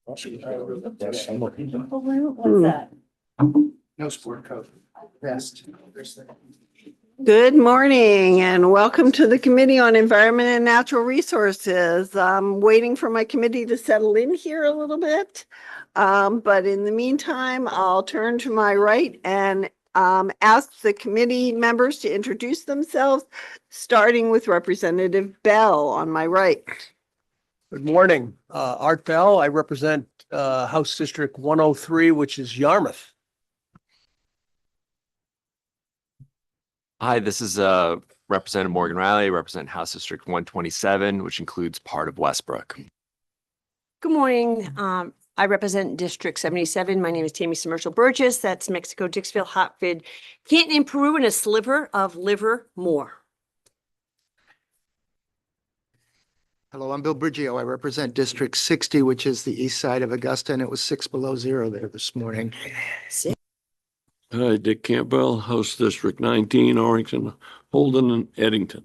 What's that? No sport coat. Vest. Good morning and welcome to the Committee on Environment and Natural Resources. I'm waiting for my committee to settle in here a little bit. But in the meantime, I'll turn to my right and ask the committee members to introduce themselves, starting with Representative Bell on my right. Good morning. Art Bell. I represent House District 103, which is Yarmouth. Hi, this is Representative Morgan Riley. I represent House District 127, which includes part of Westbrook. Good morning. I represent District 77. My name is Tammy Somerville Burgess. That's Mexico, Dixville, Hotford, Canton, and Peru, and a sliver of Livermore. Hello, I'm Bill Brigio. I represent District 60, which is the east side of Augusta, and it was 6 below zero there this morning. Hi, Dick Campbell, House District 19, Orrington, Holden, and Eddington.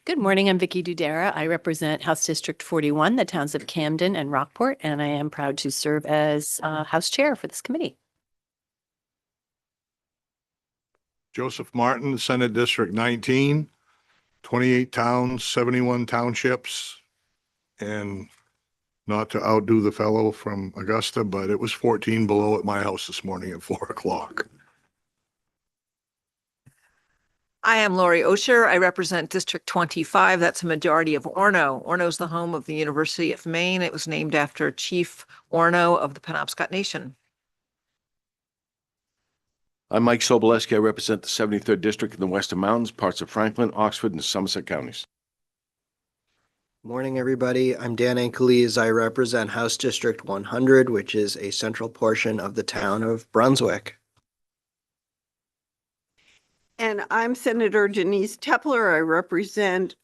Good morning. I'm Vicki Dudera. I represent House District 41, the towns of Camden and Rockport, and I am proud to serve as House Chair for this committee. Joseph Martin, Senate District 19, 28 towns, 71 townships, and not to outdo the fellow from Augusta, but it was 14 below at my house this morning at 4 o'clock. I am Lori Osher. I represent District 25. That's a majority of Orono. Orono is the home of the University of Maine. It was named after Chief Orono of the Penobscot Nation. I'm Mike Soboleski. I represent the 73rd District in the Western Mountains, parts of Franklin, Oxford, and Somerset counties. Morning, everybody. I'm Dan Ankeles. I represent House District 100, which is a central portion of the town of Brunswick. And I'm Senator Denise Tepler. I represent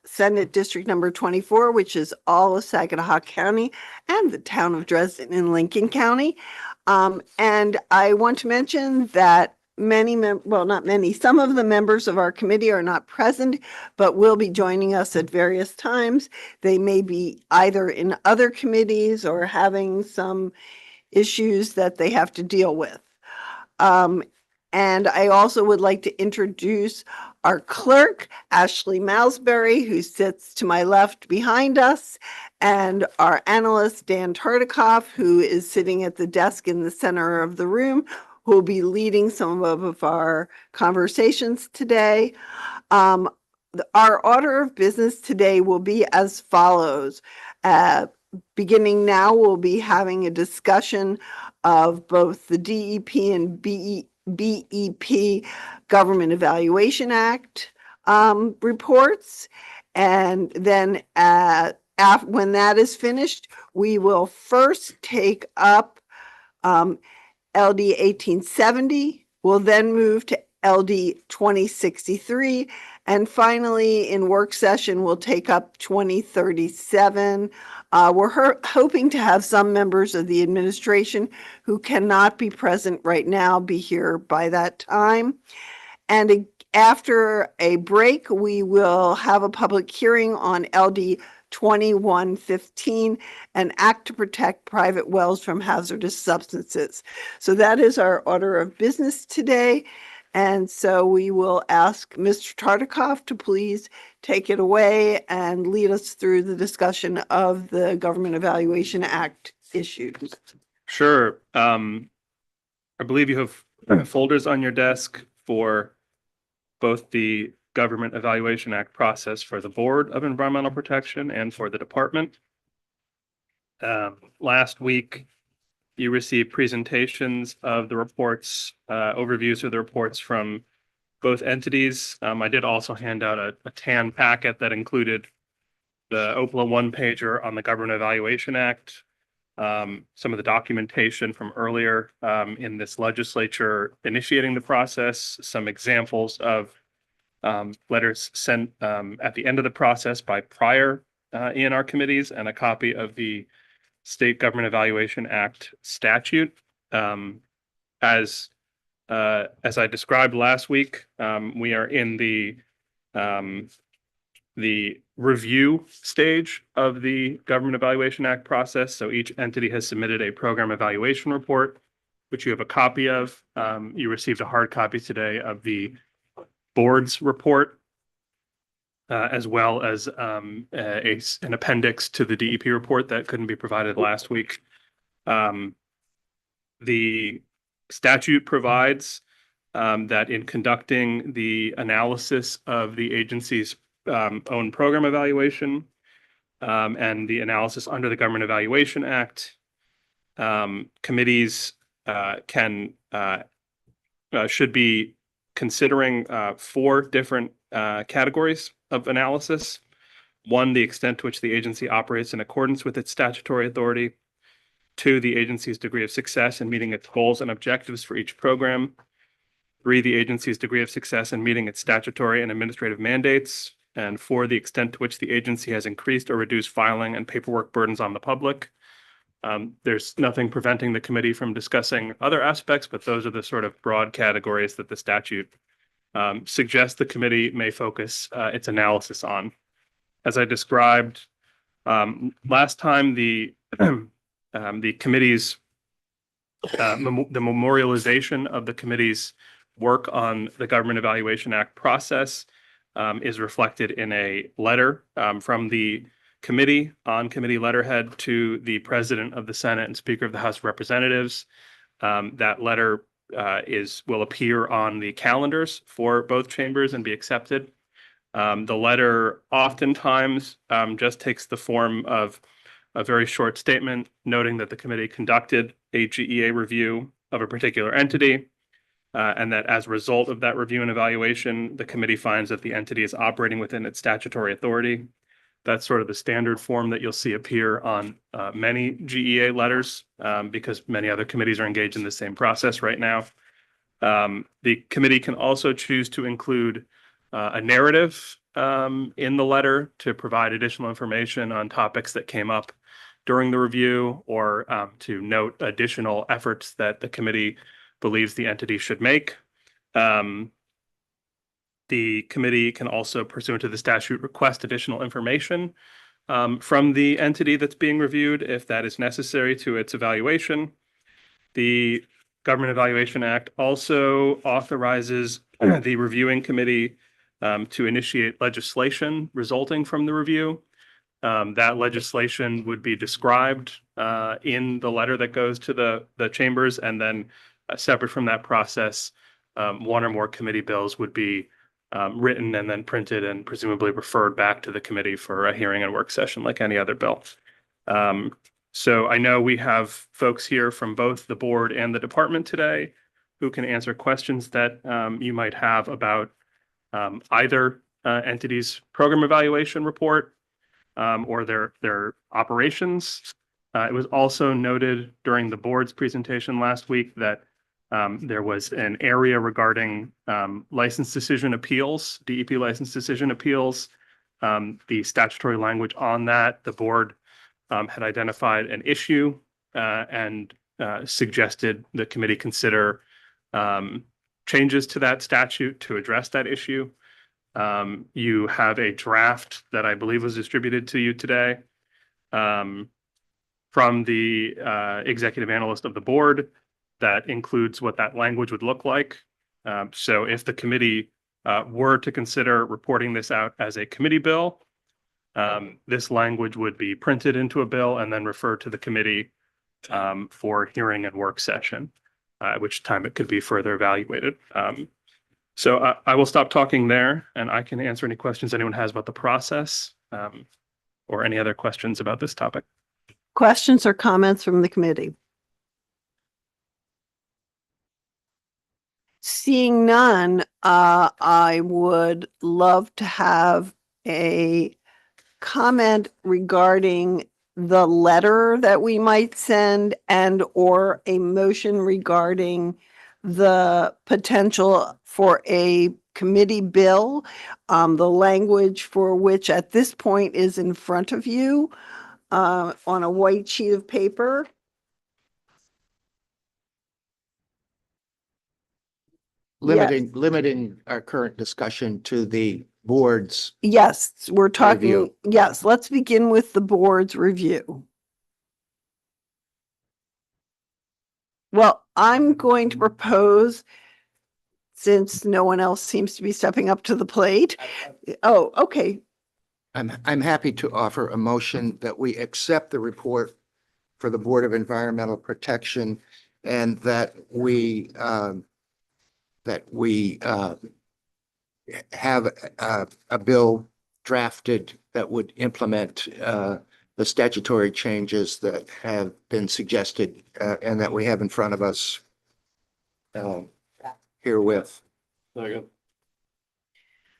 Senate District number 24, which is all of Saginaw County and the town of Dresden in Lincoln County. And I want to mention that some of the members of our committee are not present, but will be joining us at various times. They may be either in other committees or having some issues that they have to deal with. And I also would like to introduce our clerk, Ashley Malsbury, who sits to my left behind us, and our analyst, Dan Tartikoff, who is sitting at the desk in the center of the room, who will be leading some of our conversations today. Our order of business today will be as follows. Beginning now, we'll be having a discussion of both the DEP and BEP Government Evaluation Act reports. And then when that is finished, we will first take up LD 1870. We'll then move to LD 2063. And finally, in work session, we'll take up 2037. We're hoping to have some members of the administration who cannot be present right now be here by that time. And after a break, we will have a public hearing on LD 2115, an act to protect private wells from hazardous substances. So that is our order of business today. And so we will ask Mr. Tartikoff to please take it away and lead us through the discussion of the Government Evaluation Act issues. Sure. I believe you have folders on your desk for both the Government Evaluation Act process for the Board of Environmental Protection and for the department. Last week, you received presentations of the reports, overviews of the reports from both entities. I did also hand out a TAN packet that included the OPLA one-pager on the Government Evaluation Act, some of the documentation from earlier in this legislature initiating the process, some examples of letters sent at the end of the process by prior ENR committees, and a copy of the State Government Evaluation Act statute. As I described last week, we are in the review stage of the Government Evaluation Act process. So each entity has submitted a program evaluation report, which you have a copy of. You received a hard copy today of the board's report, as well as an appendix to the DEP report that couldn't be provided last week. The statute provides that in conducting the analysis of the agency's own program evaluation and the analysis under the Government Evaluation Act, committees should be considering 4 different categories of analysis. 1, the extent to which the agency operates in accordance with its statutory authority. 2, the agency's degree of success in meeting its goals and objectives for each program. 3, the agency's degree of success in meeting its statutory and administrative mandates. And 4, the extent to which the agency has increased or reduced filing and paperwork burdens on the public. There's nothing preventing the committee from discussing other aspects, but those are the sort of broad categories that the statute suggests the committee may focus its analysis on. As I described last time, the committee's the memorialization of the committee's work on the Government Evaluation Act process is reflected in a letter from the committee on committee letterhead to the President of the Senate and Speaker of the House of Representatives. That letter will appear on the calendars for both chambers and be accepted. The letter oftentimes just takes the form of a very short statement noting that the committee conducted a GEA review of a particular entity, and that as a result of that review and evaluation, the committee finds that the entity is operating within its statutory authority. That's sort of the standard form that you'll see appear on many GEA letters because many other committees are engaged in the same process right now. The committee can also choose to include a narrative in the letter to provide additional information on topics that came up during the review, or to note additional efforts that the committee believes the entity should make. The committee can also, pursuant to the statute, request additional information from the entity that's being reviewed if that is necessary to its evaluation. The Government Evaluation Act also authorizes the reviewing committee to initiate legislation resulting from the review. That legislation would be described in the letter that goes to the chambers, and then separate from that process, 1 or more committee bills would be written and then printed and presumably referred back to the committee for a hearing and work session like any other bill. So I know we have folks here from both the board and the department today who can answer questions that you might have about either entity's program evaluation report or their operations. It was also noted during the board's presentation last week that there was an area regarding license decision appeals, DEP license decision appeals. The statutory language on that, the board had identified an issue and suggested the committee consider changes to that statute to address that issue. You have a draft that I believe was distributed to you today from the executive analyst of the board that includes what that language would look like. So if the committee were to consider reporting this out as a committee bill, this language would be printed into a bill and then referred to the committee for hearing and work session, at which time it could be further evaluated. So I will stop talking there, and I can answer any questions anyone has about the process or any other questions about this topic. Questions or comments from the committee? Seeing none, I would love to have a comment regarding the letter that we might send and or a motion regarding the potential for a committee bill, the language for which at this point is in front of you on a white sheet of paper. Limiting our current discussion to the board's, Yes, we're talking, Review. yes, let's begin with the board's review. Well, I'm going to propose, since no one else seems to be stepping up to the plate. Oh, okay. I'm happy to offer a motion that we accept the report for the Board of Environmental Protection and that we have a bill drafted that would implement the statutory changes that have been suggested and that we have in front of us herewith.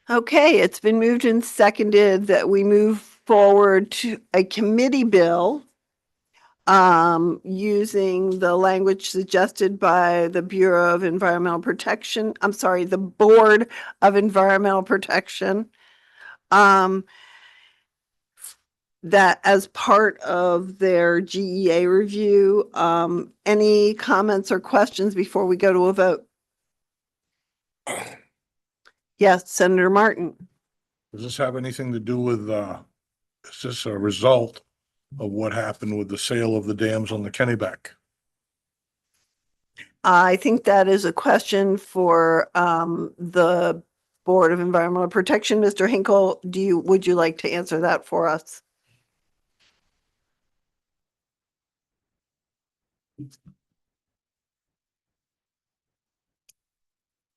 Okay, it's been moved and seconded that we move forward to a committee bill using the language suggested by the Bureau of Environmental Protection, I'm sorry, the Board of Environmental Protection. That as part of their GEA review. Any comments or questions before we go to a vote? Yes, Senator Martin. Does this have anything to do with, is this a result of what happened with the sale of the dams on the Kennebec? I think that is a question for the Board of Environmental Protection. Mr. Hinkle, would you like to answer that for us?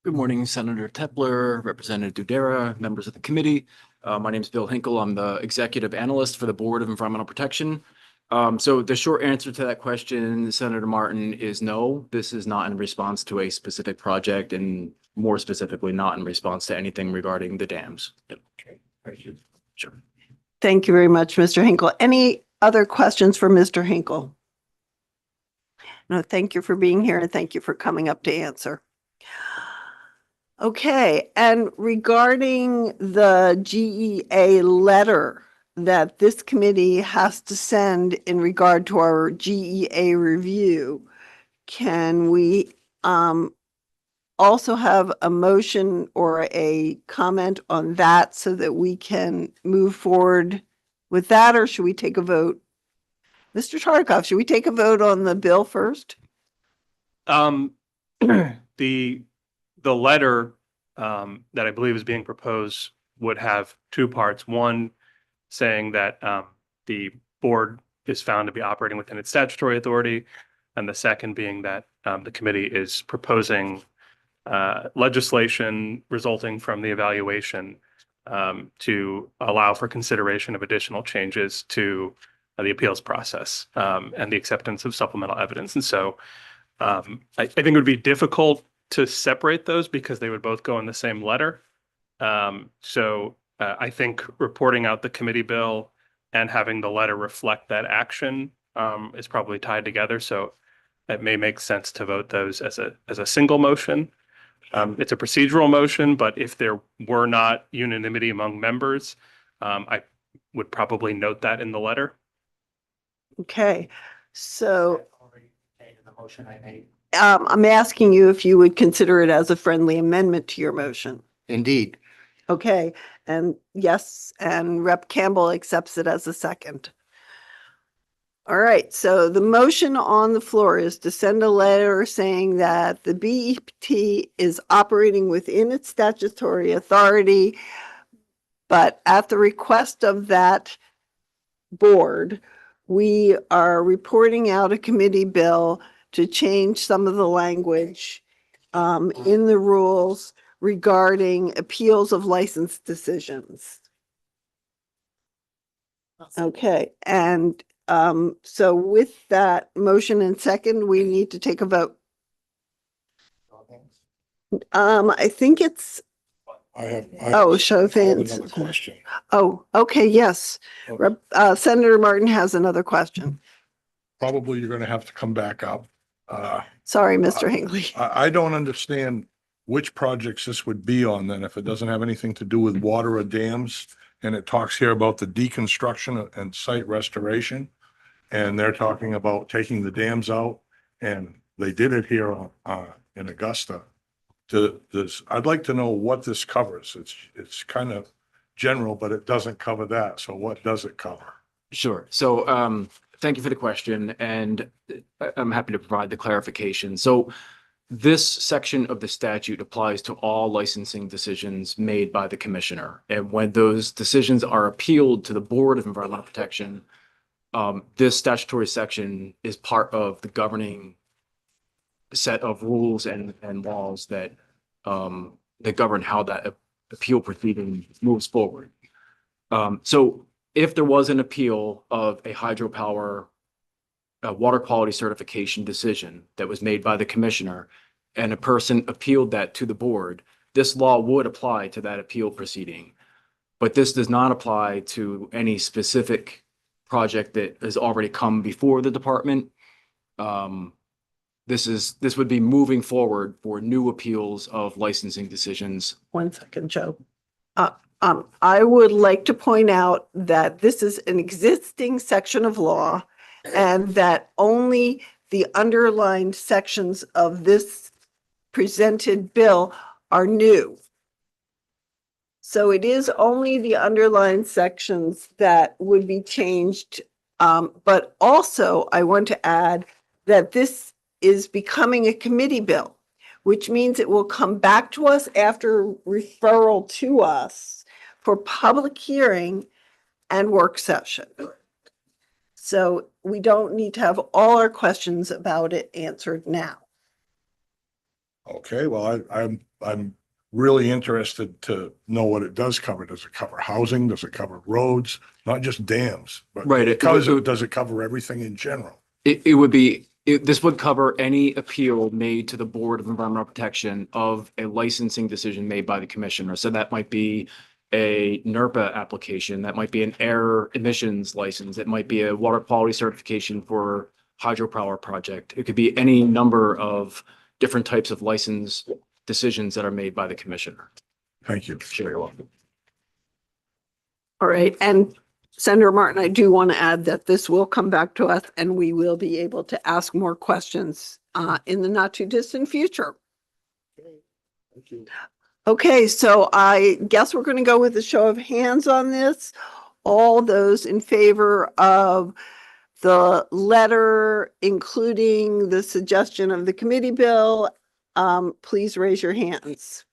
Good morning, Senator Tepler, Representative Dudera, members of the committee. My name is Bill Hinkle. I'm the executive analyst for the Board of Environmental Protection. So the short answer to that question, Senator Martin, is no. This is not in response to a specific project and more specifically not in response to anything regarding the dams. Okay, thank you. Sure. Thank you very much, Mr. Hinkle. Any other questions for Mr. Hinkle? No, thank you for being here and thank you for coming up to answer. Okay, and regarding the GEA letter that this committee has to send in regard to our GEA review, can we also have a motion or a comment on that so that we can move forward with that, or should we take a vote? Mr. Tartikoff, should we take a vote on the bill first? The letter that I believe is being proposed would have two parts. One saying that the board is found to be operating within its statutory authority, and the second being that the committee is proposing legislation resulting from the evaluation to allow for consideration of additional changes to the appeals process and the acceptance of supplemental evidence. And so I think it would be difficult to separate those because they would both go in the same letter. So I think reporting out the committee bill and having the letter reflect that action is probably tied together. So it may make sense to vote those as a single motion. It's a procedural motion, but if there were not unanimity among members, I would probably note that in the letter. Okay, so I'm asking you if you would consider it as a friendly amendment to your motion. Indeed. Okay, and yes, and Rep. Campbell accepts it as a second. All right, so the motion on the floor is to send a letter saying that the BEP is operating within its statutory authority, but at the request of that board, we are reporting out a committee bill to change some of the language in the rules regarding appeals of license decisions. Okay, and so with that motion and second, we need to take a vote. I think it's, oh, show of hands. Another question. Oh, okay, yes. Senator Martin has another question. Probably you're gonna have to come back up. Sorry, Mr. Hinckley. I don't understand which projects this would be on then if it doesn't have anything to do with water or dams. And it talks here about the deconstruction and site restoration. And they're talking about taking the dams out, and they did it here in Augusta. I'd like to know what this covers. It's kind of general, but it doesn't cover that. So what does it cover? Sure. So, thank you for the question, and I'm happy to provide the clarification. So this section of the statute applies to all licensing decisions made by the commissioner. And when those decisions are appealed to the Board of Environmental Protection, this statutory section is part of the governing set of rules and laws that that govern how that appeal proceeding moves forward. So if there was an appeal of a hydropower water quality certification decision that was made by the commissioner and a person appealed that to the board, this law would apply to that appeal proceeding. But this does not apply to any specific project that has already come before the department. This would be moving forward for new appeals of licensing decisions. One second, Joe. I would like to point out that this is an existing section of law and that only the underlined sections of this presented bill are new. So it is only the underlined sections that would be changed. But also I want to add that this is becoming a committee bill, which means it will come back to us after referral to us for public hearing and work session. So we don't need to have all our questions about it answered now. Okay, well, I'm really interested to know what it does cover. Does it cover housing? Does it cover roads? Not just dams, but Right, does it cover everything in general? It would be, this would cover any appeal made to the Board of Environmental Protection of a licensing decision made by the commissioner. So that might be a NERPA application, that might be an air emissions license, it might be a water quality certification for hydropower project. It could be any number of different types of license decisions that are made by the commissioner. Thank you. Sure, you're welcome. All right, and Senator Martin, I do want to add that this will come back to us and we will be able to ask more questions in the not too distant future. Thank you. Okay, so I guess we're going to go with a show of hands on this. All those in favor of the letter, including the suggestion of the committee bill, please raise your hands.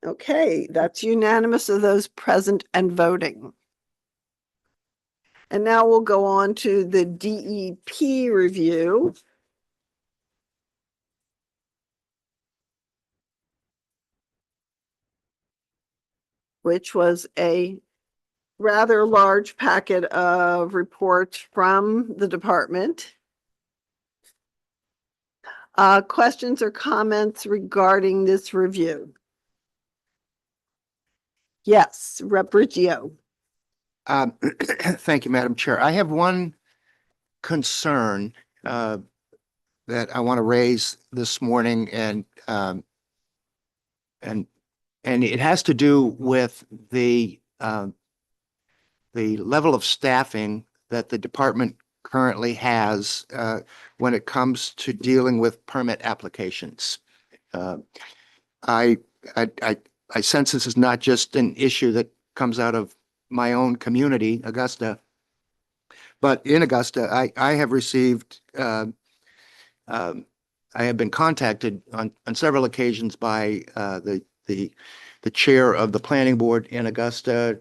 Okay, that's unanimous of those present and voting. And now we'll go on to the DEP review. Which was a rather large packet of reports from the department. Questions or comments regarding this review? Yes, Rep. Riggio. Thank you, Madam Chair. I have one concern that I want to raise this morning, and it has to do with the level of staffing that the department currently has when it comes to dealing with permit applications. I sense this is not just an issue that comes out of my own community, Augusta, but in Augusta, I have received, I have been contacted on several occasions by the chair of the planning board in Augusta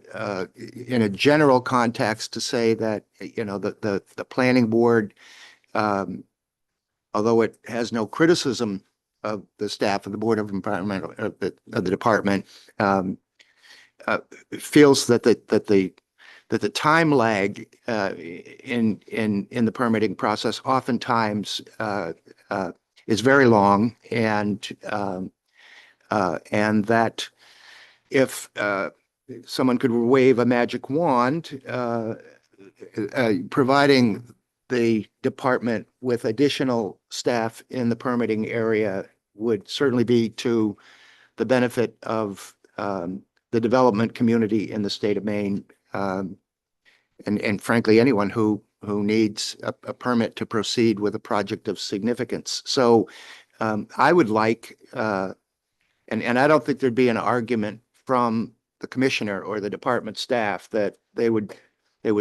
in a general context to say that, you know, the planning board, although it has no criticism of the staff of the Board of Environmental of the department, feels that the time lag in the permitting process oftentimes is very long, and that if someone could wave a magic wand, providing the department with additional staff in the permitting area would certainly be to the benefit of the development community in the state of Maine, and frankly, anyone who needs a permit to proceed with a project of significance. So I would like and I don't think there'd be an argument from the commissioner or the department staff that they would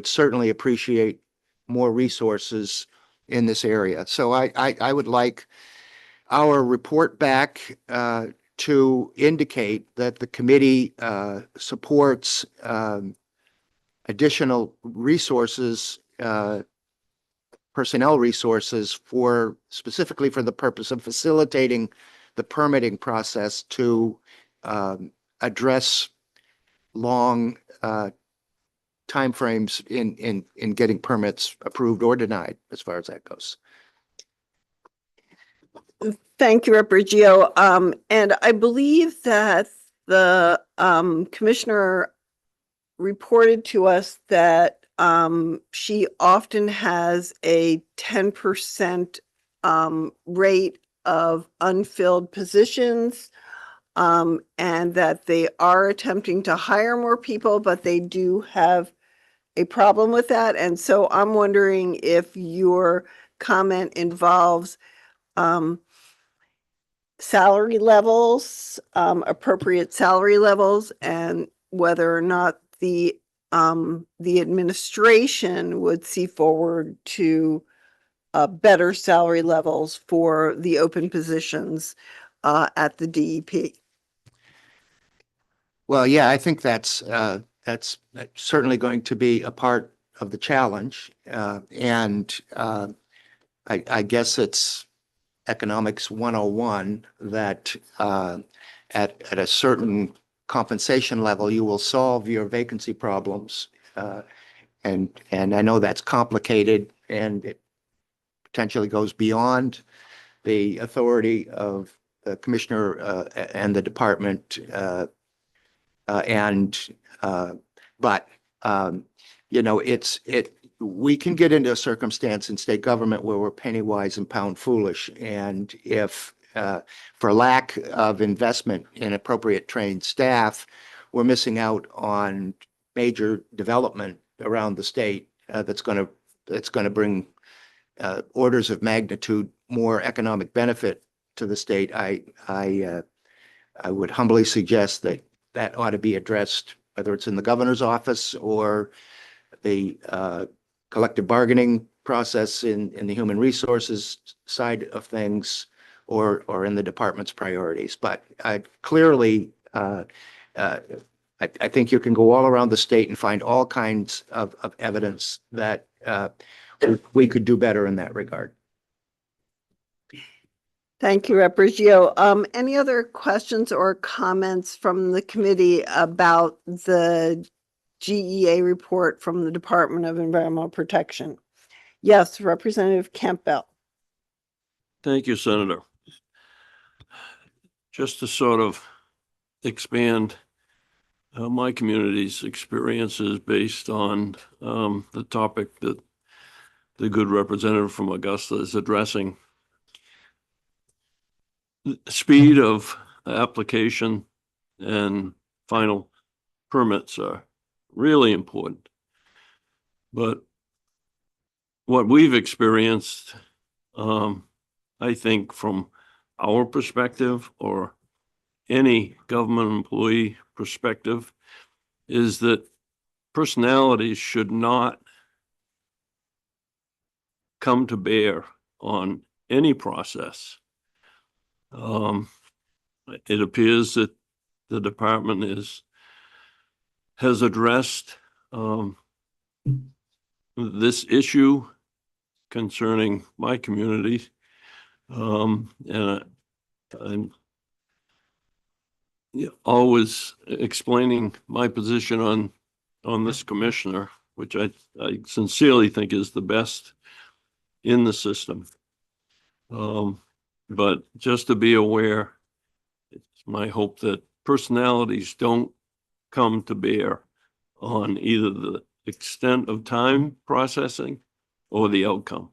certainly appreciate more resources in this area. So I would like our report back to indicate that the committee supports additional resources, personnel resources specifically for the purpose of facilitating the permitting process to address long timeframes in getting permits approved or denied, as far as that goes. Thank you, Rep. Gio. And I believe that the commissioner reported to us that she often has a 10% rate of unfilled positions, and that they are attempting to hire more people, but they do have a problem with that. And so I'm wondering if your comment involves salary levels, appropriate salary levels, and whether or not the administration would see forward to better salary levels for the open positions at the DEP. Well, yeah, I think that's certainly going to be a part of the challenge. And I guess it's economics 101 that at a certain compensation level, you will solve your vacancy problems. And I know that's complicated and it potentially goes beyond the authority of the commissioner and the department. But we can get into a circumstance in state government where we're penny wise and pound foolish. And if for lack of investment in appropriate trained staff, we're missing out on major development around the state that's going to bring orders of magnitude more economic benefit to the state. I would humbly suggest that ought to be addressed, whether it's in the governor's office or the collective bargaining process in the human resources side of things, or in the department's priorities. But clearly, I think you can go all around the state and find all kinds of evidence that we could do better in that regard. Thank you, Rep. Gio. Any other questions or comments from the committee about the GEA report from the Department of Environmental Protection? Yes, Representative Campbell. Thank you, Senator. Just to sort of expand my community's experiences based on the topic that the good representative from Augusta is addressing. The speed of application and final permits are really important. But what we've experienced, I think from our perspective or any government employee perspective, is that personalities should not come to bear on any process. It appears that the department has addressed this issue concerning my community, and I'm always explaining my position on this commissioner, which I sincerely think is the best in the system. But just to be aware, it's my hope that personalities don't come to bear on either the extent of time processing or the outcome.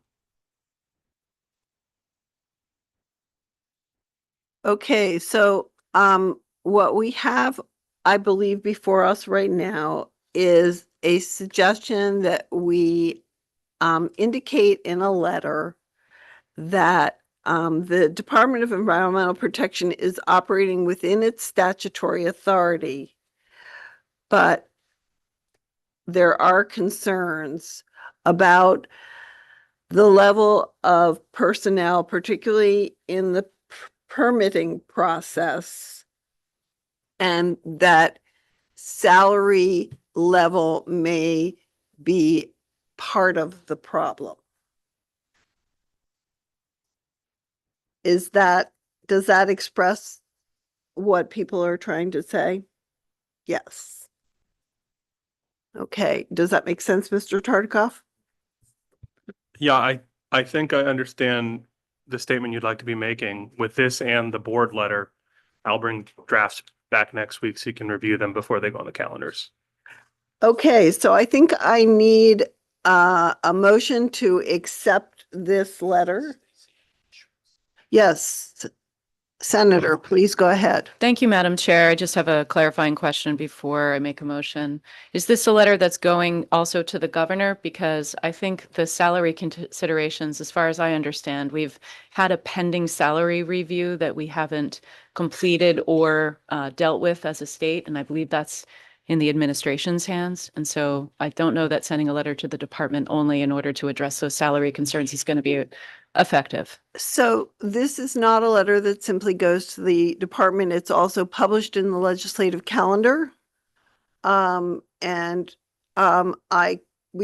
Okay, so what we have, I believe, before us right now is a suggestion that we indicate in a letter that The Department of Environmental Protection is operating within its statutory authority, but there are concerns about the level of personnel, particularly in the permitting process, and that salary level may be part of the problem. Does that express what people are trying to say? Yes. Okay, does that make sense, Mr. Tartikoff? Yeah, I think I understand the statement you'd like to be making with this and the board letter. I'll bring drafts back next week so you can review them before they go on the calendars. Okay, so I think I need a motion to accept this letter. Yes, Senator, please go ahead. Thank you, Madam Chair. I just have a clarifying question before I make a motion. Is this a letter that's going also to the governor? Because I think the salary considerations, as far as I understand, we've had a pending salary review that we haven't completed or dealt with as a state, and I believe that's in the administration's hands. And so I don't know that sending a letter to the department only in order to address those salary concerns is going to be effective. So this is not a letter that simply goes to the department. It's also published in the legislative calendar. We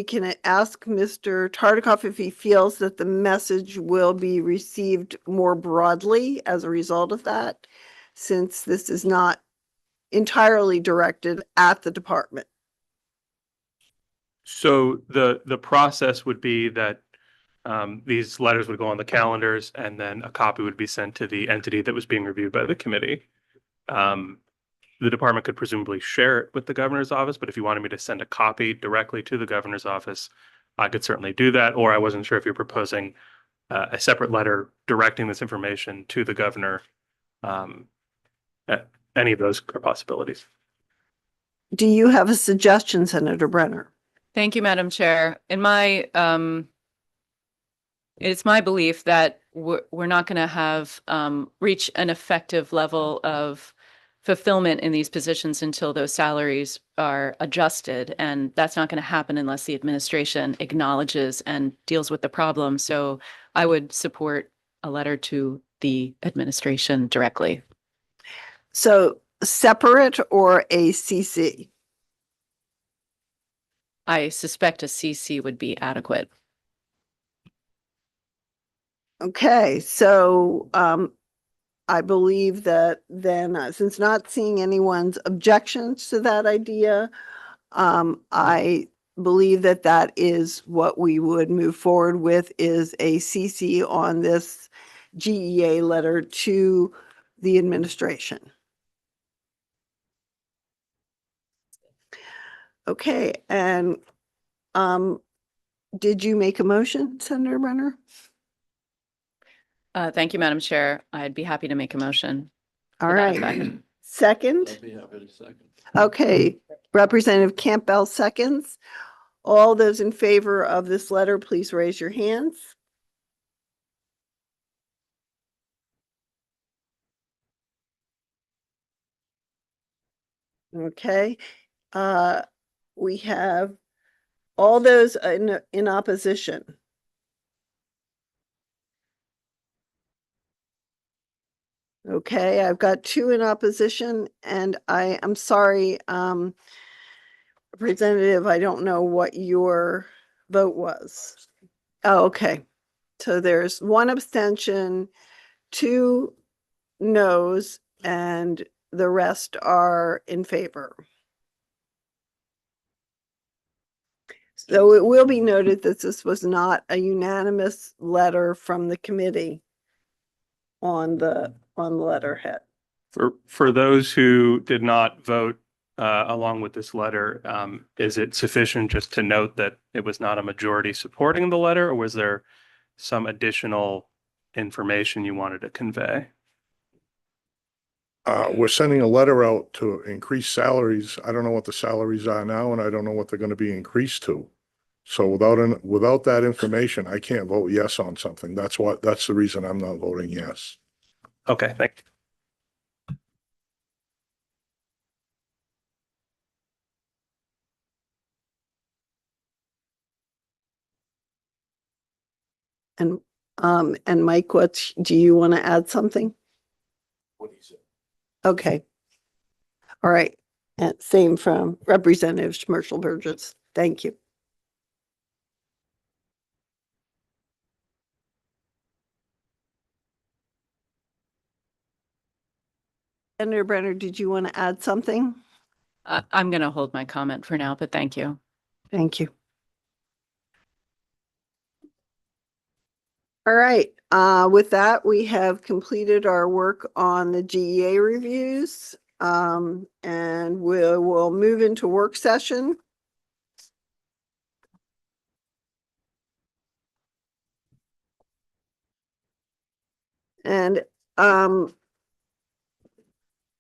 can ask Mr. Tartikoff if he feels that the message will be received more broadly as a result of that, since this is not entirely directed at the department. So the process would be that these letters would go on the calendars and then a copy would be sent to the entity that was being reviewed by the committee. The department could presumably share it with the governor's office, but if you wanted me to send a copy directly to the governor's office, I could certainly do that. Or I wasn't sure if you're proposing a separate letter directing this information to the governor. Any of those are possibilities. Do you have a suggestion, Senator Brenner? Thank you, Madam Chair. In my, it's my belief that we're not going to have reach an effective level of fulfillment in these positions until those salaries are adjusted. And that's not going to happen unless the administration acknowledges and deals with the problem. So I would support a letter to the administration directly. So separate or a CC? I suspect a CC would be adequate. Okay, so I believe that then, since not seeing anyone's objections to that idea, I believe that that is what we would move forward with, is a CC on this GEA letter to the administration. Okay, and did you make a motion, Senator Brenner? Thank you, Madam Chair. I'd be happy to make a motion. All to that right. effect. Second? Be happy to second. Okay, Representative Campbell seconds. All those in favor of this letter, please raise your hands. Okay, we have all those in opposition. Okay, I've got 2 in opposition, and I'm sorry, Representative, I don't know what your vote was. Oh, okay. So there's 1 abstention, 2 noes, and the rest are in favor. So it will be noted that this was not a unanimous letter from the committee on the letterhead. For those who did not vote along with this letter, is it sufficient just to note that it was not a majority supporting the letter, or was there some additional information you wanted to convey? We're sending a letter out to increase salaries. I don't know what the salaries are now, and I don't know what they're going to be increased to. So without that information, I can't vote yes on something. That's the reason I'm not voting yes. Okay, thank you. And Mike, do you want to add something? Okay. All right. And same from Representative Schmerzel Burgess. Thank you. Senator Brenner, did you want to add something? I'm going to hold my comment for now, but thank you. Thank you. All right, with that, we have completed our work on the GEA reviews. And we'll move into work session. And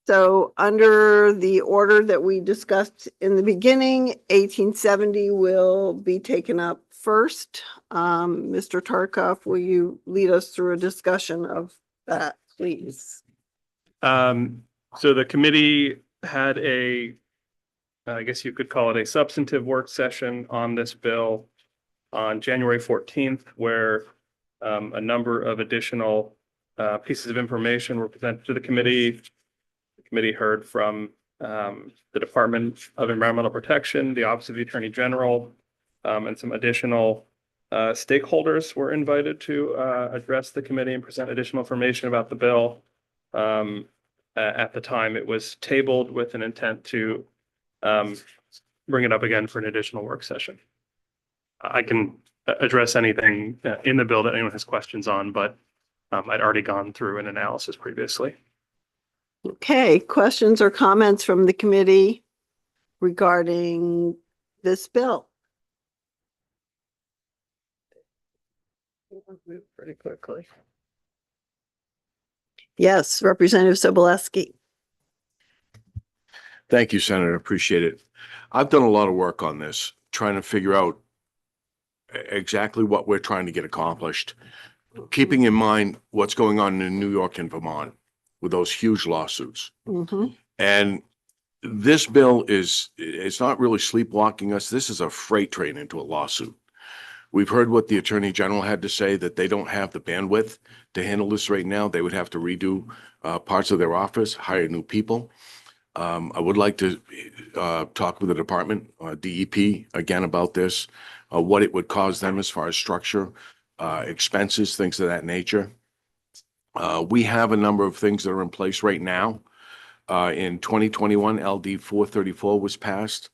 so under the order that we discussed in the beginning, 1870 will be taken up first. Mr. Tarkoff, will you lead us through a discussion of that, please? So the committee had I guess you could call it a substantive work session on this bill on January 14th, where a number of additional pieces of information were presented to the committee. The committee heard from the Department of Environmental Protection, the Office of the Attorney General, and some additional stakeholders were invited to address the committee and present additional information about the bill. At the time, it was tabled with an intent to bring it up again for an additional work session. I can address anything in the bill that anyone has questions on, but I'd already gone through an analysis previously. Okay, questions or comments from the committee regarding this bill? Move pretty quickly. Yes, Representative Sobolewski. Thank you, Senator. Appreciate it. I've done a lot of work on this, trying to figure out exactly what we're trying to get accomplished, keeping in mind what's going on in New York and Vermont with those huge lawsuits. Mm-hmm. And this bill it's not really sleepwalking us. This is a freight train into a lawsuit. We've heard what the Attorney General had to say, that they don't have the bandwidth to handle this right now. They would have to redo parts of their office, hire new people. I would like to talk with the department, DEP, again about this, what it would cause them as far as structure, expenses, things of that nature. We have a number of things that are in place right now. In 2021, LD 434 was passed,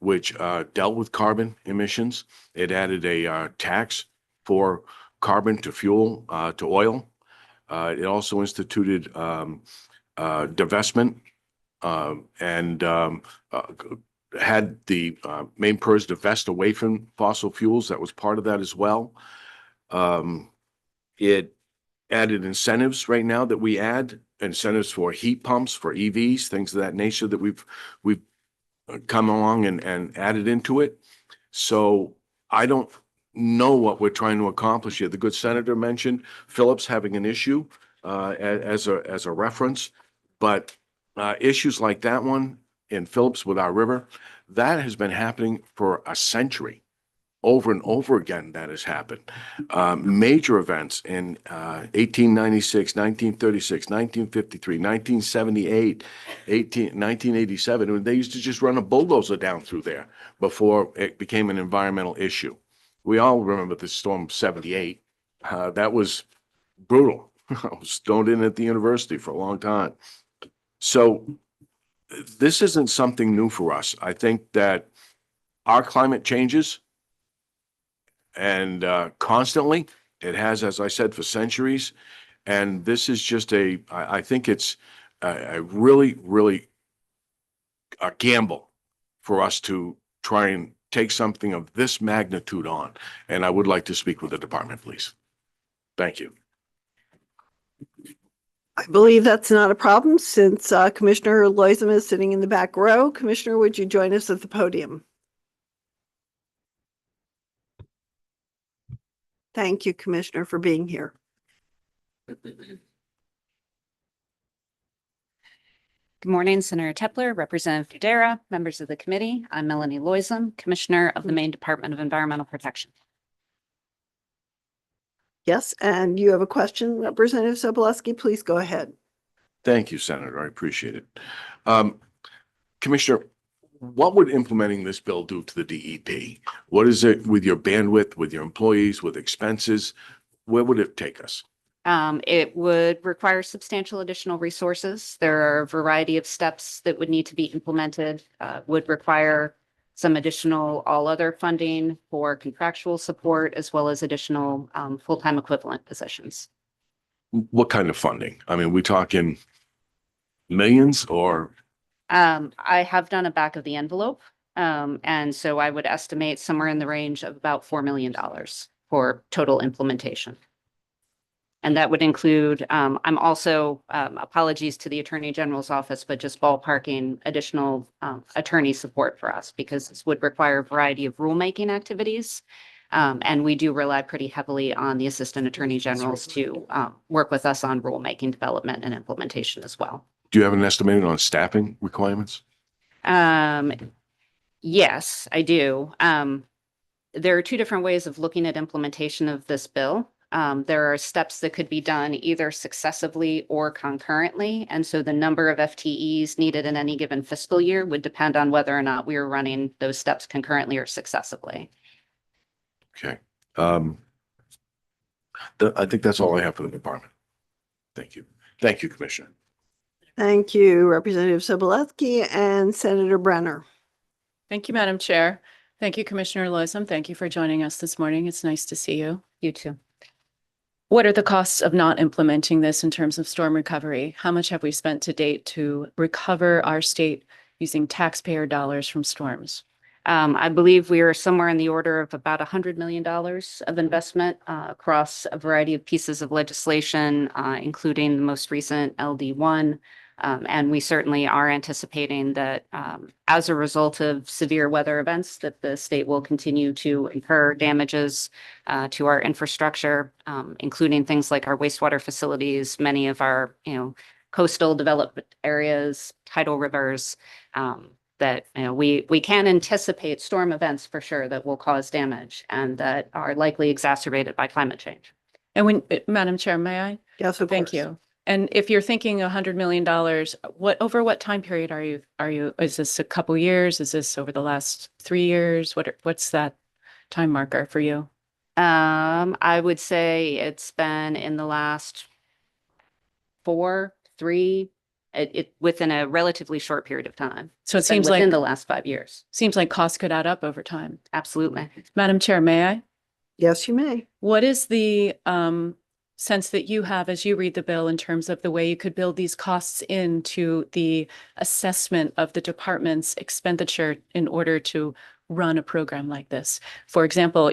which dealt with carbon emissions. It added a tax for carbon to fuel, to oil. It also instituted divestment and had the main PERS divest away from fossil fuels. That was part of that as well. It added incentives right now that we add incentives for heat pumps, for EVs, things of that nature that we've come along and added into it. So I don't know what we're trying to accomplish here. The good senator mentioned Phillips having an issue as a reference, but issues like that one in Phillips with our river, that has been happening for a century. Over and over again, that has happened. Major events in 1896, 1936, 1953, 1978, 1987. They used to just run a bulldozer down through there before it became an environmental issue. We all remember the storm of 78. That was brutal. I was stoned in at the university for a long time. So this isn't something new for us. I think that our climate changes. And constantly, it has, as I said, for centuries. And this is just I think it's a really, really a gamble for us to try and take something of this magnitude on. And I would like to speak with the department, please. Thank you. I believe that's not a problem since Commissioner Loizem is sitting in the back row. Commissioner, would you join us at the podium? Thank you, Commissioner, for being here. Good morning, Senator Tepler, Representative Federa, members of the committee. I'm Melanie Loisum, Commissioner of the Maine Department of Environmental Protection. Yes, and you have a question, Representative Sobolewski, please go ahead. Thank you, Senator. I appreciate it. Commissioner, what would implementing this bill do to the DEP? What is it with your bandwidth, with your employees, with expenses? Where would it take us? It would require substantial additional resources. There are a variety of steps that would need to be implemented, would require some additional all other funding for contractual support, as well as additional full-time equivalent positions. What kind of funding? I mean, we talking millions or? I have done a back of the envelope. And so I would estimate somewhere in the range of about $4 million for total implementation. And that would include, I'm also, apologies to the Attorney General's office, but just ballparking additional attorney support for us, because this would require a variety of rulemaking activities. And we do rely pretty heavily on the Assistant Attorney Generals to work with us on rulemaking development and implementation as well. Do you have an estimate on staffing requirements? Yes, I do. There are two different ways of looking at implementation of this bill. There are steps that could be done either successively or concurrently. And so the number of FTEs needed in any given fiscal year would depend on whether or not we are running those steps concurrently or successively. Okay. I think that's all I have for the department. Thank you. Thank you, Commissioner. Thank you, Representative Sobolewski and Senator Brenner. Thank you, Madam Chair. Thank you, Commissioner Loisum. Thank you for joining us this morning. It's nice to see you. You too. What are the costs of not implementing this in terms of storm recovery? How much have we spent to date to recover our state using taxpayer dollars from storms? I believe we are somewhere in the order of about $100 million of investment across a variety of pieces of legislation, including the most recent LD1. And we certainly are anticipating that as a result of severe weather events, that the state will continue to incur damages to our infrastructure, including things like our wastewater facilities, many of our, coastal development areas, tidal rivers, that we can anticipate storm events for sure that will cause damage and that are likely exacerbated by climate change. And when, Madam Chair, may I? Yes, of course. Thank you. And if you're thinking $100 million, over what time period are you, is this a couple years? Is this over the last 3 years? What's that time marker for you? I would say it's been in the last 3, within a relatively short period of time. So it It's been seems like within the last 5 years. seems like costs could add up over time. Absolutely. Madam Chair, may I? Yes, you may. What is the sense that you have as you read the bill in terms of the way you could build these costs into the assessment of the department's expenditure in order to run a program like this? For example,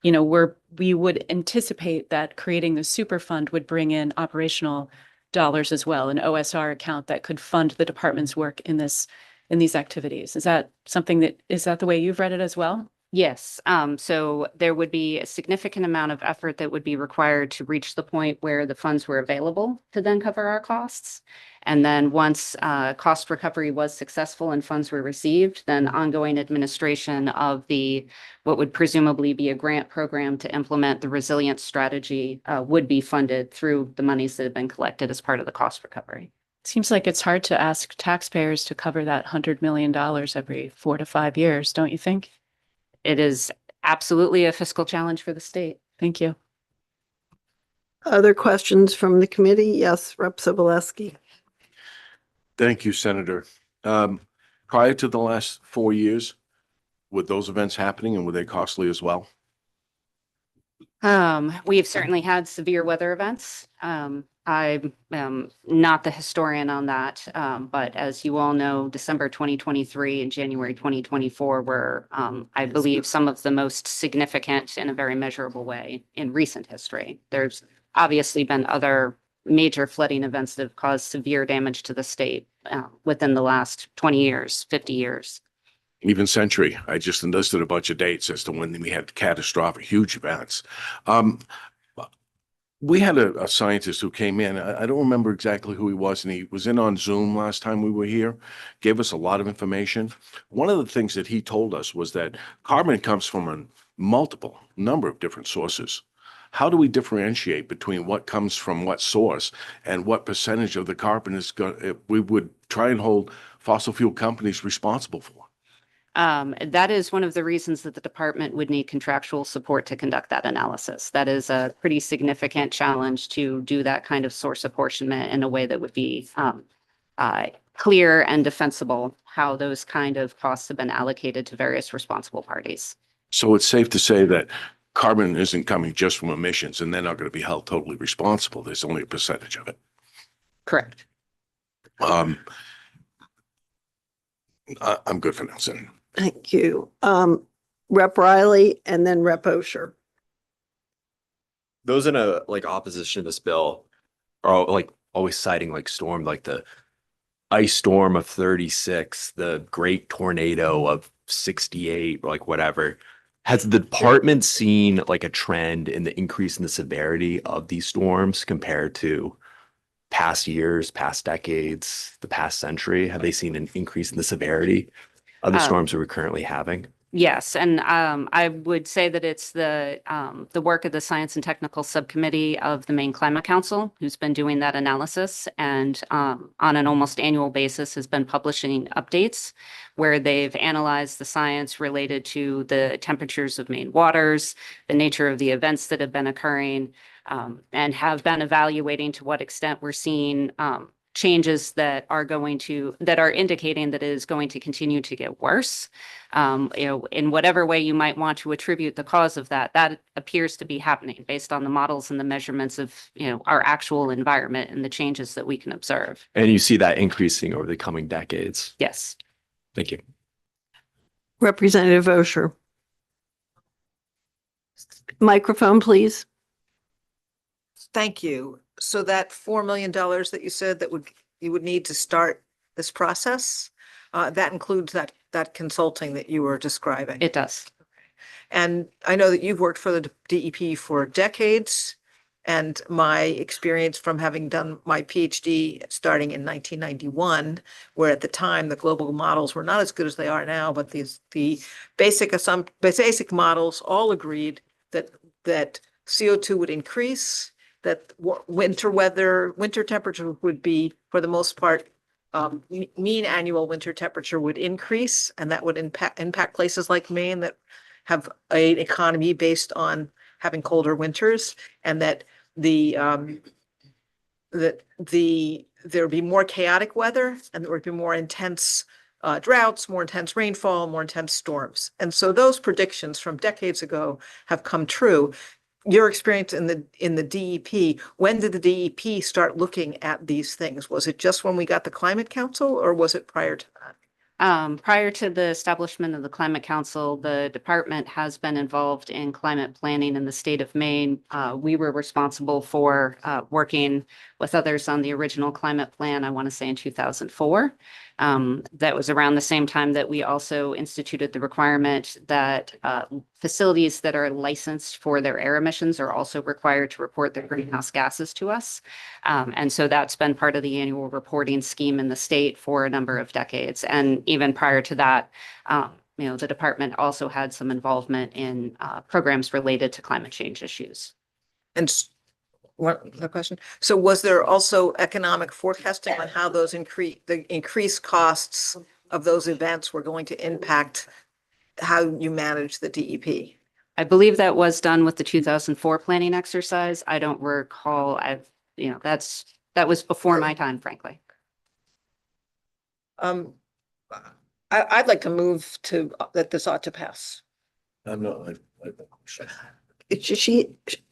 we would anticipate that creating the super fund would bring in operational dollars as well, an OSR account that could fund the department's work in these activities. Is that the way you've read it as well? Yes. So there would be a significant amount of effort that would be required to reach the point where the funds were available to then cover our costs. And then once cost recovery was successful and funds were received, then ongoing administration of what would presumably be a grant program to implement the resilience strategy would be funded through the monies that have been collected as part of the cost recovery. Seems like it's hard to ask taxpayers to cover that $100 million every 4 to 5 years, don't you think? It is absolutely a fiscal challenge for the state. Thank you. Other questions from the committee? Yes, Rep. Sobolewski. Thank you, Senator. Prior to the last 4 years, were those events happening and were they costly as well? We have certainly had severe weather events. I'm not the historian on that, but as you all know, December 2023 and January 2024 were, I believe, some of the most significant in a very measurable way in recent history. There's obviously been other major flooding events that have caused severe damage to the state within the last 20 years, 50 years. even Century. I just enlisted a bunch of dates as to when we had catastrophic, huge events. We had a scientist who came in. I don't remember exactly who he was, and he was in on Zoom last time we were here, gave us a lot of information. One of the things that he told us was that carbon comes from a multiple number of different sources. How do we differentiate between what comes from what source and what percentage of the carbon is we would try and hold fossil fuel companies responsible for? That is one of the reasons that the department would need contractual support to conduct that analysis. That is a pretty significant challenge to do that kind of source apportionment in a way that would be clear and defensible, how those kind of costs have been allocated to various responsible parties. So it's safe to say that carbon isn't coming just from emissions and they're not going to be held totally responsible. There's only a percentage of it. Correct. I'm good for now, Senator. Thank you. Rep. Riley and then Rep. Osher. Those in a opposition to this bill are always citing storm, the ice storm of 36, the great tornado of 68, whatever. Has the department seen a trend in the increase in the severity of these storms compared to past years, past decades, the past century? Have they seen an increase in the severity of the storms that we're currently having? Yes, and I would say that it's the work of the Science and Technical Subcommittee of the Maine Climate Council who's been doing that analysis, and on an almost annual basis has been publishing updates where they've analyzed the science related to the temperatures of Maine waters, the nature of the events that have been occurring, and have been evaluating to what extent we're seeing changes that are indicating that it is going to continue to get worse. In whatever way you might want to attribute the cause of that, that appears to be happening based on the models and the measurements of, our actual environment and the changes that we can observe. And you see that increasing over the coming decades? Yes. Thank you. Representative Osher. Microphone, please. Thank you. So that $4 million that you said that you would need to start this process, that includes that consulting that you were describing? It does. And I know that you've worked for the DEP for decades, and my experience from having done my PhD starting in 1991, where at the time the global models were not as good as they are now, but the basic models all agreed that CO2 would increase, that winter temperature would be, for the most part, mean annual winter temperature would increase, and that would impact places like Maine that have an economy based on having colder winters, and that there would be more chaotic weather, and there would be more intense droughts, more intense rainfall, more intense storms. And so those predictions from decades ago have come true. Your experience in the DEP, when did the DEP start looking at these things? Was it just when we got the Climate Council, or was it prior to that? Prior to the establishment of the Climate Council, the department has been involved in climate planning in the state of Maine. We were responsible for working with others on the original climate plan, I want to say in 2004. That was around the same time that we also instituted the requirement that facilities that are licensed for their air emissions are also required to report their greenhouse gases to us. And so that's been part of the annual reporting scheme in the state for a number of decades. And even prior to that, the department also had some involvement in programs related to climate change issues. And one other question. So was there also economic forecasting on how those increased costs of those events were going to impact how you manage the DEP? I believe that was done with the 2004 planning exercise. I don't recall. That was before my time, frankly. I'd like to move to that this ought to pass. I'm not.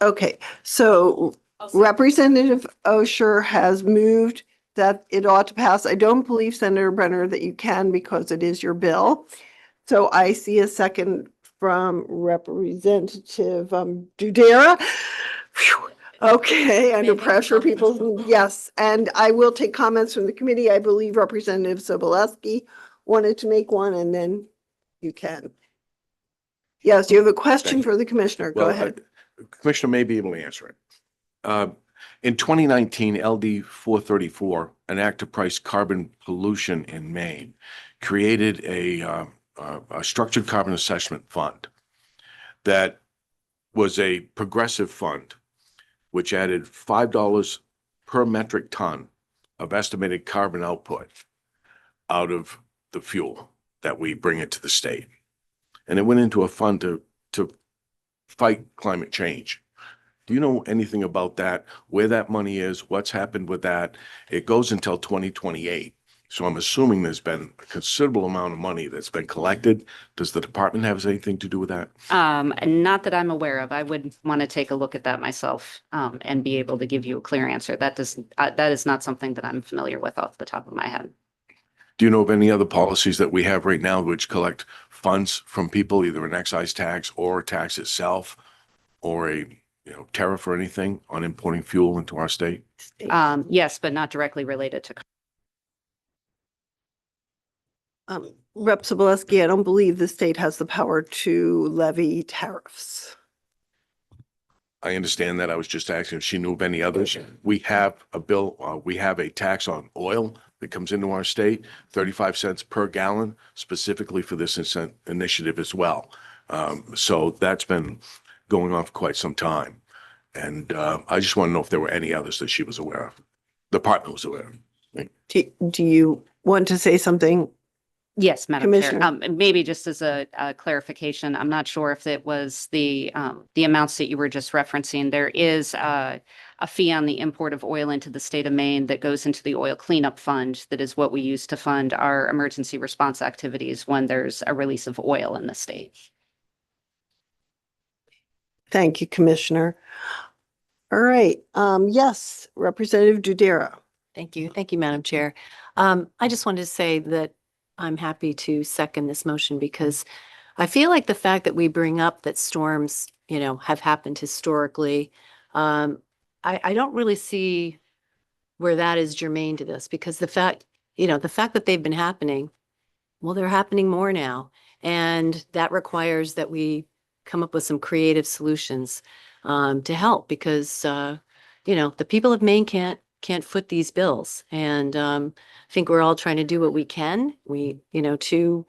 Okay, so Representative Osher has moved that it ought to pass. I don't believe, Senator Brenner, that you can because it is your bill. So I see a second from Representative Dudera. Phew. Okay, under pressure, people, yes. And I will take comments from the committee. I believe Representative Sobolewski wanted to make one, and then You can. Yes, you have a question Thank you. for the commissioner. Go Well, ahead. Commissioner may be able to answer it. In 2019, LD 434, an act to price carbon pollution in Maine, created a structured carbon assessment fund that was a progressive fund, which added $5 per metric ton of estimated carbon output out of the fuel that we bring into the state. And it went into a fund to fight climate change. Do you know anything about that? Where that money is? What's happened with that? It goes until 2028. So I'm assuming there's been a considerable amount of money that's been collected. Does the department have anything to do with that? Not that I'm aware of. I would want to take a look at that myself, and be able to give you a clear answer. That is not something that I'm familiar with off the top of my head. Do you know of any other policies that we have right now which collect funds from people, either an excise tax or a tax itself, or a tariff or anything on importing fuel into our state? Yes, but not directly related to. Rep. Sobolewski, I don't believe the state has the power to levy tariffs. I understand that. I was just asking if she knew of any others. We have a bill, we have a tax on oil that comes into our state, 35 cents per gallon, specifically for this initiative as well. So that's been going on for quite some time. And I just want to know if there were any others that she was aware of, the department was aware of. Do you want to say something? Yes, Madam Chair. Commissioner. Maybe just as a clarification, I'm not sure if it was the amounts that you were just referencing. There is a fee on the import of oil into the state of Maine that goes into the oil cleanup fund. That is what we use to fund our emergency response activities when there's a release of oil in the state. Thank you, Commissioner. All right. Yes, Representative Dudera. Thank you. Thank you, Madam Chair. I just wanted to say that I'm happy to second this motion because I feel like the fact that we bring up that storms, have happened historically, I don't really see where that is germane to this because the fact that they've been happening, well, they're happening more now. And that requires that we come up with some creative solutions to help because, the people of Maine can't foot these bills. And I think we're all trying to do what we can. To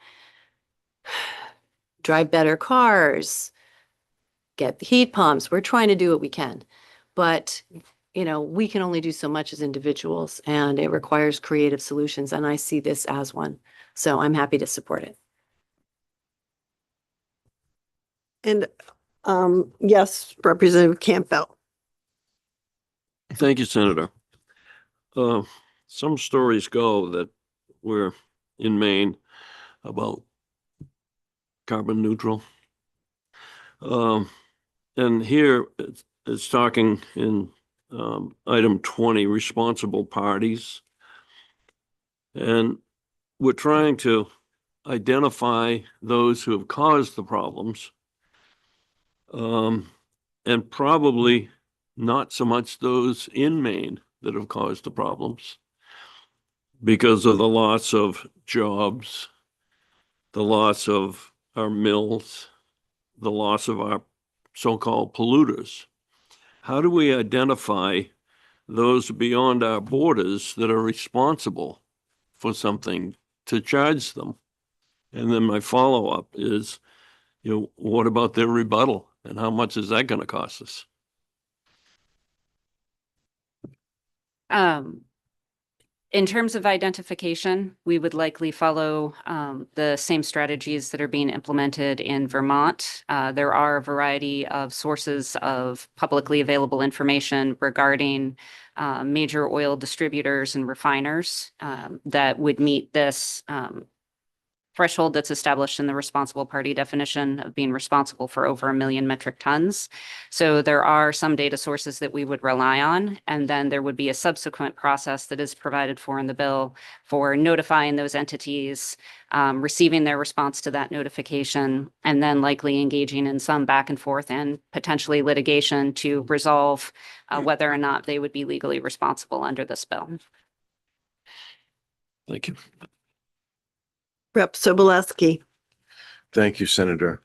drive better cars, get the heat pumps. We're trying to do what we can. But, we can only do so much as individuals and it requires creative solutions. And I see this as one. So I'm happy to support it. And yes, Representative Campbell. Thank you, Senator. Some stories go that we're in Maine about carbon neutral. And here it's talking in item 20, responsible parties. And we're trying to identify those who have caused the problems. And probably not so much those in Maine that have caused the problems because of the loss of jobs, the loss of our mills, the loss of our so-called polluters. How do we identify those beyond our borders that are responsible for something to charge them? And then my follow-up is, what about their rebuttal and how much is that going to cost us? In terms of identification, we would likely follow the same strategies that are being implemented in Vermont. There are a variety of sources of publicly available information regarding major oil distributors and refiners that would meet this threshold that's established in the responsible party definition of being responsible for over 1 million metric tons. So there are some data sources that we would rely on, and then there would be a subsequent process that is provided for in the bill for notifying those entities, receiving their response to that notification, and then likely engaging in some back and forth and potentially litigation to resolve whether or not they would be legally responsible under this bill. Thank you. Rep. Sobolewski. Thank you, Senator.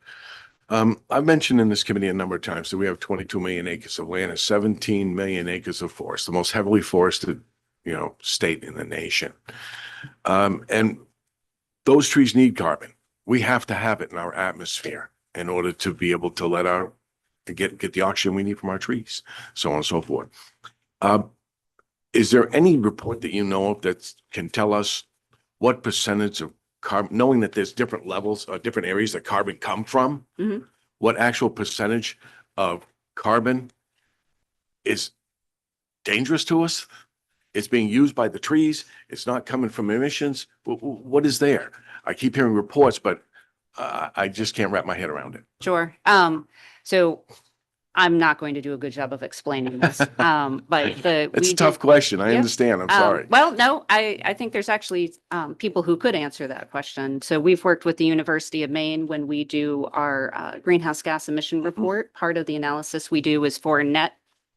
I've mentioned in this committee a number of times that we have 22 million acres of land and 17 million acres of forest, the most heavily forested, state in the nation. And those trees need carbon. We have to have it in our atmosphere in order to be able to get the oxygen we need from our trees, so on and so forth. Is there any report that you know of that can tell us what percentage of carbon, knowing that there's different levels, different areas that carbon come from, Mhm. what actual percentage of carbon is dangerous to us? It's being used by the trees. It's not coming from emissions. What is there? I keep hearing reports, but I just can't wrap my head around it. Sure. So I'm not going to do a good job of explaining this. But It's a tough question. I Yeah. understand. I'm sorry. Well, no, I think there's actually people who could answer that question. So we've worked with the University of Maine when we do our greenhouse gas emission report. Part of the analysis we do is for net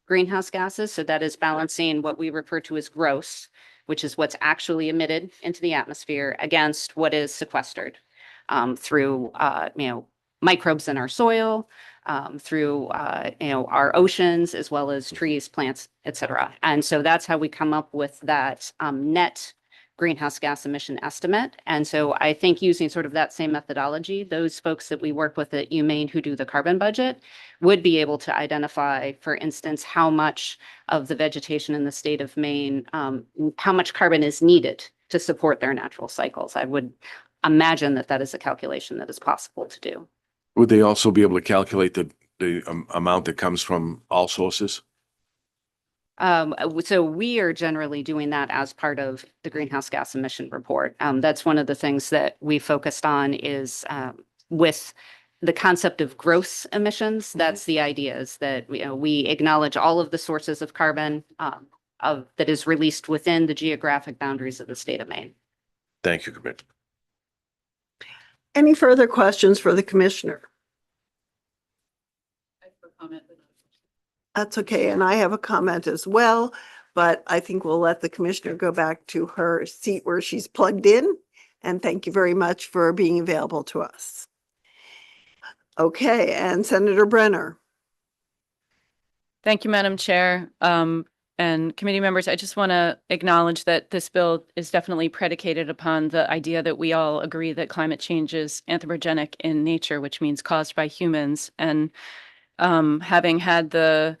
greenhouse gases. So that is balancing what we refer to as gross, which is what's actually emitted into the atmosphere, against what is sequestered through microbes in our soil, through our oceans, as well as trees, plants, et cetera. And so that's how we come up with that net greenhouse gas emission estimate. And so I think using sort of that same methodology, those folks that we work with at UMaine who do the carbon budget would be able to identify, for instance, how much of the vegetation in the state of Maine, how much carbon is needed to support their natural cycles. I would imagine that that is a calculation that is possible to do. Would they also be able to calculate the amount that comes from all sources? So we are generally doing that as part of the greenhouse gas emission report. That's one of the things that we focused on is with the concept of gross emissions. That's the idea, is that we acknowledge all of the sources of carbon that is released within the geographic boundaries of the state of Maine. Thank you, Commissioner. Any further questions for the commissioner? That's okay. And I have a comment as well, but I think we'll let the commissioner go back to her seat where she's plugged in. And thank you very much for being available to us. Okay, and Senator Brenner. Thank you, Madam Chair. And committee members, I just want to acknowledge that this bill is definitely predicated upon the idea that we all agree that climate change is anthropogenic in nature, which means caused by humans. And having had the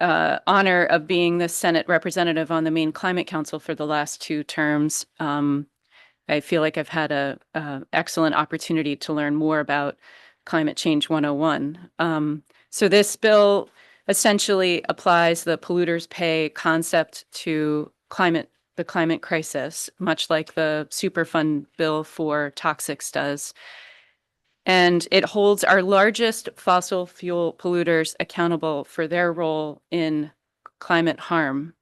honor of being the Senate representative on the Maine Climate Council for the last 2 terms, I feel like I've had a excellent opportunity to learn more about Climate Change 101. So this bill essentially applies the polluters pay concept to the climate crisis, much like the Superfund bill for toxics does. And it holds our largest fossil fuel polluters accountable for their role in climate harm.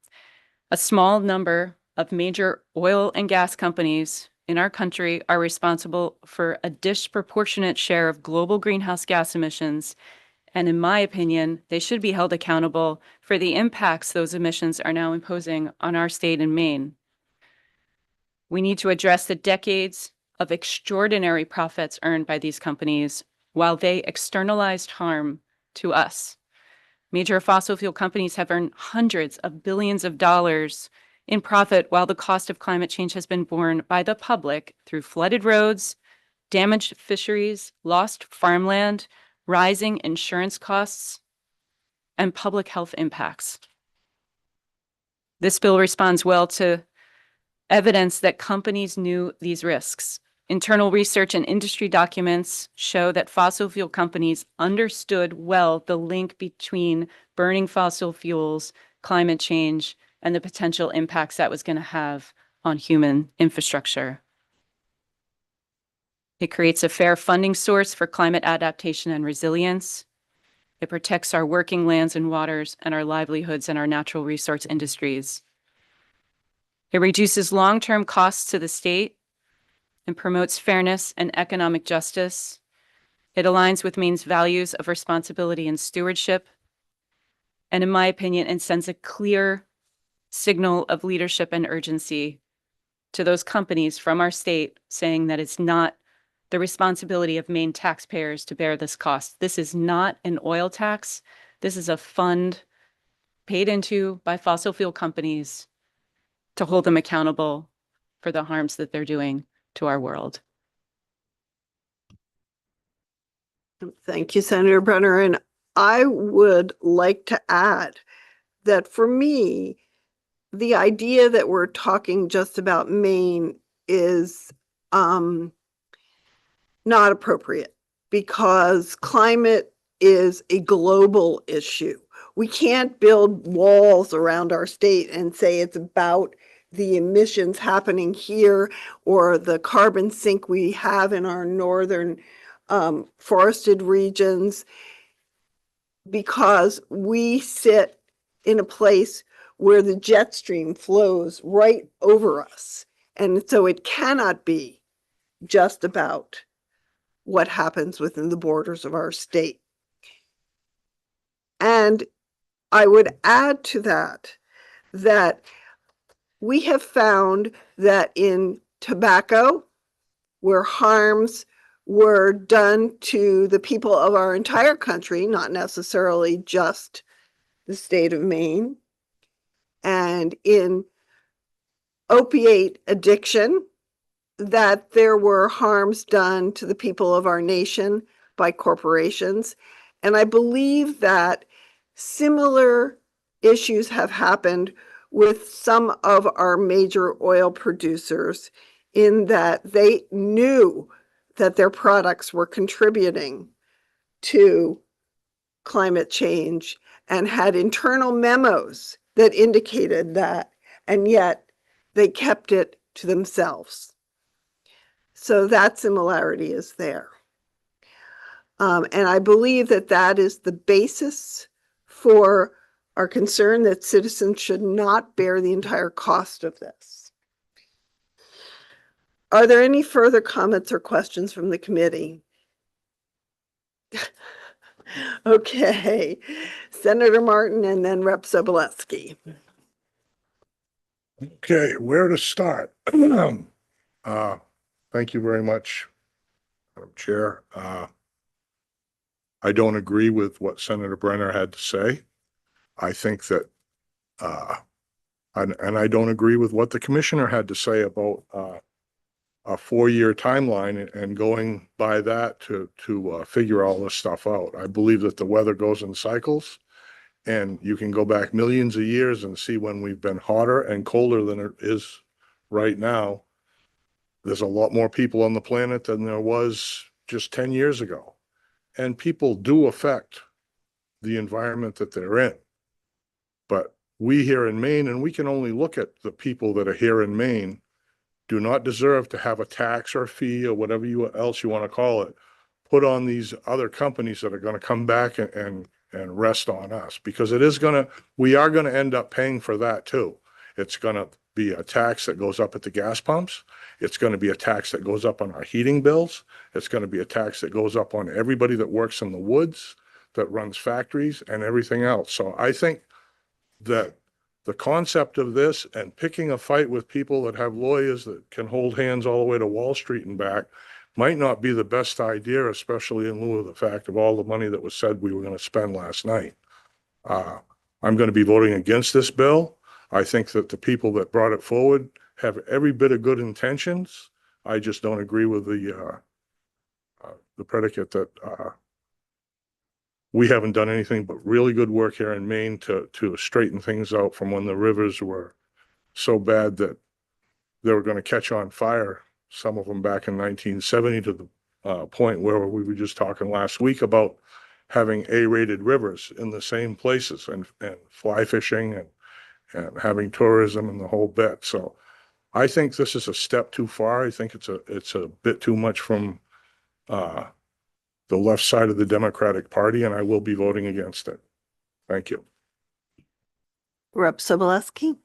A small number of major oil and gas companies in our country are responsible for a disproportionate share of global greenhouse gas emissions. And in my opinion, they should be held accountable for the impacts those emissions are now imposing on our state and Maine. We need to address the decades of extraordinary profits earned by these companies while they externalized harm to us. Major fossil fuel companies have earned hundreds of billions of dollars in profit while the cost of climate change has been borne by the public through flooded roads, damaged fisheries, lost farmland, rising insurance costs, and public health impacts. This bill responds well to evidence that companies knew these risks. Internal research and industry documents show that fossil fuel companies understood well the link between burning fossil fuels, climate change, and the potential impacts that was going to have on human infrastructure. It creates a fair funding source for climate adaptation and resilience. It protects our working lands and waters and our livelihoods and our natural resource industries. It reduces long-term costs to the state and promotes fairness and economic justice. It aligns with Maine's values of responsibility and stewardship. And in my opinion, it sends a clear signal of leadership and urgency to those companies from our state saying that it's not the responsibility of Maine taxpayers to bear this cost. This is not an oil tax. This is a fund paid into by fossil fuel companies to hold them accountable for the harms that they're doing to our world. Thank you, Senator Brenner. And I would like to add that for me, the idea that we're talking just about Maine is not appropriate, because climate is a global issue. We can't build walls around our state and say it's about the emissions happening here or the carbon sink we have in our northern forested regions, because we sit in a place where the jet stream flows right over us. And so it cannot be just about what happens within the borders of our state. And I would add to that, that we have found that in tobacco, where harms were done to the people of our entire country, not necessarily just the state of Maine, and in opiate addiction, that there were harms done to the people of our nation by corporations. And I believe that similar issues have happened with some of our major oil producers, in that they knew that their products were contributing to climate change and had internal memos that indicated that, and yet they kept it to themselves. So that similarity is there. And I believe that that is the basis for our concern that citizens should not bear the entire cost of this. Are there any further comments or questions from the committee? Okay, Senator Martin and then Rep. Sobolewski. Okay, where to start? Thank you very much, Madam Chair. I don't agree with what Senator Brenner had to say. I think that, and I don't agree with what the commissioner had to say about a 4-year timeline and going by that to figure all this stuff out. I believe that the weather goes in cycles, and you can go back millions of years and see when we've been hotter and colder than it is right now. There's a lot more people on the planet than there was just 10 years ago. And people do affect the environment that they're in. But we here in Maine, and we can only look at the people that are here in Maine, do not deserve to have a tax or fee or whatever else you want to call it, put on these other companies that are going to come back and rest on us, because we are going to end up paying for that too. It's going to be a tax that goes up at the gas pumps. It's going to be a tax that goes up on our heating bills. It's going to be a tax that goes up on everybody that works in the woods, that runs factories and everything else. So I think that the concept of this and picking a fight with people that have lawyers that can hold hands all the way to Wall Street and back might not be the best idea, especially in lieu of the fact of all the money that was said we were going to spend last night. I'm going to be voting against this bill. I think that the people that brought it forward have every bit of good intentions. I just don't agree with the predicate that we haven't done anything but really good work here in Maine to straighten things out from when the rivers were so bad that they were going to catch on fire, some of them back in 1970, to the point where we were just talking last week about having A-rated rivers in the same places and fly fishing and having tourism and the whole bit. So I think this is a step too far. I think it's a bit too much from the left side of the Democratic Party, and I will be voting against it. Thank you. Rep. Sobolewski.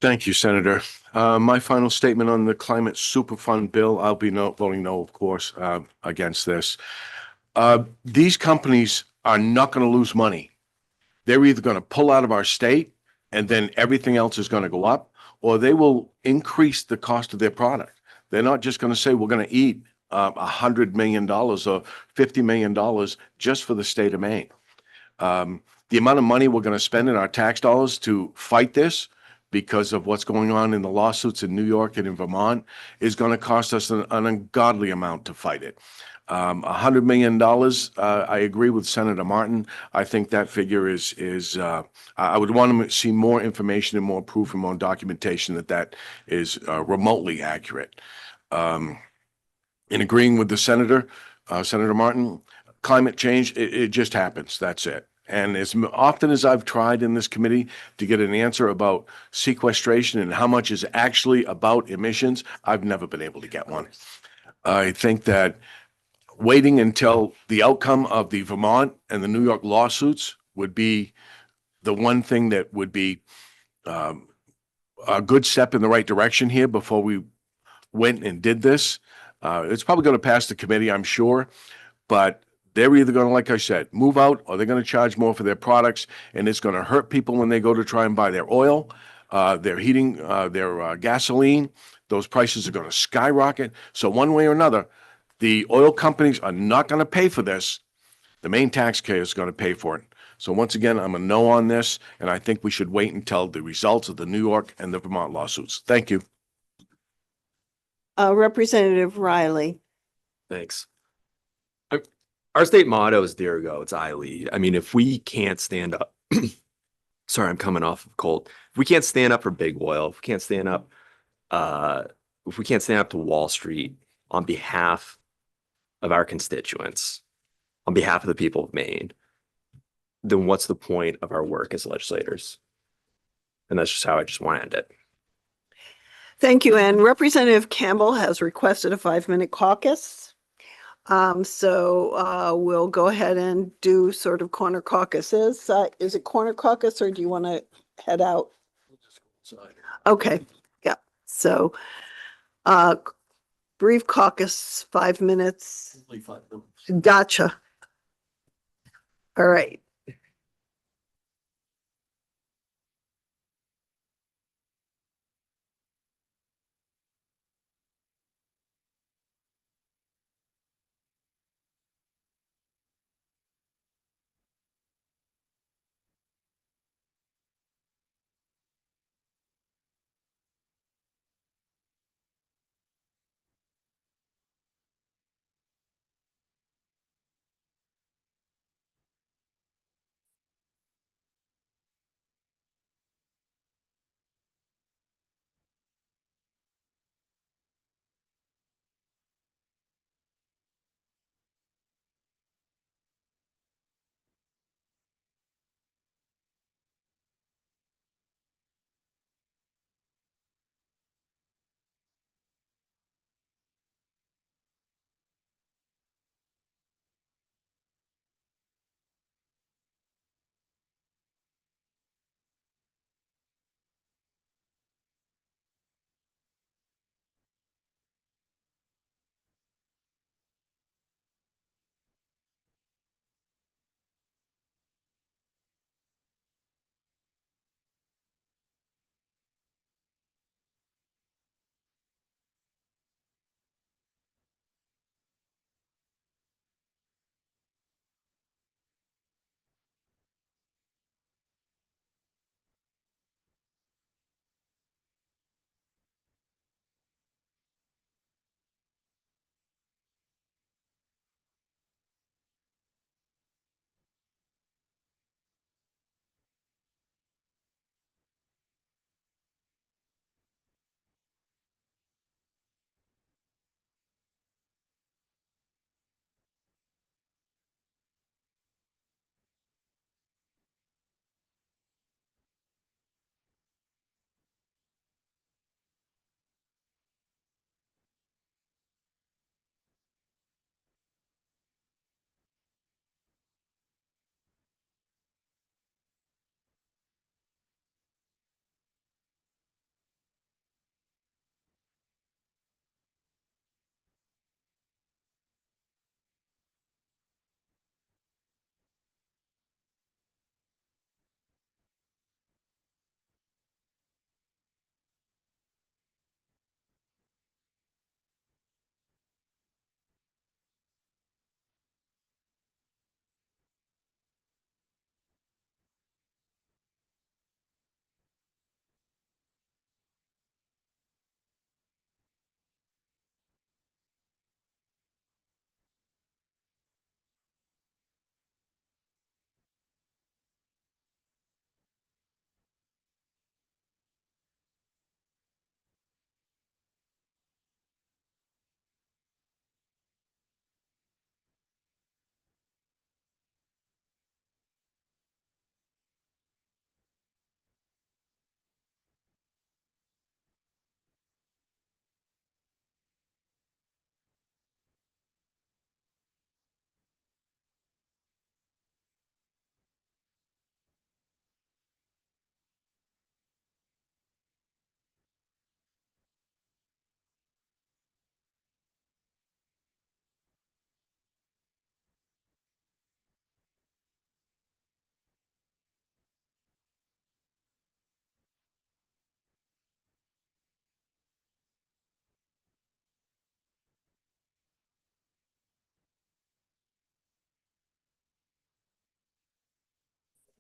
Thank you, Senator. My final statement on the Climate Superfund bill, I'll be voting no, of course, against this. These companies are not going to lose money. They're either going to pull out of our state and then everything else is going to go up, or they will increase the cost of their product. They're not just going to say, we're going to eat $100 million or $50 million just for the state of Maine. The amount of money we're going to spend in our tax dollars to fight this because of what's going on in the lawsuits in New York and in Vermont is going to cost us an ungodly amount to fight it. $100 million, I agree with Senator Martin. I think that figure is I would want to see more information and more proof and more documentation that that is remotely accurate. In agreeing with the senator, Senator Martin, climate change, it just happens. That's it. And as often as I've tried in this committee to get an answer about sequestration and how much is actually about emissions, I've never been able to get one. I think that waiting until the outcome of the Vermont and the New York lawsuits would be the one thing that would be a good step in the right direction here before we went and did this. It's probably going to pass the committee, I'm sure, but they're either going to, like I said, move out or they're going to charge more for their products, and it's going to hurt people when they go to try and buy their oil, their heating, their gasoline. Those prices are going to skyrocket. So one way or another, the oil companies are not going to pay for this. The Maine taxpayer is going to pay for it. So once again, I'm a no on this, and I think we should wait until the results of the New York and the Vermont lawsuits. Thank you. Representative Riley. Thanks. Our state motto is "Dare Go." It's I lead. I mean, if we can't stand up, sorry, I'm coming off of cold. If we can't stand up for big oil, if we can't stand up to Wall Street on behalf of our constituents, on behalf of the people of Maine, then what's the point of our work as legislators? And that's just how I just want to end it. Thank you. And Representative Campbell has requested a 5-minute caucus. So we'll go ahead and do sort of corner caucuses. Is it corner caucus or do you want to head out? Okay. Yeah. So brief caucus, 5 minutes. Gotcha. All right.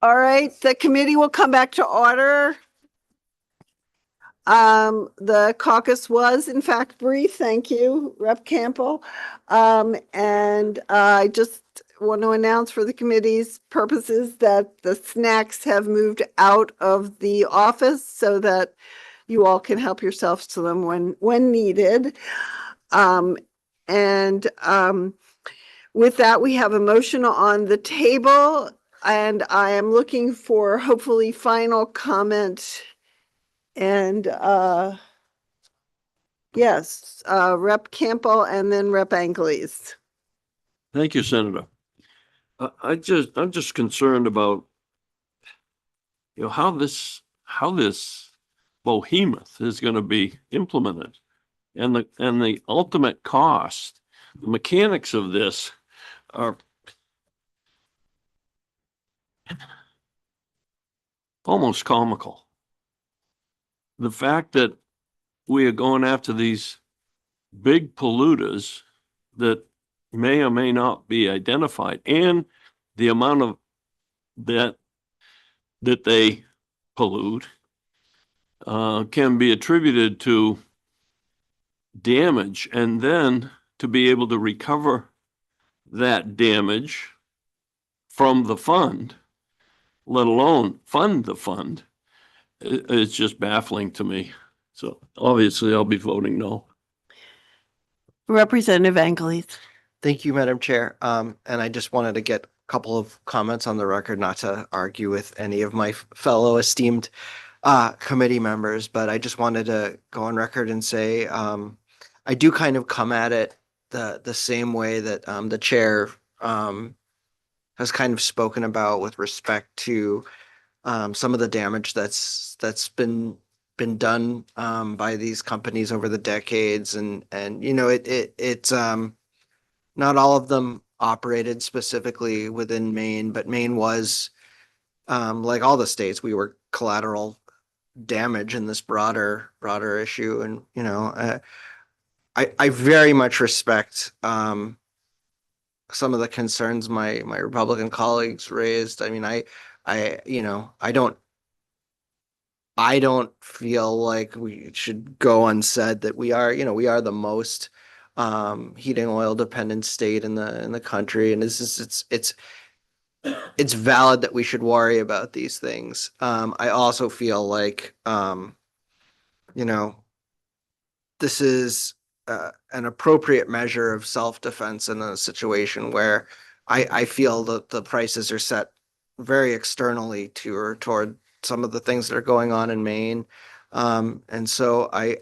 All right, the committee will come back to order. The caucus was in fact brief. Thank you, Rep. Campbell. And I just want to announce for the committee's purposes that the snacks have moved out of the office so that you all can help yourselves to them when needed. With that, we have a motion on the table, and I am looking for hopefully final comment. And yes, Rep. Campbell and then Rep. Angeles. Thank you, Senator. I'm just concerned about, how this behemoth is going to be implemented and the ultimate cost. The mechanics of this are almost comical. The fact that we are going after these big polluters that may or may not be identified, and the amount of that they pollute can be attributed to damage, and then to be able to recover that damage from the fund, let alone fund the fund, it's just baffling to me. So obviously I'll be voting no. Representative Angeles. Thank you, Madam Chair. And I just wanted to get a couple of comments on the record, not to argue with any of my fellow esteemed committee members, but I just wanted to go on record and say I do kind of come at it the same way that the chair has kind of spoken about with respect to some of the damage that's been done by these companies over the decades, and it's not all of them operated specifically within Maine, but Maine was like all the states, we were collateral damage in this broader issue, and I very much respect some of the concerns my Republican colleagues raised. I mean, I don't feel like we should go unsaid that we are the most heating oil dependent state in the country, and it's valid that we should worry about these things. I also feel like this is an appropriate measure of self-defense in a situation where I feel that the prices are set very externally toward some of the things that are going on in Maine. And so I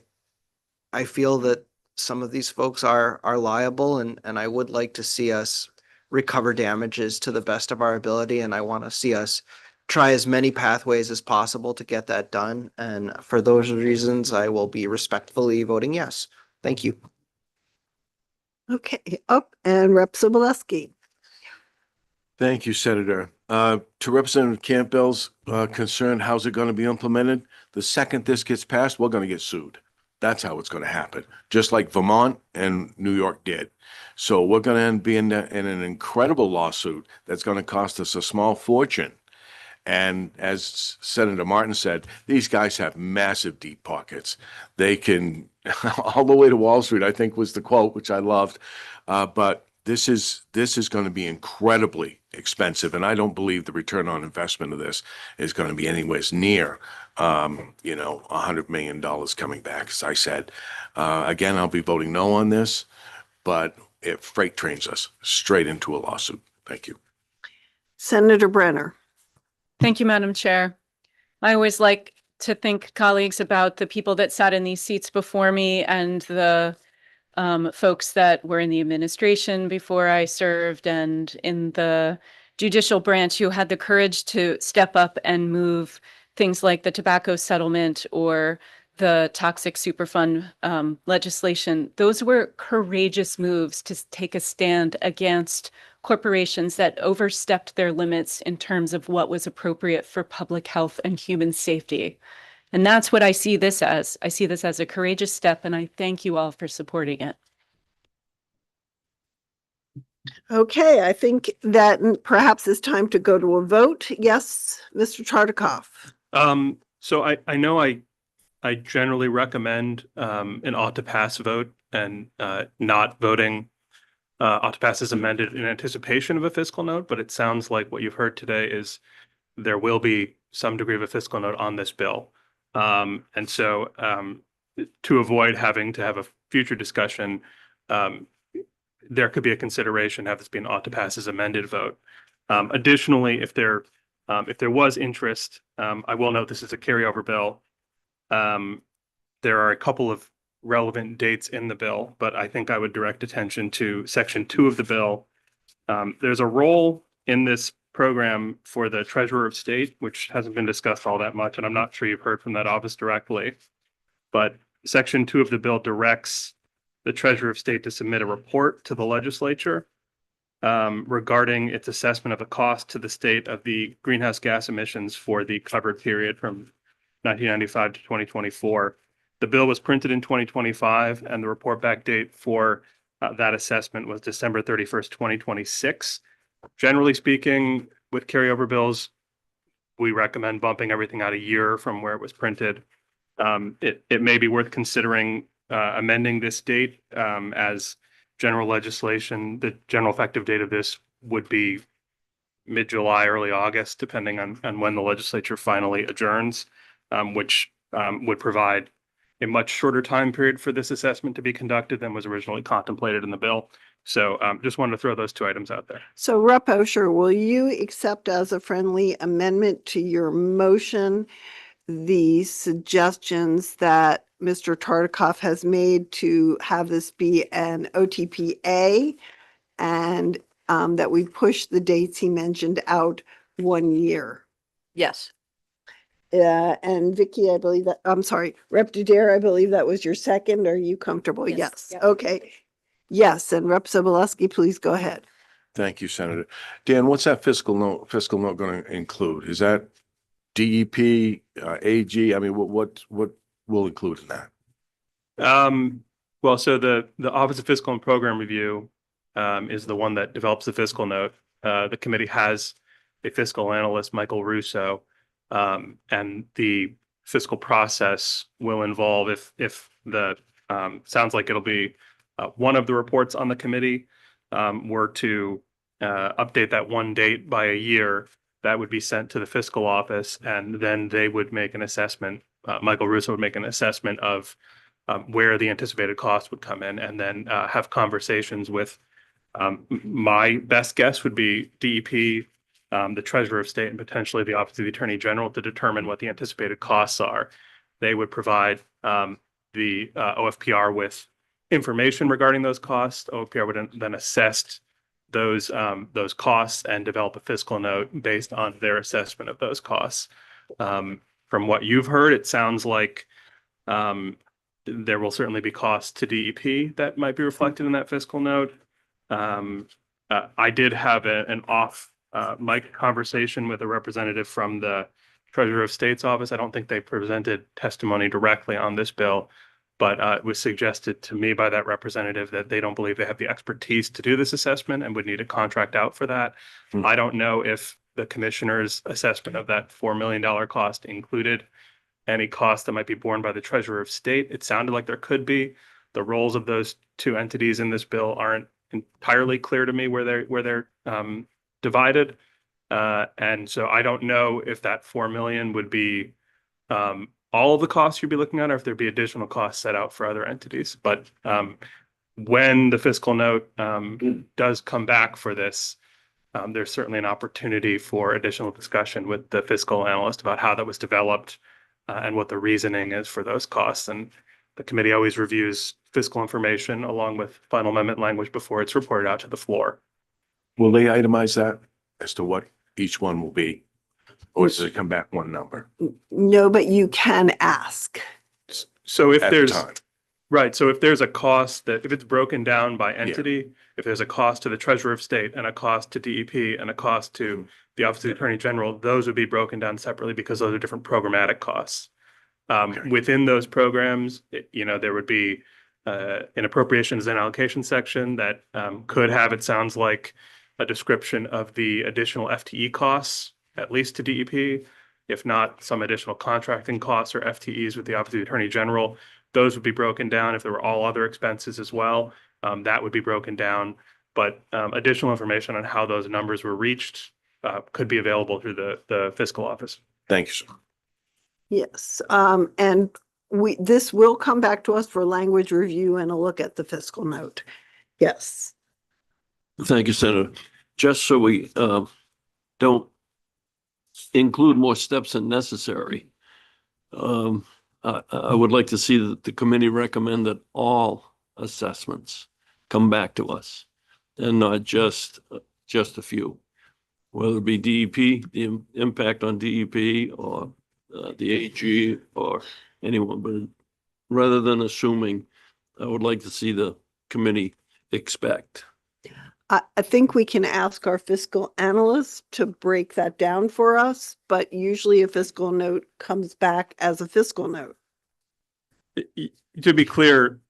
feel that some of these folks are liable, and I would like to see us recover damages to the best of our ability. And I want to see us try as many pathways as possible to get that done. And for those reasons, I will be respectfully voting yes. Thank you. Okay, and Rep. Sobolewski. Thank you, Senator. To Representative Campbell's concern, how's it going to be implemented? The second this gets passed, we're going to get sued. That's how it's going to happen, just like Vermont and New York did. So we're going to be in an incredible lawsuit that's going to cost us a small fortune. And as Senator Martin said, these guys have massive deep pockets. They can, all the way to Wall Street, I think was the quote, which I loved. But this is going to be incredibly expensive, and I don't believe the return on investment of this is going to be anywhere near, $100 million coming back. As I said, again, I'll be voting no on this, but it freight trains us straight into a lawsuit. Thank you. Senator Brenner. Thank you, Madam Chair. I always like to thank colleagues about the people that sat in these seats before me and the folks that were in the administration before I served and in the judicial branch who had the courage to step up and move things like the tobacco settlement or the toxic superfund legislation. Those were courageous moves to take a stand against corporations that overstepped their limits in terms of what was appropriate for public health and human safety. And that's what I see this as. I see this as a courageous step, and I thank you all for supporting it. Okay, I think that perhaps it's time to go to a vote. Yes, Mr. Tartikoff. So I know I generally recommend an ought to pass vote and not voting ought to pass as amended in anticipation of a fiscal note, but it sounds like what you've heard today is there will be some degree of a fiscal note on this bill. And so to avoid having to have a future discussion, there could be a consideration, have this be an ought to pass as amended vote. Additionally, if there was interest, I will note this is a carryover bill. There are a couple of relevant dates in the bill, but I think I would direct attention to section 2 of the bill. There's a role in this program for the Treasurer of State, which hasn't been discussed all that much, and I'm not sure you've heard from that office directly. But section 2 of the bill directs the Treasurer of State to submit a report to the legislature regarding its assessment of the cost to the state of the greenhouse gas emissions for the covered period from 1995 to 2024. The bill was printed in 2025, and the report back date for that assessment was December 31st, 2026. Generally speaking, with carryover bills, we recommend bumping everything out a year from where it was printed. It may be worth considering amending this date as general legislation. The general effective date of this would be mid-July, early August, depending on when the legislature finally adjourns, which would provide a much shorter time period for this assessment to be conducted than was originally contemplated in the bill. So just wanted to throw those two items out there. So Rep. Osher, will you accept as a friendly amendment to your motion the suggestions that Mr. Tartikoff has made to have this be an OTPA and that we push the dates he mentioned out 1 year? Yes. And Vicky, I believe that, I'm sorry, Rep. Dudera, I believe that was your second. Are you comfortable? Yes. Yes. Yep. Okay. Yes, and Rep. Sobolewski, please go ahead. Thank you, Senator. Dan, what's that fiscal note going to include? Is that DEP, AG? I mean, what will include in that? Well, so the Office of Fiscal and Program Review is the one that develops the fiscal note. The committee has a fiscal analyst, Michael Russo, and the fiscal process will involve if the sounds like it'll be one of the reports on the committee were to update that one date by a year, that would be sent to the fiscal office, and then they would make an assessment. Michael Russo would make an assessment of where the anticipated cost would come in, and then have conversations with my best guess would be DEP, the Treasurer of State, and potentially the Office of the Attorney General to determine what the anticipated costs are. They would provide the OFPR with information regarding those costs. OFPR would then assess those costs and develop a fiscal note based on their assessment of those costs. From what you've heard, it sounds like there will certainly be costs to DEP that might be reflected in that fiscal note. I did have an off mic conversation with a representative from the Treasurer of State's office. I don't think they presented testimony directly on this bill, but it was suggested to me by that representative that they don't believe they have the expertise to do this assessment and would need a contract out for that. I don't know if the commissioner's assessment of that $4 million cost included any cost that might be borne by the Treasurer of State. It sounded like there could be. The roles of those two entities in this bill aren't entirely clear to me where they're divided. And so I don't know if that 4 million would be all of the costs you'd be looking at, or if there'd be additional costs set out for other entities. But when the fiscal note does come back for this, there's certainly an opportunity for additional discussion with the fiscal analyst about how that was developed and what the reasoning is for those costs. And the committee always reviews fiscal information along with final amendment language before it's reported out to the floor. Will they itemize that as to what each one will be? Or does it come back one number? No, but you can ask. So if At the there's, time? right, so if there's a cost that, if it's broken down by entity, if there's a cost to the Treasurer of State and a cost to DEP and a cost to the Office of the Attorney General, those would be broken down separately because those are different programmatic costs. Within those programs, there would be an appropriations and allocation section that could have, it sounds like, a description of the additional FTE costs, at least to DEP, if not some additional contracting costs or FTEs with the Office of the Attorney General. Those would be broken down. If there were all other expenses as well, that would be broken down. But additional information on how those numbers were reached could be available through the fiscal office. Thank you, sir. Yes, and this will come back to us for language review and a look at the fiscal note. Yes. Thank you, Senator. Just so we don't include more steps than necessary, I would like to see that the committee recommend that all assessments come back to us and not just a few, whether it be DEP, the impact on DEP or the AG or anyone, but rather than assuming, I would like to see the committee expect. I think we can ask our fiscal analyst to break that down for us, but usually a fiscal note comes back as a fiscal note. To be clear,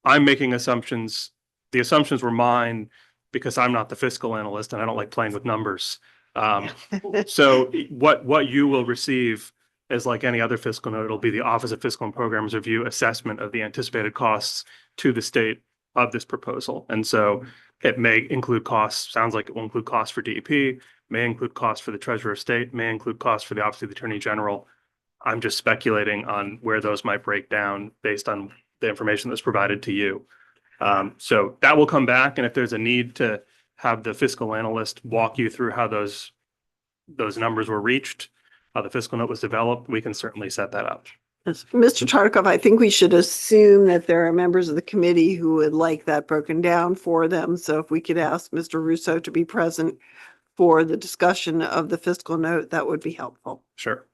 I'm making assumptions. The assumptions were mine because I'm not the fiscal analyst and I don't like playing with numbers. So what you will receive is like any other fiscal note. It'll be the Office of Fiscal and Programs Review assessment of the anticipated costs to the state of this proposal. And so it may include costs, sounds like it will include costs for DEP, may include costs for the Treasurer of State, may include costs for the Office of the Attorney General. I'm just speculating on where those might break down based on the information that's provided to you. So that will come back. And if there's a need to have the fiscal analyst walk you through how those numbers were reached, how the fiscal note was developed, we can certainly set that up. Yes. Mr. Tartikoff, I think we should assume that there are members of the committee who would like that broken down for them. So if we could ask Mr. Russo to be present for the discussion of the fiscal note, that would be helpful. Sure.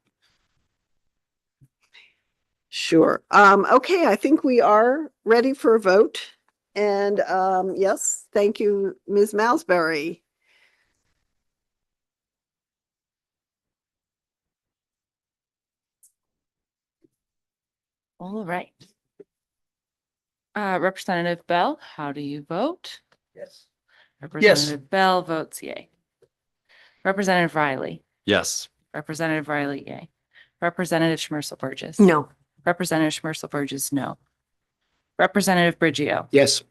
Sure. Okay, I think we are ready for a vote. And yes, thank you, Ms. Malsbury. All right. Representative Bell, how do you vote? Yes. Representative Bell votes yay. Representative Riley. Yes. Representative Riley, yay. Representative Schmersel Burgess. No. Representative Schmersel Burgess, no. Representative Briggio. Yes.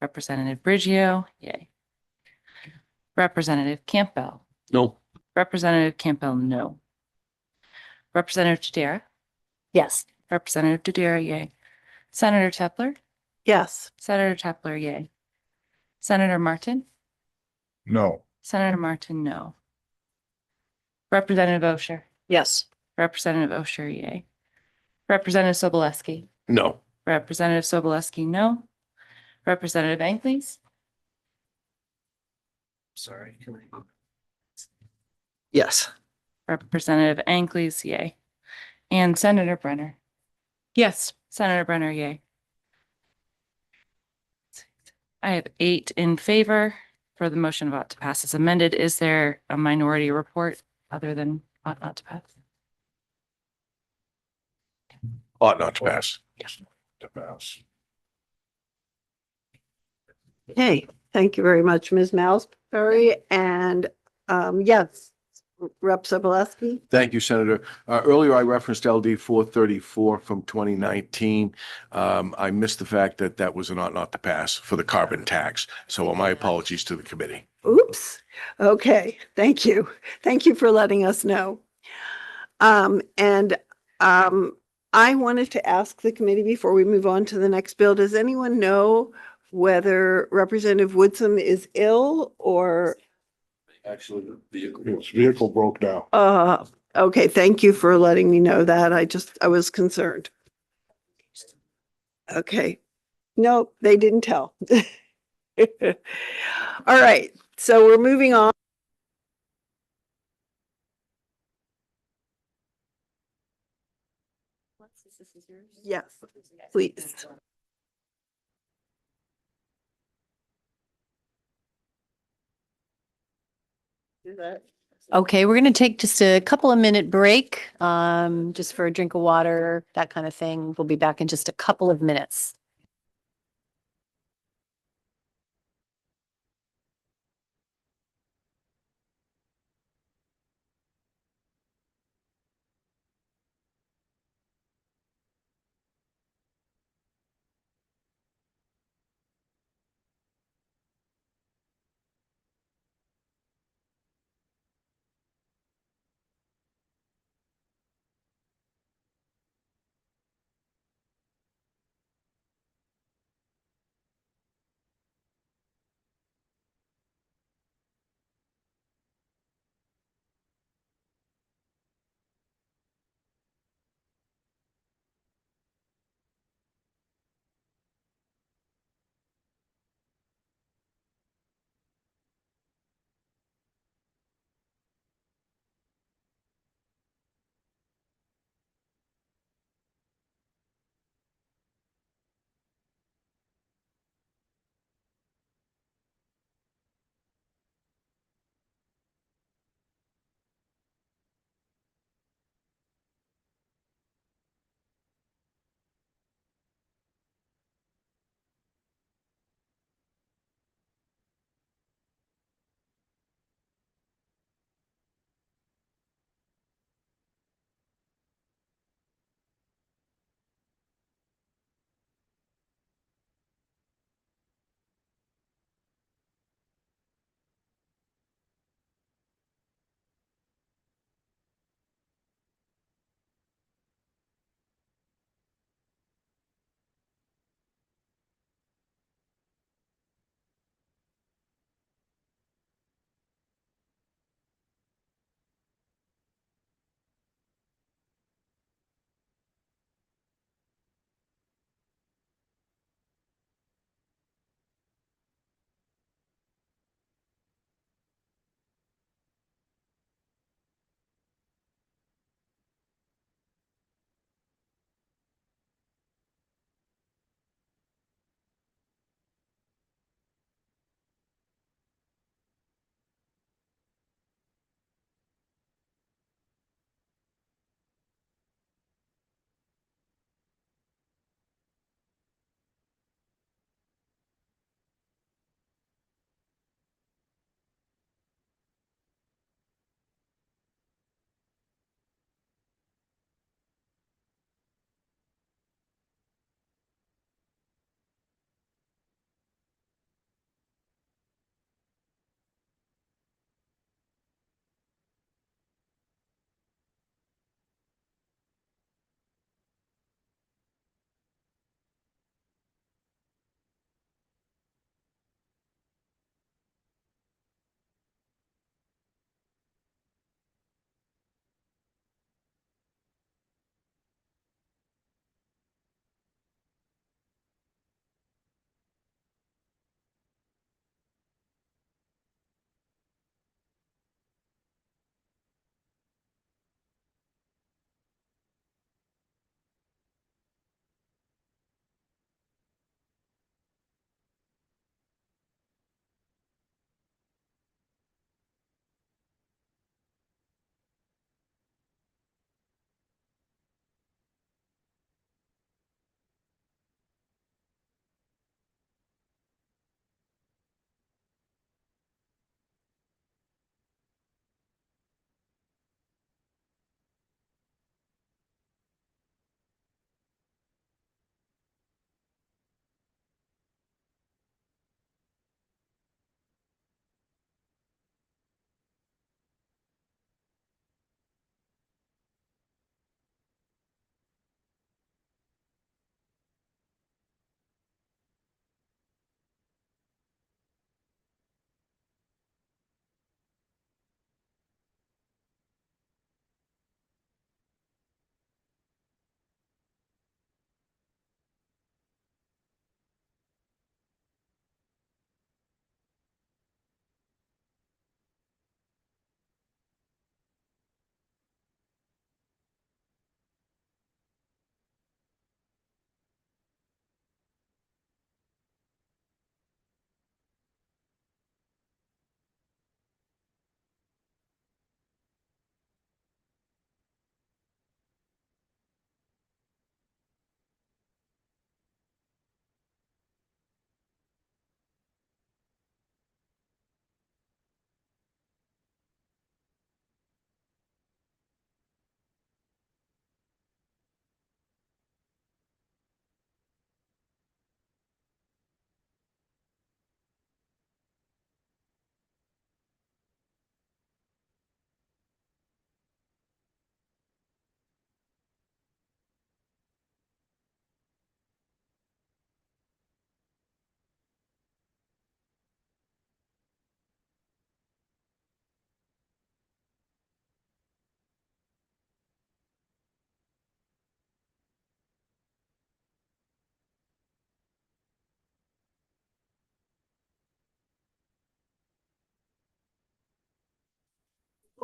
Representative Briggio, yay. Representative Campbell. No. Representative Campbell, no. Representative Dodera. Yes. Representative Dodera, yay. Senator Tepler. Yes. Senator Tepler, yay. Senator Martin. No. Senator Martin, no. Representative Osher. Yes. Representative Osher, yay. Representative Sobolewski. No. Representative Sobolewski, no. Representative Ankleys. Sorry. Yes. Representative Ankleys, yay. And Senator Brenner. Yes. Senator Brenner, yay. I have 8 in favor for the motion about to pass as amended. Is there a minority report other than ought not to pass? Ought not to pass. To pass. Okay, thank you very much, Ms. Malsbury. And yes, Rep. Sobolewski. Thank you, Senator. Earlier, I referenced LD 434 from 2019. I missed the fact that that was an ought not to pass for the carbon tax. So my apologies to the committee. Oops. Okay, thank you. Thank you for letting us know. I wanted to ask the committee before we move on to the next bill, does anyone know whether Representative Woodsum is ill or? Actually, the His vehicle broke down. Okay, thank you for letting me know that. I was concerned. Okay. No, they didn't tell. All right, so we're moving on. Yes, please. Do that. Okay, we're going to take just a couple of minute break, just for a drink of water, that kind of thing. We'll be back in just a couple of minutes.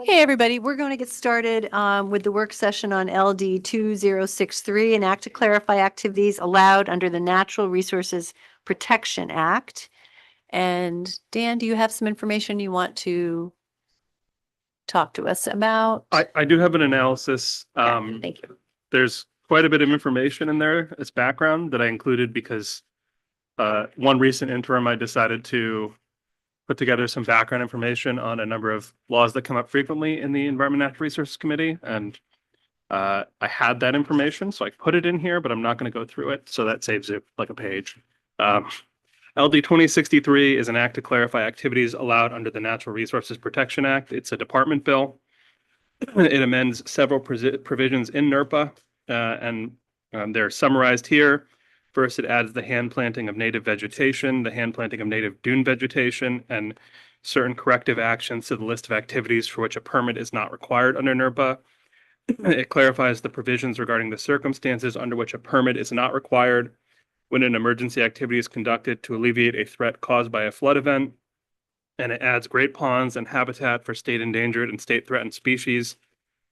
Hey, everybody, we're going to get started with the work session on LD 2063, an act to clarify activities allowed under the Natural Resources Protection Act. And Dan, do you have some information you want to talk to us about? I do have an analysis. Thank you. There's quite a bit of information in there as background that I included because one recent interim, I decided to put together some background information on a number of laws that come up frequently in the Environment and Natural Resources Committee. And I had that information, so I put it in here, but I'm not going to go through it. So that saves it like a page. LD 2063 is an act to clarify activities allowed under the Natural Resources Protection Act. It's a department bill. It amends several provisions in NERPA, and they're summarized here. First, it adds the hand planting of native vegetation, the hand planting of native dune vegetation, and certain corrective actions to the list of activities for which a permit is not required under NERPA. It clarifies the provisions regarding the circumstances under which a permit is not required when an emergency activity is conducted to alleviate a threat caused by a flood event. And it adds great ponds and habitat for state endangered and state threatened species.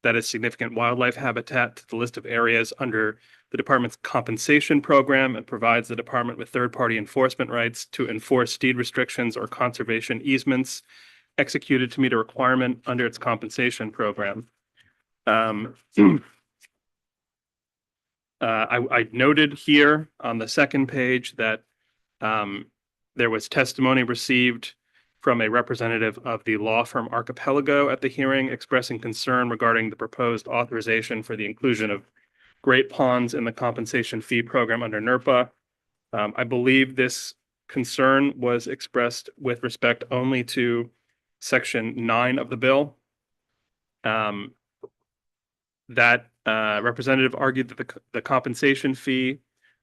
That is significant wildlife habitat to the list of areas under the department's compensation program, and provides the department with third-party enforcement rights to enforce deed restrictions or conservation easements executed to meet a requirement under its compensation program. I noted here on the second page that there was testimony received from a representative of the law firm Archipelago at the hearing expressing concern regarding the proposed authorization for the inclusion of great ponds in the compensation fee program under NERPA. I believe this concern was expressed with respect only to Section 9 of the bill. That representative argued that the compensation fee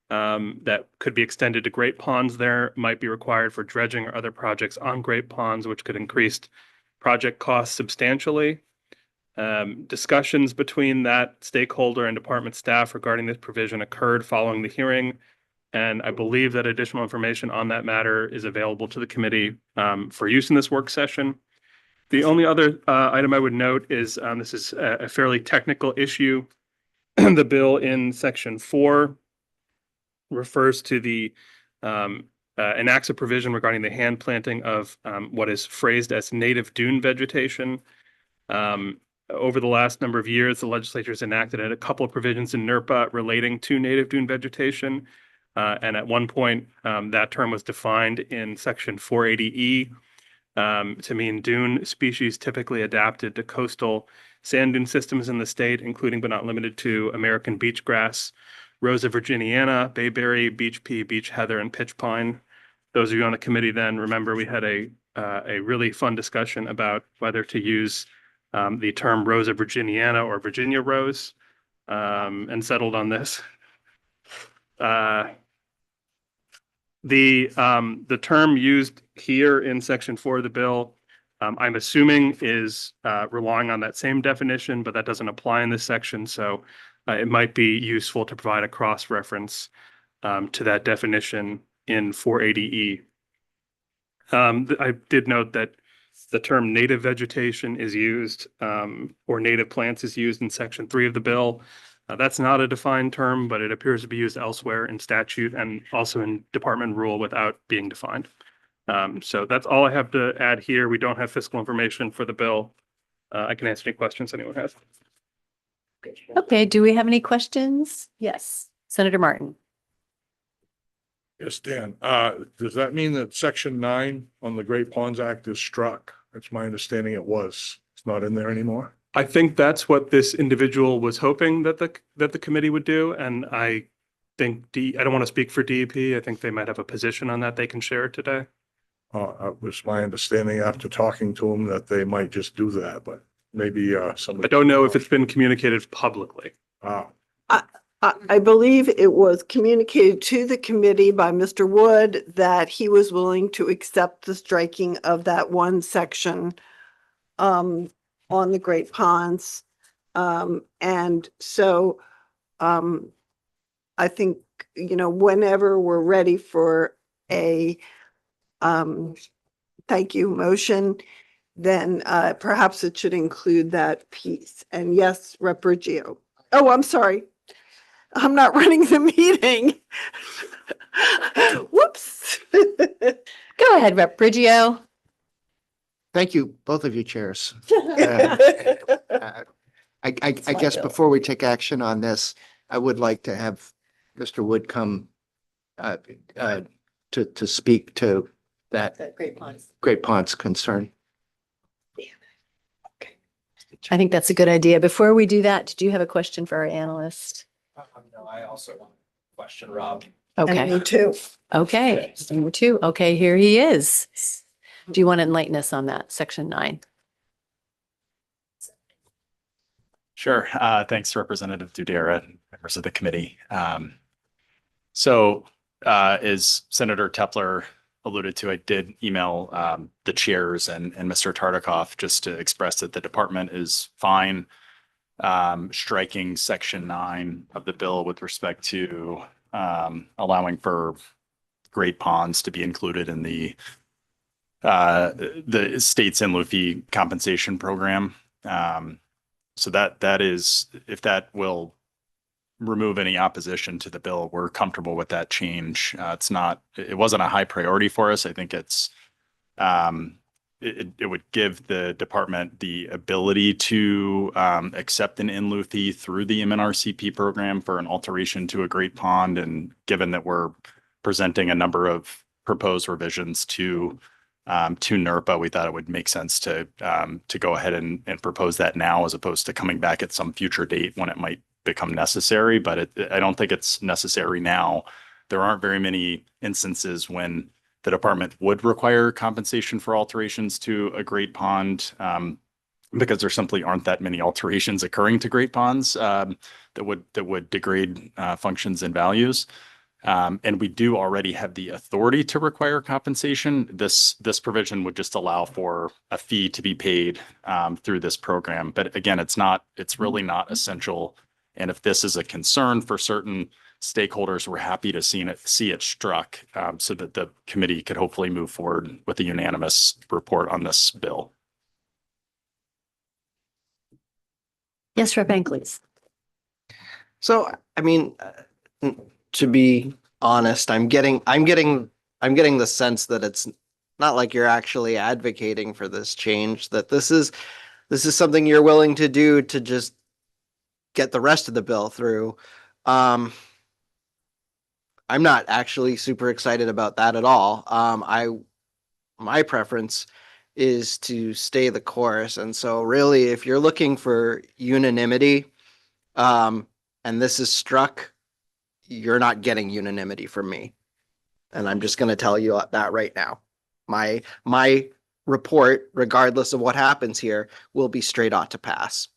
that could be extended to great ponds there might be required for dredging or other projects on great ponds, which could increase project costs substantially. Discussions between that stakeholder and department staff regarding this provision occurred following the hearing, and I believe that additional information on that matter is available to the committee for use in this work session. The only other item I would note is this is a fairly technical issue. The bill in Section 4 refers to the enacts a provision regarding the hand planting of what is phrased as native dune vegetation. Over the last number of years, the legislature has enacted a couple of provisions in NERPA relating to native dune vegetation. And at one point, that term was defined in Section 480E to mean dune species typically adapted to coastal sand dune systems in the state, including but not limited to American beach grass, Rosa virginiana, bayberry, beach pea, beach heather, and pitch pine. Those of you on the committee then remember we had a really fun discussion about whether to use the term Rosa virginiana or Virginia rose, and settled on this. The term used here in Section 4 of the bill, I'm assuming is relying on that same definition, but that doesn't apply in this section. So it might be useful to provide a cross-reference to that definition in 480E. I did note that the term native vegetation is used, or native plants is used in Section 3 of the bill. That's not a defined term, but it appears to be used elsewhere in statute and also in department rule without being defined. So that's all I have to add here. We don't have fiscal information for the bill. I can answer any questions anyone has. Okay, do we have any questions? Yes, Senator Martin. Yes, Dan. Does that mean that Section 9 on the Great Ponds Act is struck? That's my understanding it was. It's not in there anymore? I think that's what this individual was hoping that the committee would do, and I think I don't want to speak for DEP. I think they might have a position on that they can share today. It was my understanding after talking to them that they might just do that, but maybe somebody. I don't know if it's been communicated publicly. I believe it was communicated to the committee by Mr. Wood that he was willing to accept the striking of that one section on the Great Ponds. And so I think, whenever we're ready for a thank you motion, then perhaps it should include that piece. And yes, Rep. Brigio. Oh, I'm sorry. I'm not running the meeting. Whoops. Go ahead, Rep. Brigio. Thank you, both of you chairs. I guess before we take action on this, I would like to have Mr. Wood come to speak to that Great Ponds concern. I think that's a good idea. Before we do that, did you have a question for our analyst? No, I also want to question Rob. Okay. Me too. Okay. Number 2. Okay, here he is. Do you want to enlighten us on that, section 9? Sure. Thanks, Representative Dudera and members of the committee. So as Senator Tepler alluded to, I did email the chairs and Mr. Tartikoff just to express that the department is fine striking section 9 of the bill with respect to allowing for Great Ponds to be included in the state's in lieu fee compensation program. So that is, if that will remove any opposition to the bill, we're comfortable with that change. It wasn't a high priority for us. I think it would give the department the ability to accept an in lieu fee through the MNRCP program for an alteration to a Great Pond. And given that we're presenting a number of proposed revisions to NERPA, we thought it would make sense to go ahead and propose that now as opposed to coming back at some future date when it might become necessary. But I don't think it's necessary now. There aren't very many instances when the department would require compensation for alterations to a Great Pond because there simply aren't that many alterations occurring to Great Ponds that would degrade functions and values. And we do already have the authority to require compensation. This provision would just allow for a fee to be paid through this program. But again, it's really not essential. And if this is a concern for certain stakeholders, we're happy to see it struck so that the committee could hopefully move forward with a unanimous report on this bill. Yes, Rep. Ankleys. So, I mean, to be honest, I'm getting the sense that it's not like you're actually advocating for this change, that this is something you're willing to do to just get the rest of the bill through. I'm not actually super excited about that at all. My preference is to stay the course. And so really, if you're looking for unanimity, and this is struck, you're not getting unanimity from me. And I'm just going to tell you that right now. My report, regardless of what happens here, will be straight ought to pass.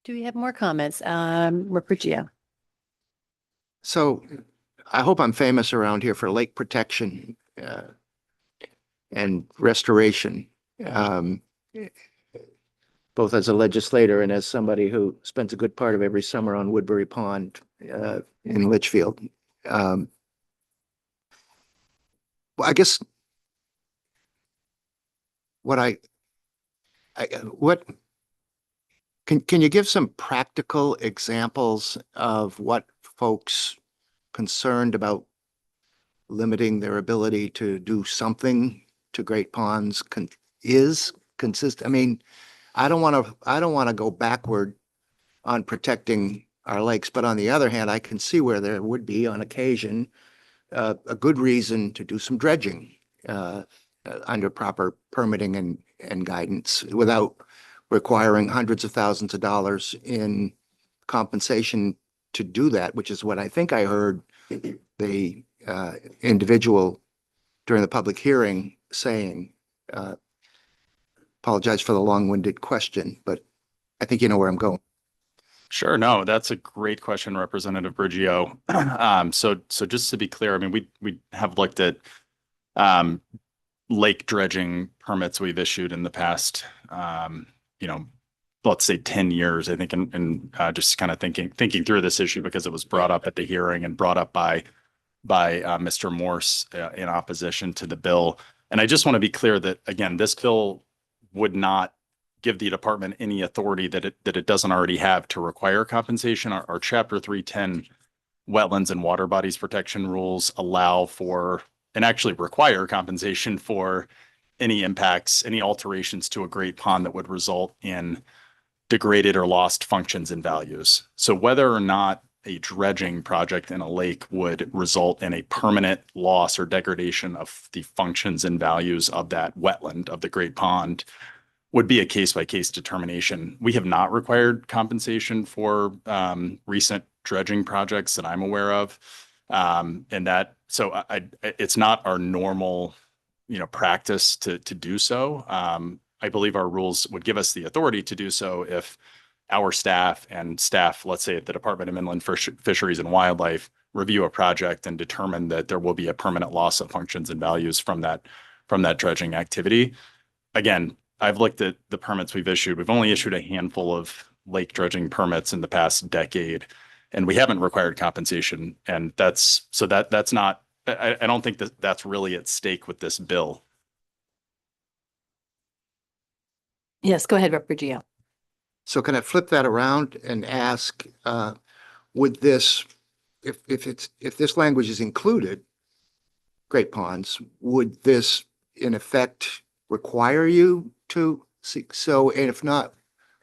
Do we have more comments? Rep. Brigio. So I hope I'm famous around here for lake protection and restoration, both as a legislator and as somebody who spends a good part of every summer on Woodbury Pond in Litchfield. Well, I guess can you give some practical examples of what folks concerned about limiting their ability to do something to Great Ponds is consistent? I mean, I don't want to go backward on protecting our lakes, but on the other hand, I can see where there would be on occasion a good reason to do some dredging under proper permitting and guidance without requiring hundreds of thousands of dollars in compensation to do that, which is what I think I heard the individual during the public hearing saying. Apologize for the long-winded question, but I think you know where I'm going. Sure. No, that's a great question, Representative Brigio. So just to be clear, I mean, we have looked at lake dredging permits we've issued in the past, let's say 10 years, I think, and just kind of thinking through this issue because it was brought up at the hearing and brought up by Mr. Morse in opposition to the bill. And I just want to be clear that, again, this bill would not give the department any authority that it doesn't already have to require compensation. Our Chapter 310 wetlands and water bodies protection rules allow for and actually require compensation for any impacts, any alterations to a great pond that would result in degraded or lost functions and values. So whether or not a dredging project in a lake would result in a permanent loss or degradation of the functions and values of that wetland, of the great pond, would be a case-by-case determination. We have not required compensation for recent dredging projects that I'm aware of. It's not our normal, practice to do so. I believe our rules would give us the authority to do so if our staff, let's say at the Department of Inland Fisheries and Wildlife, review a project and determine that there will be a permanent loss of functions and values from that dredging activity. Again, I've looked at the permits we've issued. We've only issued a handful of lake dredging permits in the past decade, and we haven't required compensation. And that's not, I don't think that's really at stake with this bill. Yes, go ahead, Rep. Gio. So can I flip that around and ask, would this, if this language is included, Great Ponds, would this in effect require you to seek? So, and if not,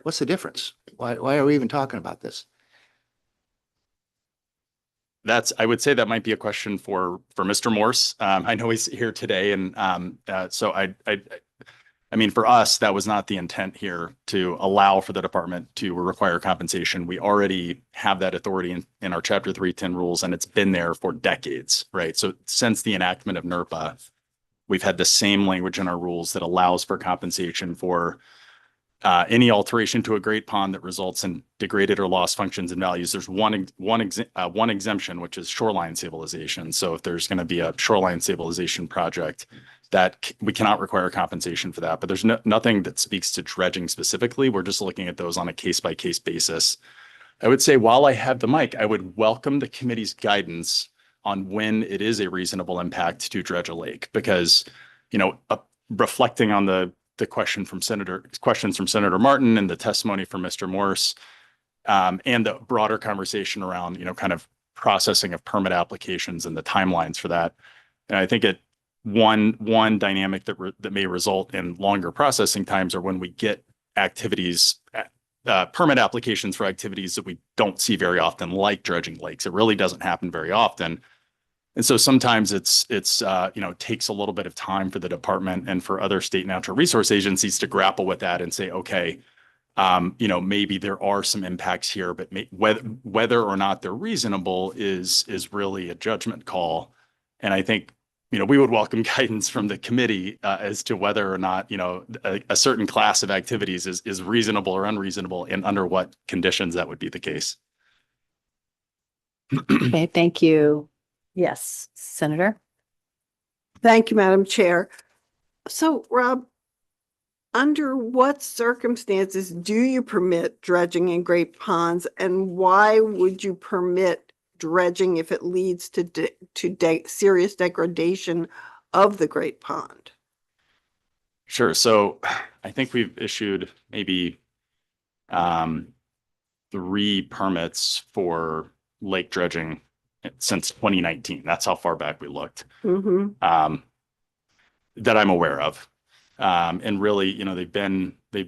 what's the difference? Why are we even talking about this? I would say that might be a question for Mr. Morse. I know he's here today, and so I mean, for us, that was not the intent here, to allow for the department to require compensation. We already have that authority in our Chapter 310 rules, and it's been there for decades, right? So since the enactment of NERPA, we've had the same language in our rules that allows for compensation for any alteration to a great pond that results in degraded or lost functions and values. There's one exemption, which is shoreline stabilization. So if there's going to be a shoreline stabilization project, that we cannot require compensation for that. But there's nothing that speaks to dredging specifically. We're just looking at those on a case-by-case basis. I would say, while I have the mic, I would welcome the committee's guidance on when it is a reasonable impact to dredge a lake, because, reflecting on the questions from Senator Martin and the testimony from Mr. Morse, and the broader conversation around, kind of processing of permit applications and the timelines for that. And I think one dynamic that may result in longer processing times are when we get permit applications for activities that we don't see very often, like dredging lakes. It really doesn't happen very often. And so sometimes it's takes a little bit of time for the department and for other state natural resource agencies to grapple with that and say, okay, maybe there are some impacts here, but whether or not they're reasonable is really a judgment call. And I think, we would welcome guidance from the committee as to whether or not, a certain class of activities is reasonable or unreasonable, and under what conditions that would be the case. Okay, thank you. Yes, Senator. Thank you, Madam Chair. So, Rob, under what circumstances do you permit dredging in great ponds, and why would you permit dredging if it leads to serious degradation of the great pond? Sure. So I think we've issued maybe 3 permits for lake dredging since 2019. That's how far back we looked, that I'm aware of. And really, they've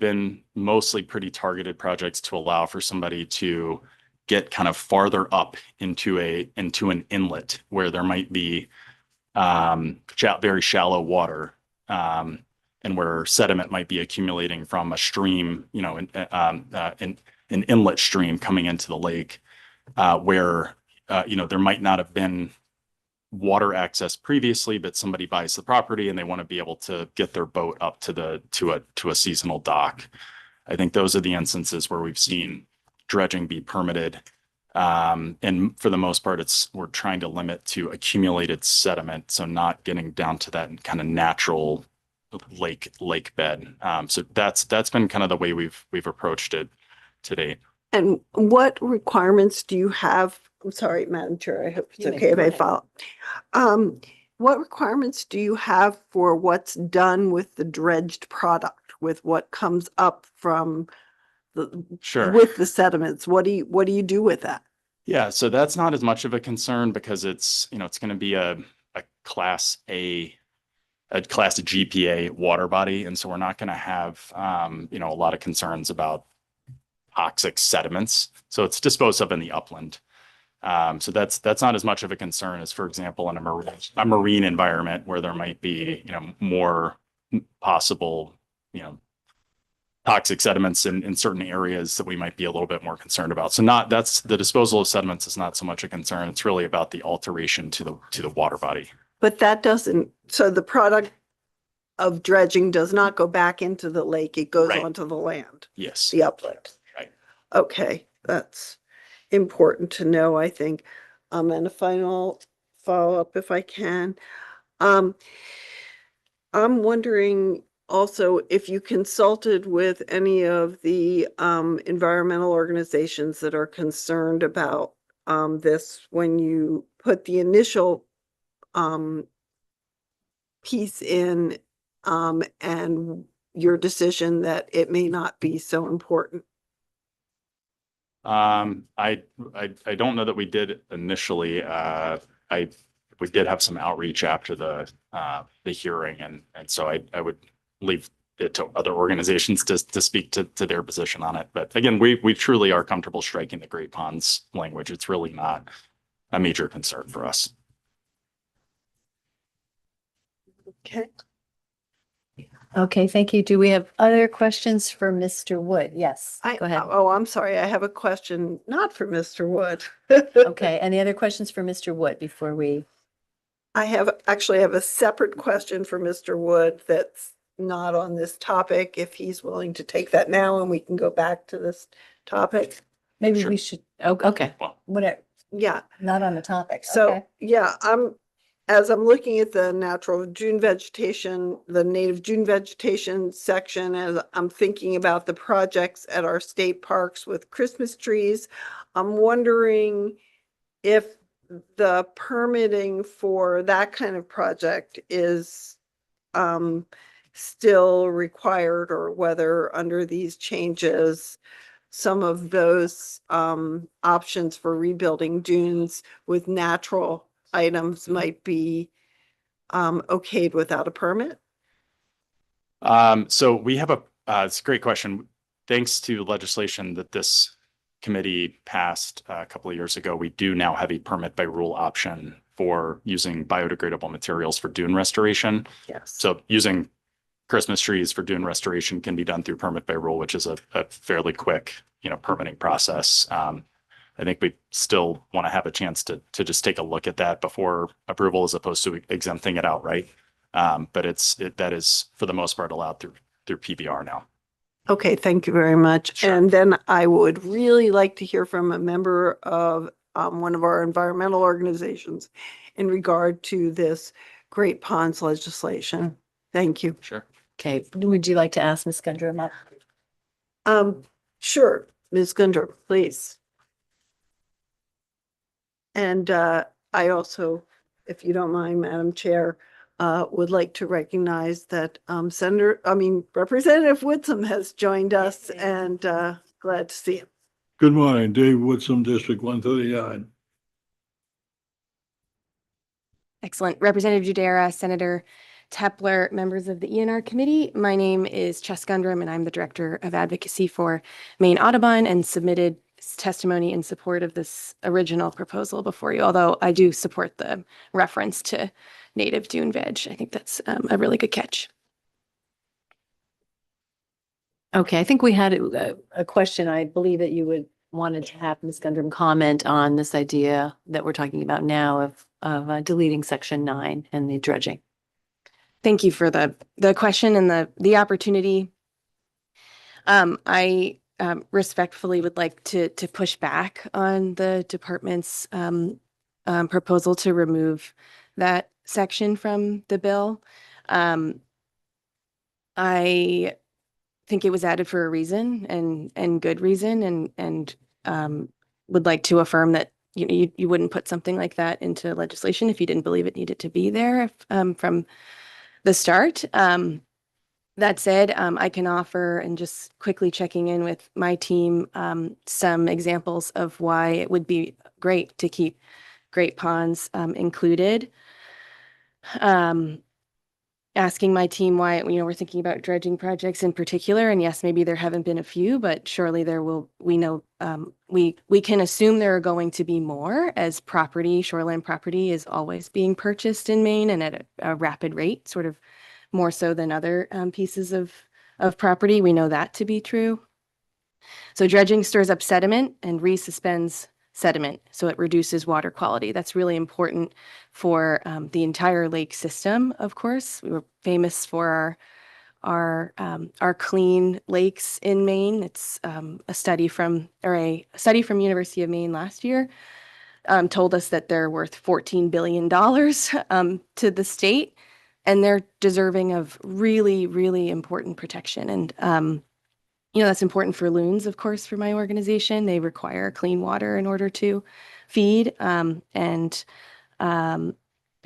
been mostly pretty targeted projects to allow for somebody to get kind of farther up into an inlet where there might be very shallow water, and where sediment might be accumulating from a stream, an inlet stream coming into the lake, where there might not have been water access previously, but somebody buys the property and they want to be able to get their boat up to a seasonal dock. I think those are the instances where we've seen dredging be permitted. And for the most part, we're trying to limit to accumulated sediment, so not getting down to that kind of natural lake bed. So that's been kind of the way we've approached it to date. And what requirements do you have? I'm sorry, Madam Chair, I hope it's okay if I follow. what requirements do you have for what's done with the dredged product, with what comes up from Sure. with the sediments? What do you do with that? Yeah, so that's not as much of a concern because it's, it's going to be a class A, a class GPA water body. And so we're not going to have, a lot of concerns about toxic sediments. So it's disposed of in the upland. So that's not as much of a concern as, for example, in a marine environment where there might be, more possible, toxic sediments in certain areas that we might be a little bit more concerned about. So that's the disposal of sediments is not so much a concern. It's really about the alteration to the water body. But that doesn't, so the product of dredging does not go back into the lake. It goes Right. onto the land, Yes. the upland. Right. Okay, that's important to know, I think. And a final follow-up if I can. I'm wondering also if you consulted with any of the environmental organizations that are concerned about this when you put the initial piece in and your decision that it may not be so important. I don't know that we did initially. We did have some outreach after the hearing, and so I would leave it to other organizations to speak to their position on it. But again, we truly are comfortable striking the Great Ponds language. It's really not a major concern for us. Okay. Okay, thank you. Do we have other questions for Mr. Wood? Yes, go ahead. Oh, I'm sorry. I have a question, not for Mr. Wood. Okay, any other questions for Mr. Wood before we? I actually have a separate question for Mr. Wood that's not on this topic, if he's willing to take that now and we can go back to this topic. Maybe Sure. we should, okay, whatever, Yeah, not on the topic. so, Okay. yeah, as I'm looking at the natural dune vegetation, the native dune vegetation section, as I'm thinking about the projects at our state parks with Christmas trees, I'm wondering if the permitting for that kind of project is still required, or whether under these changes, some of those options for rebuilding dunes with natural items might be okayed without a permit? So we have it's a great question. Thanks to legislation that this committee passed a couple of years ago, we do now have a permit by rule option for using biodegradable materials for dune restoration. Yes. So using Christmas trees for dune restoration can be done through permit by rule, which is a fairly quick, permitting process. I think we still want to have a chance to just take a look at that before approval, as opposed to exempting it outright. But that is for the most part allowed through PBR now. Okay, thank you very much. Sure. And then I would really like to hear from a member of one of our environmental organizations in regard to this Great Ponds legislation. Thank you. Sure. Okay, would you like to ask Ms. Gundrum up? Sure, Ms. Gundrum, please. And I also, if you don't mind, Madam Chair, would like to recognize that Representative Whitsom has joined us, and glad to see him. Good morning, Dave Woodson, District 139. Excellent. Representative Judera, Senator Tepler, members of the ENR committee. My name is Chess Gundrum, and I'm the Director of Advocacy for Maine Audubon, and submitted testimony in support of this original proposal before you, although I do support the reference to native dune veg. I think that's a really good catch. Okay, I think we had a question. I believe that you wanted to have Ms. Gundrum comment on this idea that we're talking about now of deleting section 9 and the dredging. Thank you for the question and the opportunity. I respectfully would like to push back on the department's proposal to remove that section from the bill. I think it was added for a reason and good reason, and would like to affirm that, you wouldn't put something like that into legislation if you didn't believe it needed to be there from the start. That said, I can offer, and just quickly checking in with my team, some examples of why it would be great to keep Great Ponds included. Asking my team why, we're thinking about dredging projects in particular, and yes, maybe there haven't been a few, but surely there will. We know we can assume there are going to be more, as shoreline property is always being purchased in Maine and at a rapid rate, sort of more so than other pieces of property. We know that to be true. So dredging stirs up sediment and resuspends sediment, so it reduces water quality. That's really important for the entire lake system, of course. We were famous for our clean lakes in Maine. It's a study from University of Maine last year told us that they're worth $14 billion to the state, and they're deserving of really, really important protection. And that's important for loons, of course, for my organization. They require clean water in order to feed.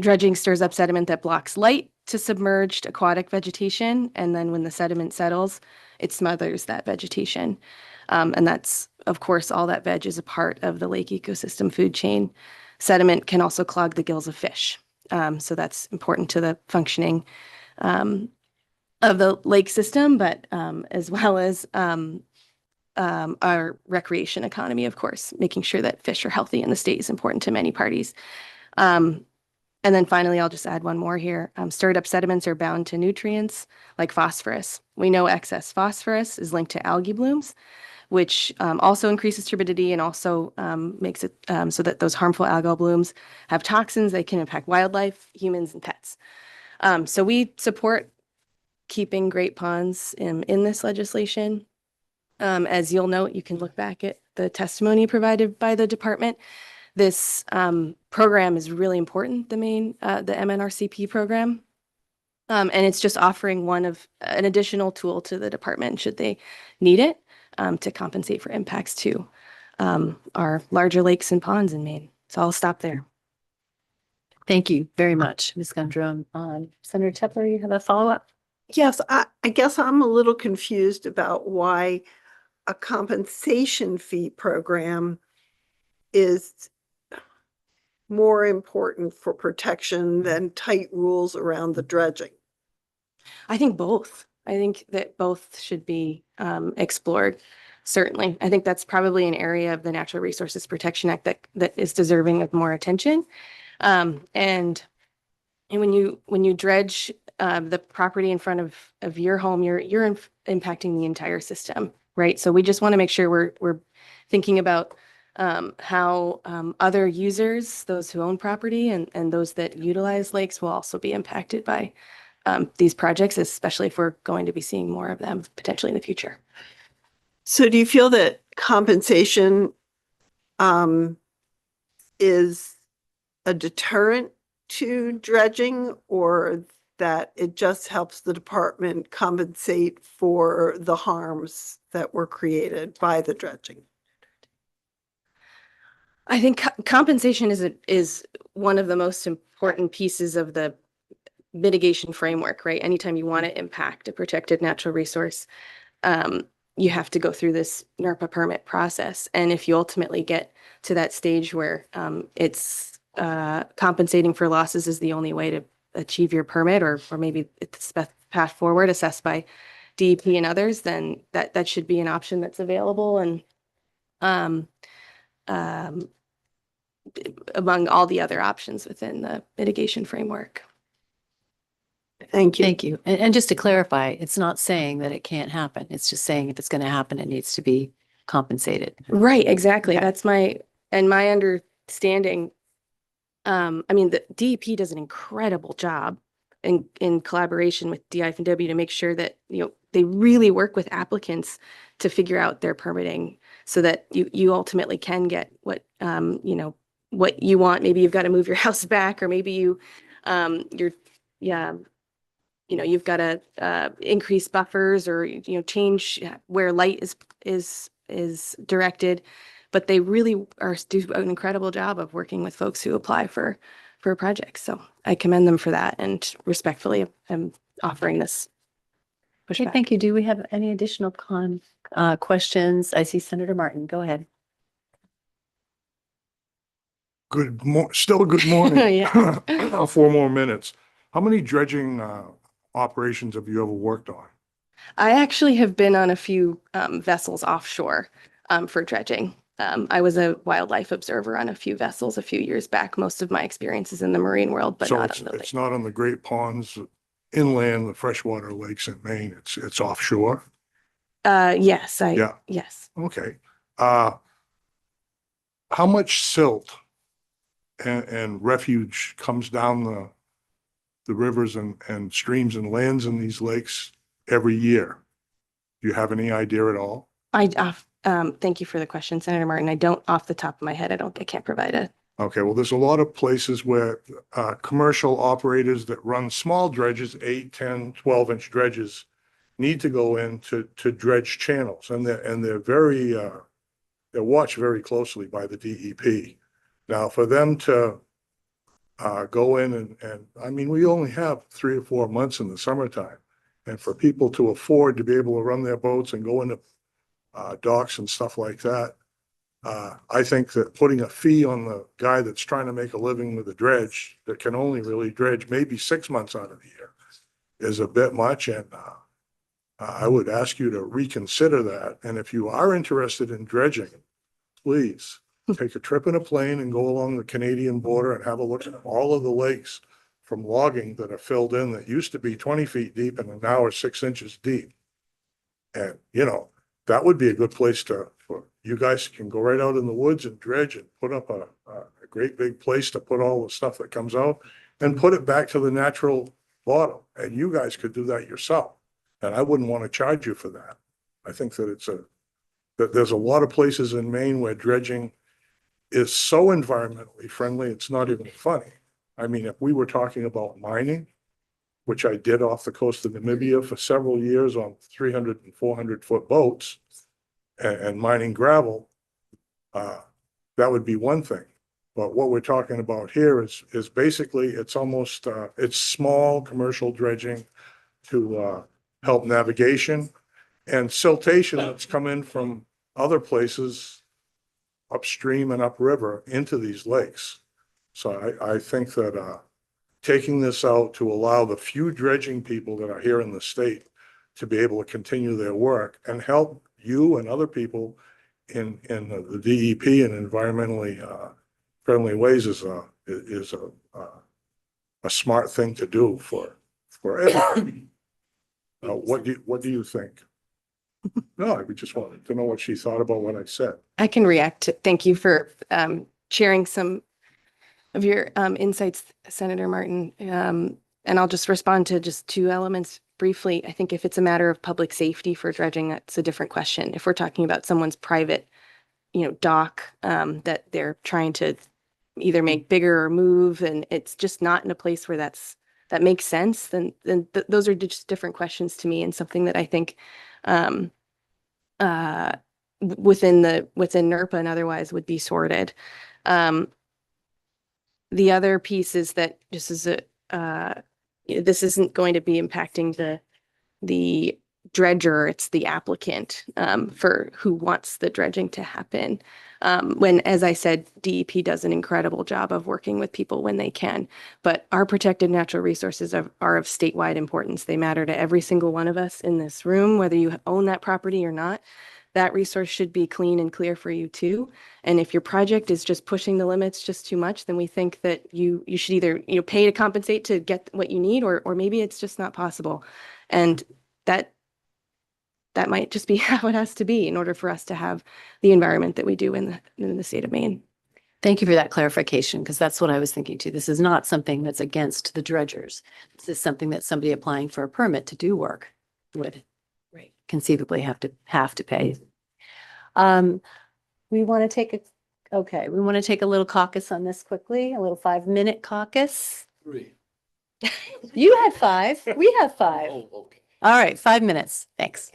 Dredging stirs up sediment that blocks light to submerged aquatic vegetation. And then when the sediment settles, it smothers that vegetation. And that's, of course, all that veg is a part of the lake ecosystem food chain. Sediment can also clog the gills of fish. So that's important to the functioning of the lake system, but as well as our recreation economy, of course, making sure that fish are healthy in the state is important to many parties. And then finally, I'll just add one more here. Stirred up sediments are bound to nutrients like phosphorus. We know excess phosphorus is linked to algae blooms, which also increases turbidity and also makes it so that those harmful algal blooms have toxins that can impact wildlife, humans, and pets. So we support keeping Great Ponds in this legislation. As you'll note, you can look back at the testimony provided by the department. This program is really important, the MNRCP program. And it's just offering an additional tool to the department should they need it to compensate for impacts to our larger lakes and ponds in Maine. So I'll stop there. Thank you very much, Ms. Gundrum. Senator Tepler, you have a follow-up? Yes, I guess I'm a little confused about why a compensation fee program is more important for protection than tight rules around the dredging. I think both. I think that both should be explored. Certainly. I think that's probably an area of the Natural Resources Protection Act that is deserving of more attention. And when you dredge the property in front of your home, you're impacting the entire system, right? So we just want to make sure we're thinking about how other users, those who own property and those that utilize lakes, will also be impacted by these projects, especially if we're going to be seeing more of them potentially in the future. So do you feel that compensation is a deterrent to dredging, or that it just helps the department compensate for the harms that were created by the dredging? I think compensation is one of the most important pieces of the mitigation framework, right? Anytime you want to impact a protected natural resource, you have to go through this NERPA permit process. And if you ultimately get to that stage where it's compensating for losses is the only way to achieve your permit, or maybe it's the path forward assessed by DEP and others, then that should be an option that's available. And among all the other options within the mitigation framework. Thank you. Thank you. And just to clarify, it's not saying that it can't happen. It's just saying if it's going to happen, it needs to be compensated. Right, exactly. That's my understanding. I mean, the DEP does an incredible job in collaboration with DIFW to make sure that, they really work with applicants to figure out their permitting so that you ultimately can get what, what you want. Maybe you've got to move your house back, or maybe you've got to increase buffers, or, change where light is directed. but they really do an incredible job of working with folks who apply for projects. So I commend them for that and respectfully am offering this Okay, pushback. thank you. Do we have any additional questions? I see Senator Martin. Go ahead. Still good morning. Yeah. 4 more minutes. How many dredging operations have you ever worked on? I actually have been on a few vessels offshore for dredging. I was a wildlife observer on a few vessels a few years back. Most of my experience is in the marine world, but So not on the it's not on the great ponds, inland, the freshwater lakes in Maine. It's offshore. Yes, Yeah. yes. Okay. How much silt and refuge comes down the rivers and streams and lands in these lakes every year? Do you have any idea at all? Thank you for the question, Senator Martin. I don't off the top of my head. I can't provide it. Okay, well, there's a lot of places where commercial operators that run small dredges, 8, 10, 12-inch dredges, need to go in to dredge channels, and they're very they're watched very closely by the DEP. Now, for them to go in and I mean, we only have 3 or 4 months in the summertime, and for people to afford to be able to run their boats and go into docks and stuff like that, I think that putting a fee on the guy that's trying to make a living with a dredge that can only really dredge maybe 6 months out of the year is a bit much, and I would ask you to reconsider that. And if you are interested in dredging, please take a trip in a plane and go along the Canadian border and have a look at all of the lakes from logging that are filled in that used to be 20 feet deep and now are 6 inches deep. And, you know, that would be a good place for you guys can go right out in the woods and dredge and put up a great big place to put all the stuff that comes out and put it back to the natural bottom. And you guys could do that yourself. And I wouldn't want to charge you for that. I think that that there's a lot of places in Maine where dredging is so environmentally friendly, it's not even funny. I mean, if we were talking about mining, which I did off the coast of Namibia for several years on 300 and 400 foot boats and mining gravel, that would be one thing. But what we're talking about here is basically, it's almost, it's small commercial dredging to help navigation and siltation that's come in from other places upstream and upriver into these lakes. So I think that taking this out to allow the few dredging people that are here in the state to be able to continue their work and help you and other people in the DEP and environmentally friendly ways is a smart thing to do for everybody. What do you think? No, I just wanted to know what she thought about what I said. I can react. Thank you for sharing some of your insights, Senator Martin. And I'll just respond to just 2 elements briefly. I think if it's a matter of public safety for dredging, that's a different question. If we're talking about someone's private, dock that they're trying to either make bigger or move, and it's just not in a place where that makes sense, then those are just different questions to me, and something that I think within NERPA and otherwise would be sorted. The other piece is that this isn't going to be impacting the dredger, it's the applicant for who wants the dredging to happen. When, as I said, DEP does an incredible job of working with people when they can, but our protected natural resources are of statewide importance. They matter to every single one of us in this room, whether you own that property or not. That resource should be clean and clear for you too. And if your project is just pushing the limits just too much, then we think that you should either pay to compensate to get what you need, or maybe it's just not possible. And that might just be how it has to be in order for us to have the environment that we do in the state of Maine. Thank you for that clarification, because that's what I was thinking too. This is not something that's against the dredgers. This is something that somebody applying for a permit to do work would conceivably have to pay. We want to take a little caucus on this quickly, a little 5-minute caucus. 3. You had 5. We have 5. Oh, okay. All right, 5 minutes. Thanks.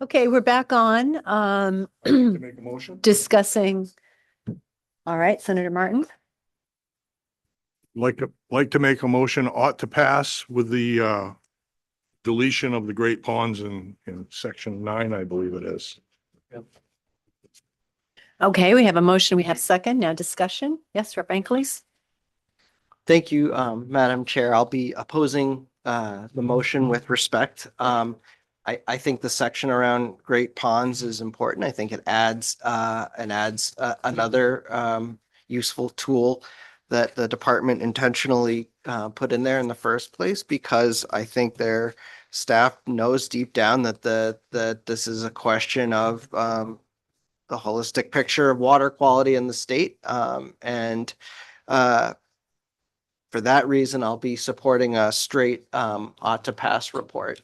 Okay, we're back on, To make a motion? discussing. All right, Senator Martin. Like to make a motion ought to pass with the deletion of the Great Ponds in section 9, I believe it is. Okay, we have a motion. We have second. Now discussion. Yes, Rep. Angeles? Thank you, Madam Chair. I'll be opposing the motion with respect. I think the section around Great Ponds is important. I think it adds another useful tool that the department intentionally put in there in the first place, because I think their staff knows deep down that that this is a question of the holistic picture of water quality in the state. And for that reason, I'll be supporting a straight ought to pass report.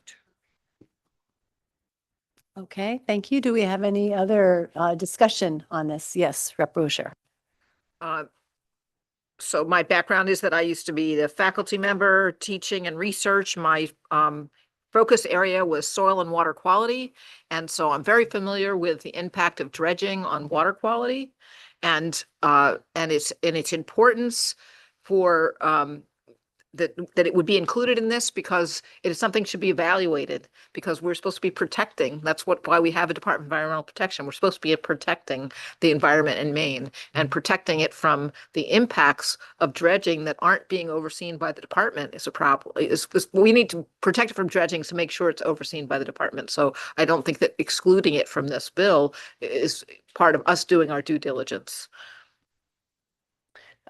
Okay, thank you. Do we have any other discussion on this? Yes, Rep. Rocher. So my background is that I used to be the faculty member teaching and research. My focus area was soil and water quality. And so I'm very familiar with the impact of dredging on water quality and its importance for that it would be included in this, because it is something should be evaluated, because we're supposed to be protecting. That's why we have a Department of Environmental Protection. We're supposed to be protecting the environment in Maine and protecting it from the impacts of dredging that aren't being overseen by the department is a problem. We need to protect it from dredging to make sure it's overseen by the department. So I don't think that excluding it from this bill is part of us doing our due diligence.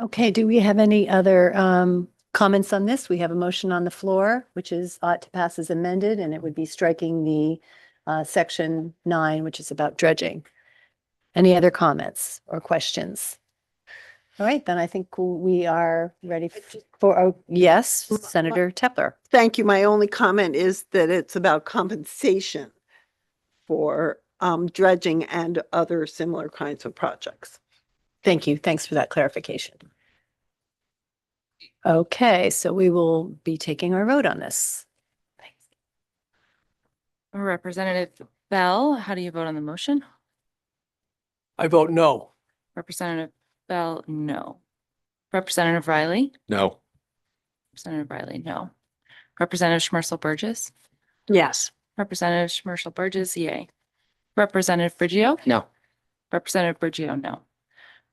Okay, do we have any other comments on this? We have a motion on the floor, which is ought to pass as amended, and it would be striking the section 9, which is about dredging. Any other comments or questions? All right, then I think we are ready for, oh, yes, Senator Tepler. Thank you. My only comment is that it's about compensation for dredging and other similar kinds of projects. Thank you. Thanks for that clarification. Okay, so we will be taking our vote on this. Representative Bell, how do you vote on the motion? I vote no. Representative Bell, no. Representative Riley? No. Representative Riley, no. Representative Schmerzel Burgess? Yes. Representative Schmerzel Burgess, yay. Representative Brigio? No. Representative Brigio, no.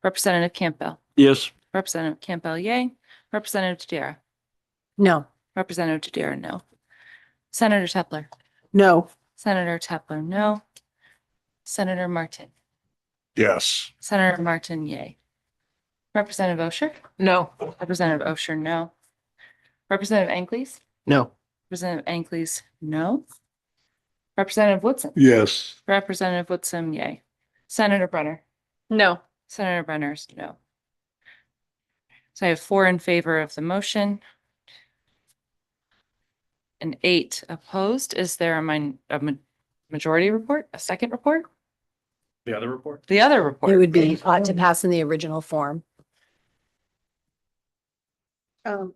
Representative Campbell? Yes. Representative Campbell, yay. Representative Tadera? No. Representative Tadera, no. Senator Tepler? No. Senator Tepler, no. Senator Martin? Yes. Senator Martin, yay. Representative Osher? No. Representative Osher, no. Representative Anglese? No. Representative Anglese, no. Representative Woodson? Yes. Representative Woodson, yay. Senator Brenner? No. Senator Brenner's no. So I have 4 in favor of the motion and 8 opposed. Is there a majority report, a second report? The other report? The other report. It would be ought to pass in the original form. Um,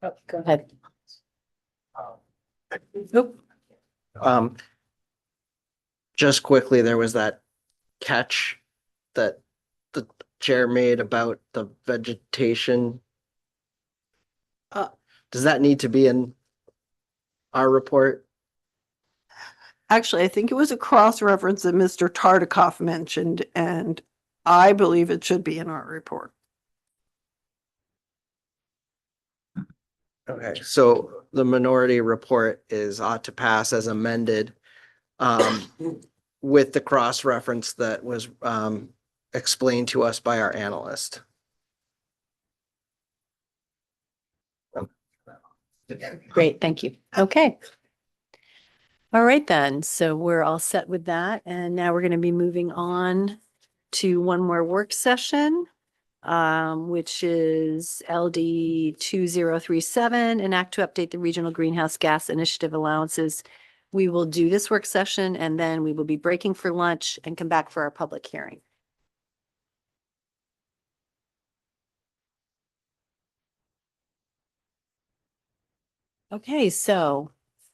Oh, go ahead. Just quickly, there was that catch that the chair made about the vegetation. Does that need to be in our report? Actually, I think it was a cross-reference that Mr. Tartikoff mentioned, and I believe it should be in our report. Okay, so the minority report is ought to pass as amended with the cross-reference that was explained to us by our analyst. Great, thank you. Okay. All right then, so we're all set with that, and now we're going to be moving on to one more work session, which is LD 2037, an act to update the regional greenhouse gas initiative allowances. We will do this work session and then we will be breaking for lunch and come back for our public hearing. Okay, so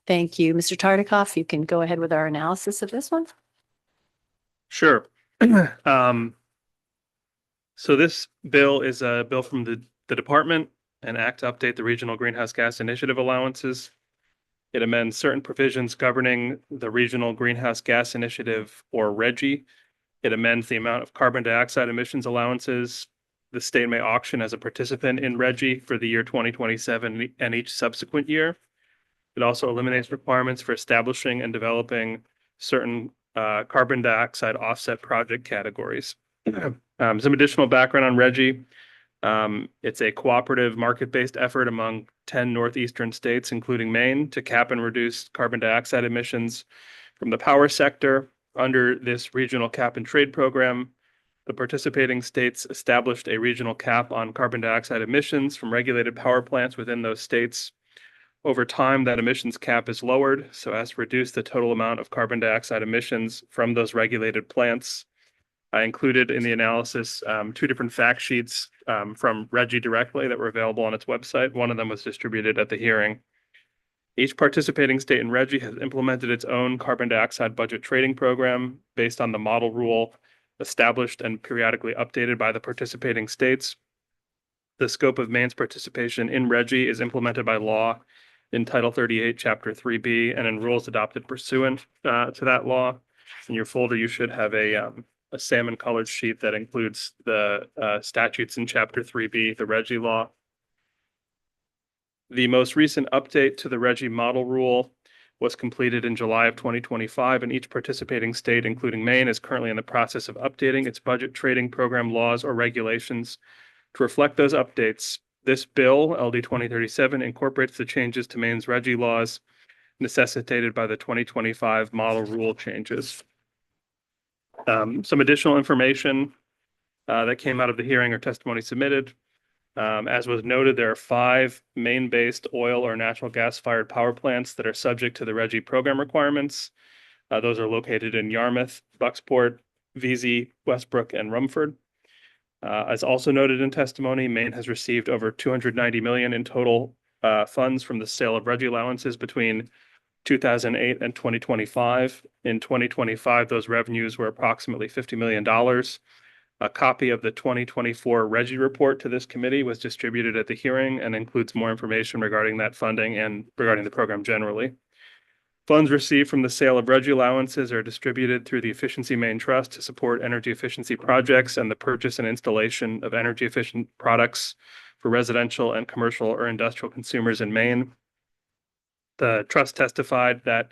Thank you. Mr. Tartikoff, you can go ahead with our analysis of this one. Sure. So this bill is a bill from the department, an act to update the regional greenhouse gas initiative allowances. It amends certain provisions governing the regional greenhouse gas initiative, or RGGI. It amends the amount of carbon dioxide emissions allowances the state may auction as a participant in RGGI for the year 2027 and each subsequent year. It also eliminates requirements for establishing and developing certain carbon dioxide offset project categories. Some additional background on RGGI. It's a cooperative market-based effort among 10 northeastern states, including Maine, to cap and reduce carbon dioxide emissions from the power sector. Under this regional cap and trade program, the participating states established a regional cap on carbon dioxide emissions from regulated power plants within those states. Over time, that emissions cap is lowered so as to reduce the total amount of carbon dioxide emissions from those regulated plants. I included in the analysis 2 different fact sheets from RGGI directly that were available on its website. One of them was distributed at the hearing. Each participating state in RGGI has implemented its own carbon dioxide budget trading program based on the model rule established and periodically updated by the participating states. The scope of Maine's participation in RGGI is implemented by law in Title 38, Chapter 3B, and in rules adopted pursuant to that law. In your folder, you should have a salmon-colored sheet that includes the statutes in Chapter 3B, the RGGI law. The most recent update to the RGGI model rule was completed in July of 2025, and each participating state, including Maine, is currently in the process of updating its budget trading program laws or regulations to reflect those updates. This bill, LD 2037, incorporates the changes to Maine's RGGI laws necessitated by the 2025 model rule changes. Some additional information that came out of the hearing or testimony submitted. As was noted, there are 5 Maine-based oil or natural gas-fired power plants that are subject to the RGGI program requirements. Those are located in Yarmouth, Bucksport, Vesey, Westbrook, and Rumford. As also noted in testimony, Maine has received over $290 million in total funds from the sale of RGGI allowances between 2008 and 2025. In 2025, those revenues were approximately $50 million. A copy of the 2024 RGGI report to this committee was distributed at the hearing and includes more information regarding that funding and regarding the program generally. Funds received from the sale of RGGI allowances are distributed through the Efficiency Maine Trust to support energy efficiency projects and the purchase and installation of energy efficient products for residential and commercial or industrial consumers in Maine. The trust testified that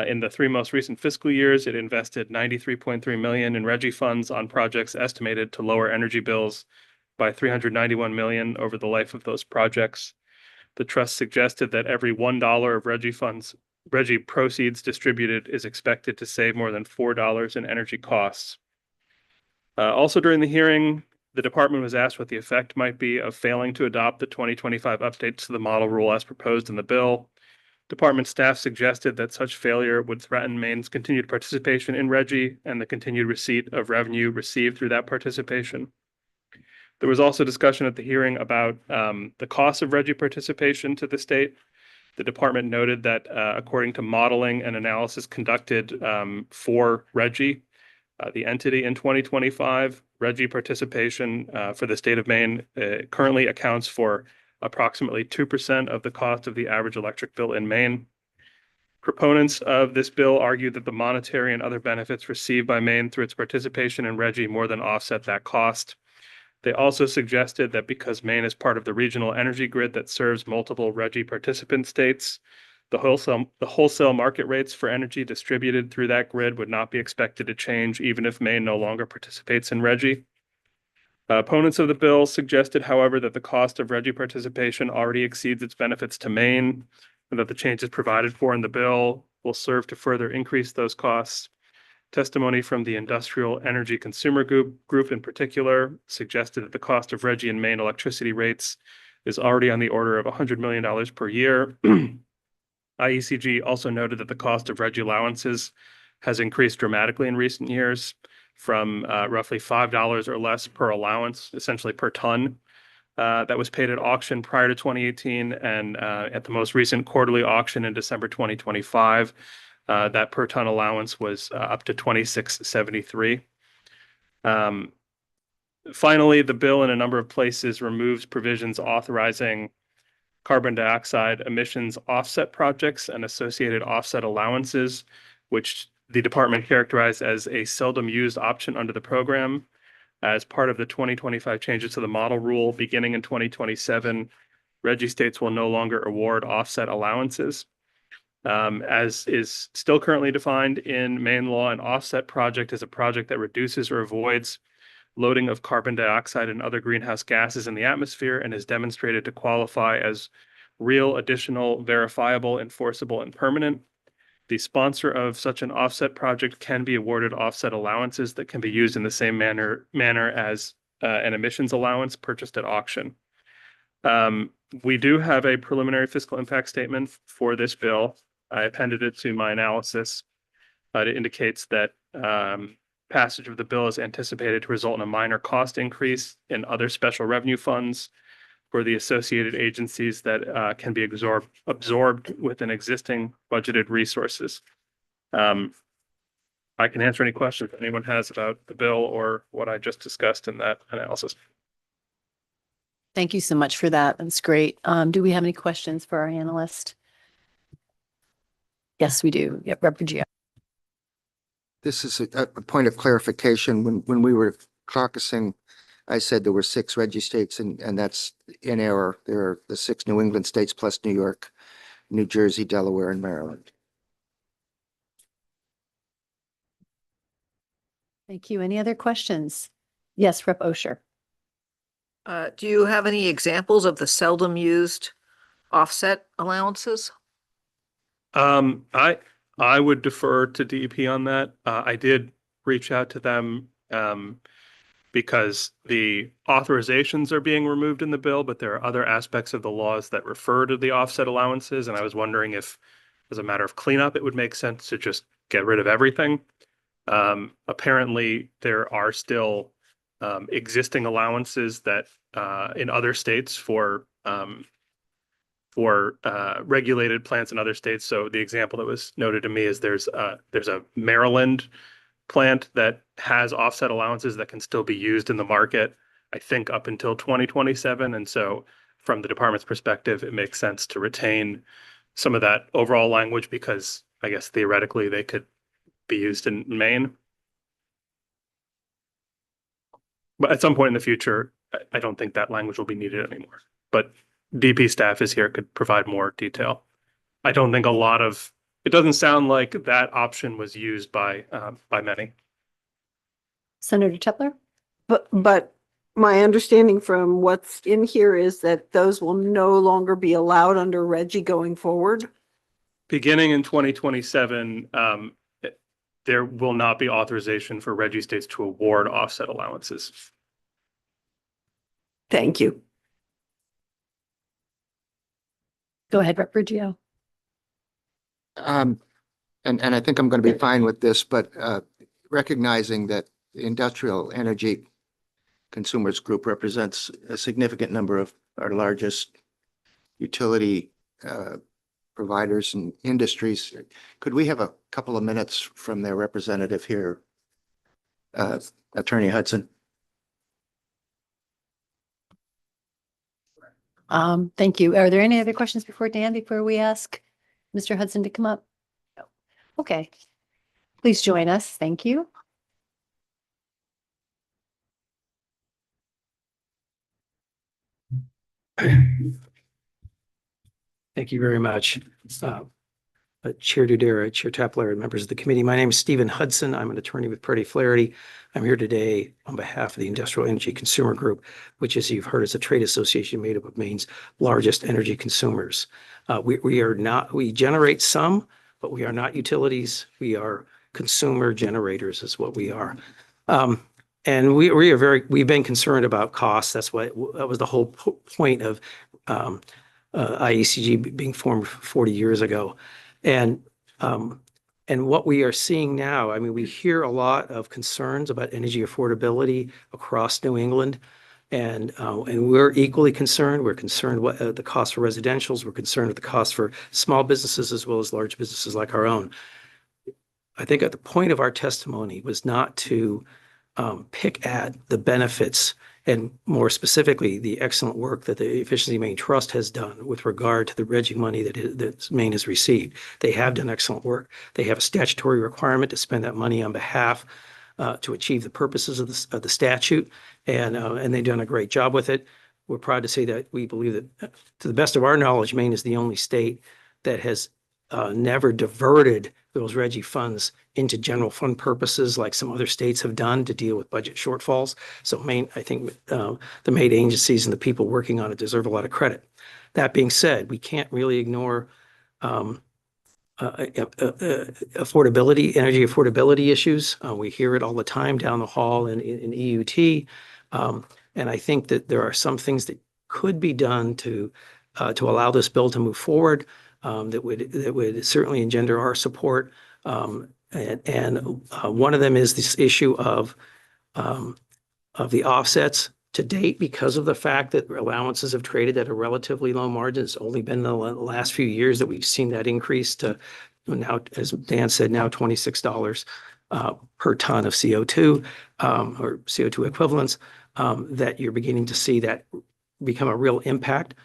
in the 3 most recent fiscal years, it invested $93.3 million in RGGI funds on projects estimated to lower energy bills by $391 million over the life of those projects. The trust suggested that every $1 of RGGI proceeds distributed is expected to save more than $4 in energy costs. Also during the hearing, the department was asked what the effect might be of failing to adopt the 2025 updates to the model rule as proposed in the bill. Department staff suggested that such failure would threaten Maine's continued participation in RGGI and the continued receipt of revenue received through that participation. There was also discussion at the hearing about the cost of RGGI participation to the state. The department noted that according to modeling and analysis conducted for RGGI, the entity in 2025, RGGI participation for the state of Maine currently accounts for approximately 2% of the cost of the average electric bill in Maine. Proponents of this bill argue that the monetary and other benefits received by Maine through its participation in RGGI more than offset that cost. They also suggested that because Maine is part of the regional energy grid that serves multiple RGGI participant states, the wholesale market rates for energy distributed through that grid would not be expected to change even if Maine no longer participates in RGGI. Opponents of the bill suggested, however, that the cost of RGGI participation already exceeds its benefits to Maine, and that the changes provided for in the bill will serve to further increase those costs. Testimony from the Industrial Energy Consumer Group in particular suggested that the cost of RGGI in Maine electricity rates is already on the order of $100 million per year. IECG also noted that the cost of RGGI allowances has increased dramatically in recent years, from roughly $5 or less per allowance, essentially per ton, that was paid at auction prior to 2018 and at the most recent quarterly auction in December 2025. That per ton allowance was up to $26.73. Finally, the bill in a number of places removes provisions authorizing carbon dioxide emissions offset projects and associated offset allowances, which the department characterized as a seldom used option under the program. As part of the 2025 changes to the model rule, beginning in 2027, RGGI states will no longer award offset allowances. As is still currently defined in Maine law, an offset project is a project that reduces or avoids loading of carbon dioxide and other greenhouse gases in the atmosphere and is demonstrated to qualify as real, additional, verifiable, enforceable, and permanent. The sponsor of such an offset project can be awarded offset allowances that can be used in the same manner as an emissions allowance purchased at auction. We do have a preliminary fiscal impact statement for this bill. I appended it to my analysis. It indicates that passage of the bill is anticipated to result in a minor cost increase in other special revenue funds for the associated agencies that can be absorbed within existing budgeted resources. I can answer any questions anyone has about the bill or what I just discussed in that analysis. Thank you so much for that. That's great. Do we have any questions for our analyst? Yes, we do. Yep, Rep. Gio. This is a point of clarification. When we were caucusing, I said there were 6 RGGI states, and that's in error. There are the 6 New England states plus New York, New Jersey, Delaware, and Maryland. Thank you. Any other questions? Yes, Rep. Osher. Do you have any examples of the seldom used offset allowances? I would defer to DEP on that. I did reach out to them because the authorizations are being removed in the bill, but there are other aspects of the laws that refer to the offset allowances. And I was wondering if, as a matter of cleanup, it would make sense to just get rid of everything. Apparently, there are still existing allowances that in other states for regulated plants in other states. So the example that was noted to me is there's a Maryland plant that has offset allowances that can still be used in the market, I think up until 2027. And so from the department's perspective, it makes sense to retain some of that overall language because I guess theoretically they could be used in Maine. But at some point in the future, I don't think that language will be needed anymore. But DP staff is here, could provide more detail. I don't think it doesn't sound like that option was used by many. Senator Tepler? But my understanding from what's in here is that those will no longer be allowed under RGGI going forward. Beginning in 2027, there will not be authorization for RGGI states to award offset allowances. Thank you. Go ahead, Rep. Gio. And I think I'm going to be fine with this, but recognizing that the Industrial Energy Consumers Group represents a significant number of our largest utility providers and industries, could we have a couple of minutes from their representative here, Attorney Hudson? Thank you. Are there any other questions before we ask Mr. Hudson to come up? No. Okay. Please join us. Thank you. Thank you very much. Chair Dudera, Chair Tepler, and members of the committee. My name is Stephen Hudson. I'm an attorney with Purdy Flaherty. I'm here today on behalf of the Industrial Energy Consumer Group, which, as you've heard, is a trade association made up of Maine's largest energy consumers. We generate some, but we are not utilities. We are consumer generators is what we are. And we've been concerned about costs. That was the whole point of IECG being formed 40 years ago. And what we are seeing now, I mean, we hear a lot of concerns about energy affordability across New England. And we're equally concerned. We're concerned what the cost for residentials. We're concerned with the cost for small businesses as well as large businesses like our own. I think at the point of our testimony was not to pick at the benefits and more specifically, the excellent work that the Efficiency Maine Trust has done with regard to the RGGI money that Maine has received. They have done excellent work. They have a statutory requirement to spend that money on behalf to achieve the purposes of the statute, and they've done a great job with it. We're proud to say that we believe that, to the best of our knowledge, Maine is the only state that has never diverted those RGGI funds into general fund purposes like some other states have done to deal with budget shortfalls. So Maine, I think the Maine agencies and the people working on it deserve a lot of credit. That being said, we can't really ignore affordability, energy affordability issues. We hear it all the time down the hall in EUT. And I think that there are some things that could be done to allow this bill to move forward. That would certainly engender our support. And one of them is this issue of the offsets to date, because of the fact that allowances have traded at a relatively low margin. It's only been the last few years that we've seen that increase to now, as Dan said, now $26 per ton of CO2 or CO2 equivalents, that you're beginning to see that become a real impact.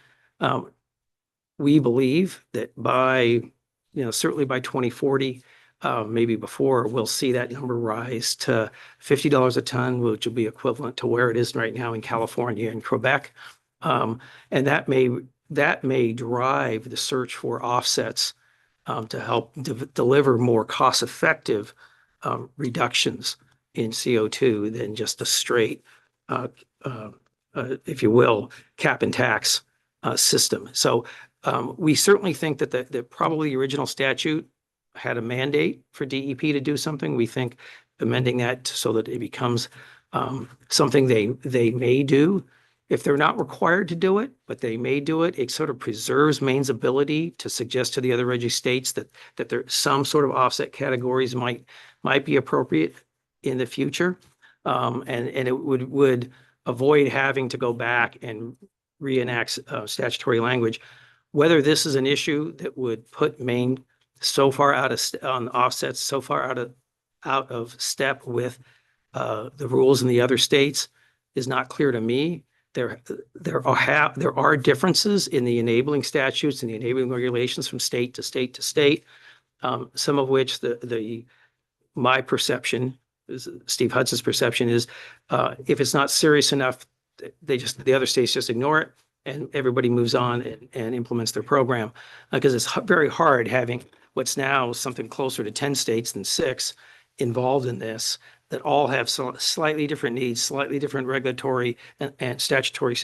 We believe that by, certainly by 2040, maybe before, we'll see that number rise to $50 a ton, which will be equivalent to where it is right now in California and Quebec. And that may drive the search for offsets to help deliver more cost-effective reductions in CO2 than just a straight, if you will, cap and tax system. So we certainly think that the probably the original statute had a mandate for DEP to do something. We think amending that so that it becomes something they may do. If they're not required to do it, but they may do it, it sort of preserves Maine's ability to suggest to the other RGGI states that there some sort of offset categories might be appropriate in the future. And it would avoid having to go back and reenact statutory language. Whether this is an issue that would put Maine so far on offsets, so far out of step with the rules in the other states is not clear to me. There are differences in the enabling statutes and the enabling regulations from state to state to state. Some of which my perception, Steve Hudson's perception is, if it's not serious enough, the other states just ignore it and everybody moves on and implements their program. Because it's very hard having what's now something closer to 10 states than 6 involved in this, that all have slightly different needs, slightly different regulatory and statutory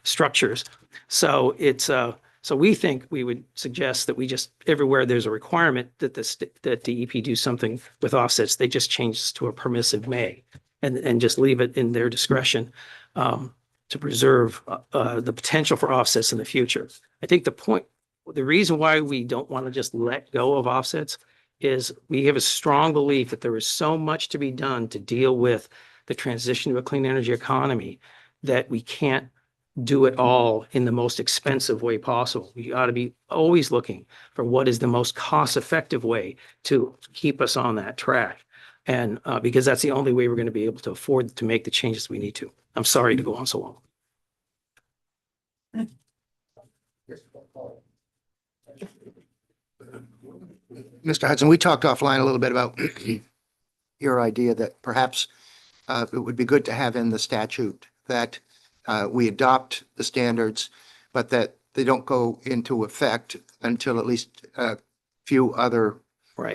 structures. So so we think we would suggest that we just, everywhere there's a requirement that that DEP do something with offsets, they just change this to a permissive may and just leave it in their discretion to preserve the potential for offsets in the future. I think the reason why we don't want to just let go of offsets is we have a strong belief that there is so much to be done to deal with the transition to a clean energy economy that we can't do it all in the most expensive way possible. We ought to be always looking for what is the most cost-effective way to keep us on that track. And because that's the only way we're going to be able to afford to make the changes we need to. I'm sorry to go on so long. Mr. Hudson, we talked offline a little bit about your idea that perhaps it would be good to have in the statute that we adopt the standards, but that they don't go into effect until at least a few other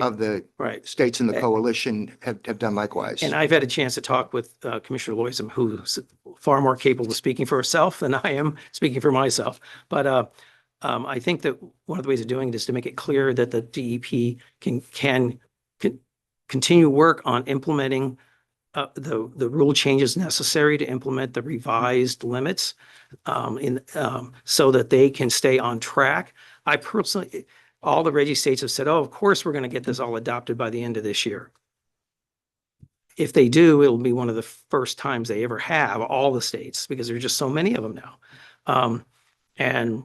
of the states in the coalition have done likewise. And I've had a chance to talk with Commissioner Loisem, who's far more capable of speaking for herself than I am speaking for myself. But I think that one of the ways of doing it is to make it clear that the DEP can continue work on implementing the rule changes necessary to implement the revised limits so that they can stay on track. I personally, all the RGGI states have said, oh, of course, we're going to get this all adopted by the end of this year. if they do, it'll be one of the first times they ever have all the states because there's just so many of them now. And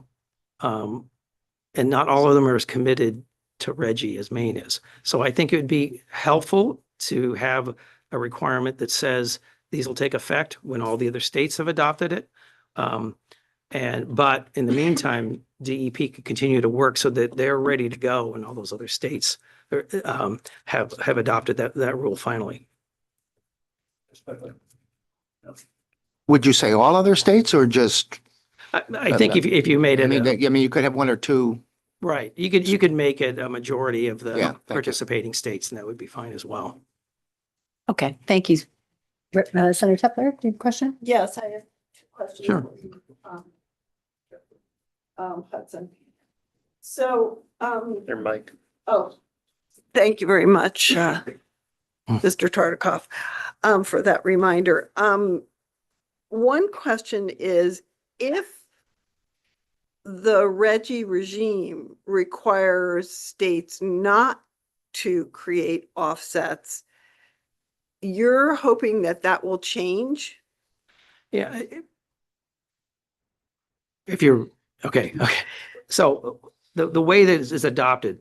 not all of them are as committed to Reggie as Maine is. So I think it would be helpful to have a requirement that says these will take effect when all the other states have adopted it. But in the meantime, DEP could continue to work so that they're ready to go and all those other states have adopted that rule finally. Would you say all other states or just? I think if you made it, I mean, you could have one or two. right, you could make it a majority of Yeah, the thank you. participating states, and that would be fine as well. Okay, thank you. Senator Tepler, do you have a question? Yes, I have two questions. Sure. for you, Hudson. So, Their mic. oh, thank you very much, Mr. Tartikoff, for that reminder. One question is, if the Reggie regime requires states not to create offsets, you're hoping that that will change? Yeah. If you're, okay. So the way that is adopted,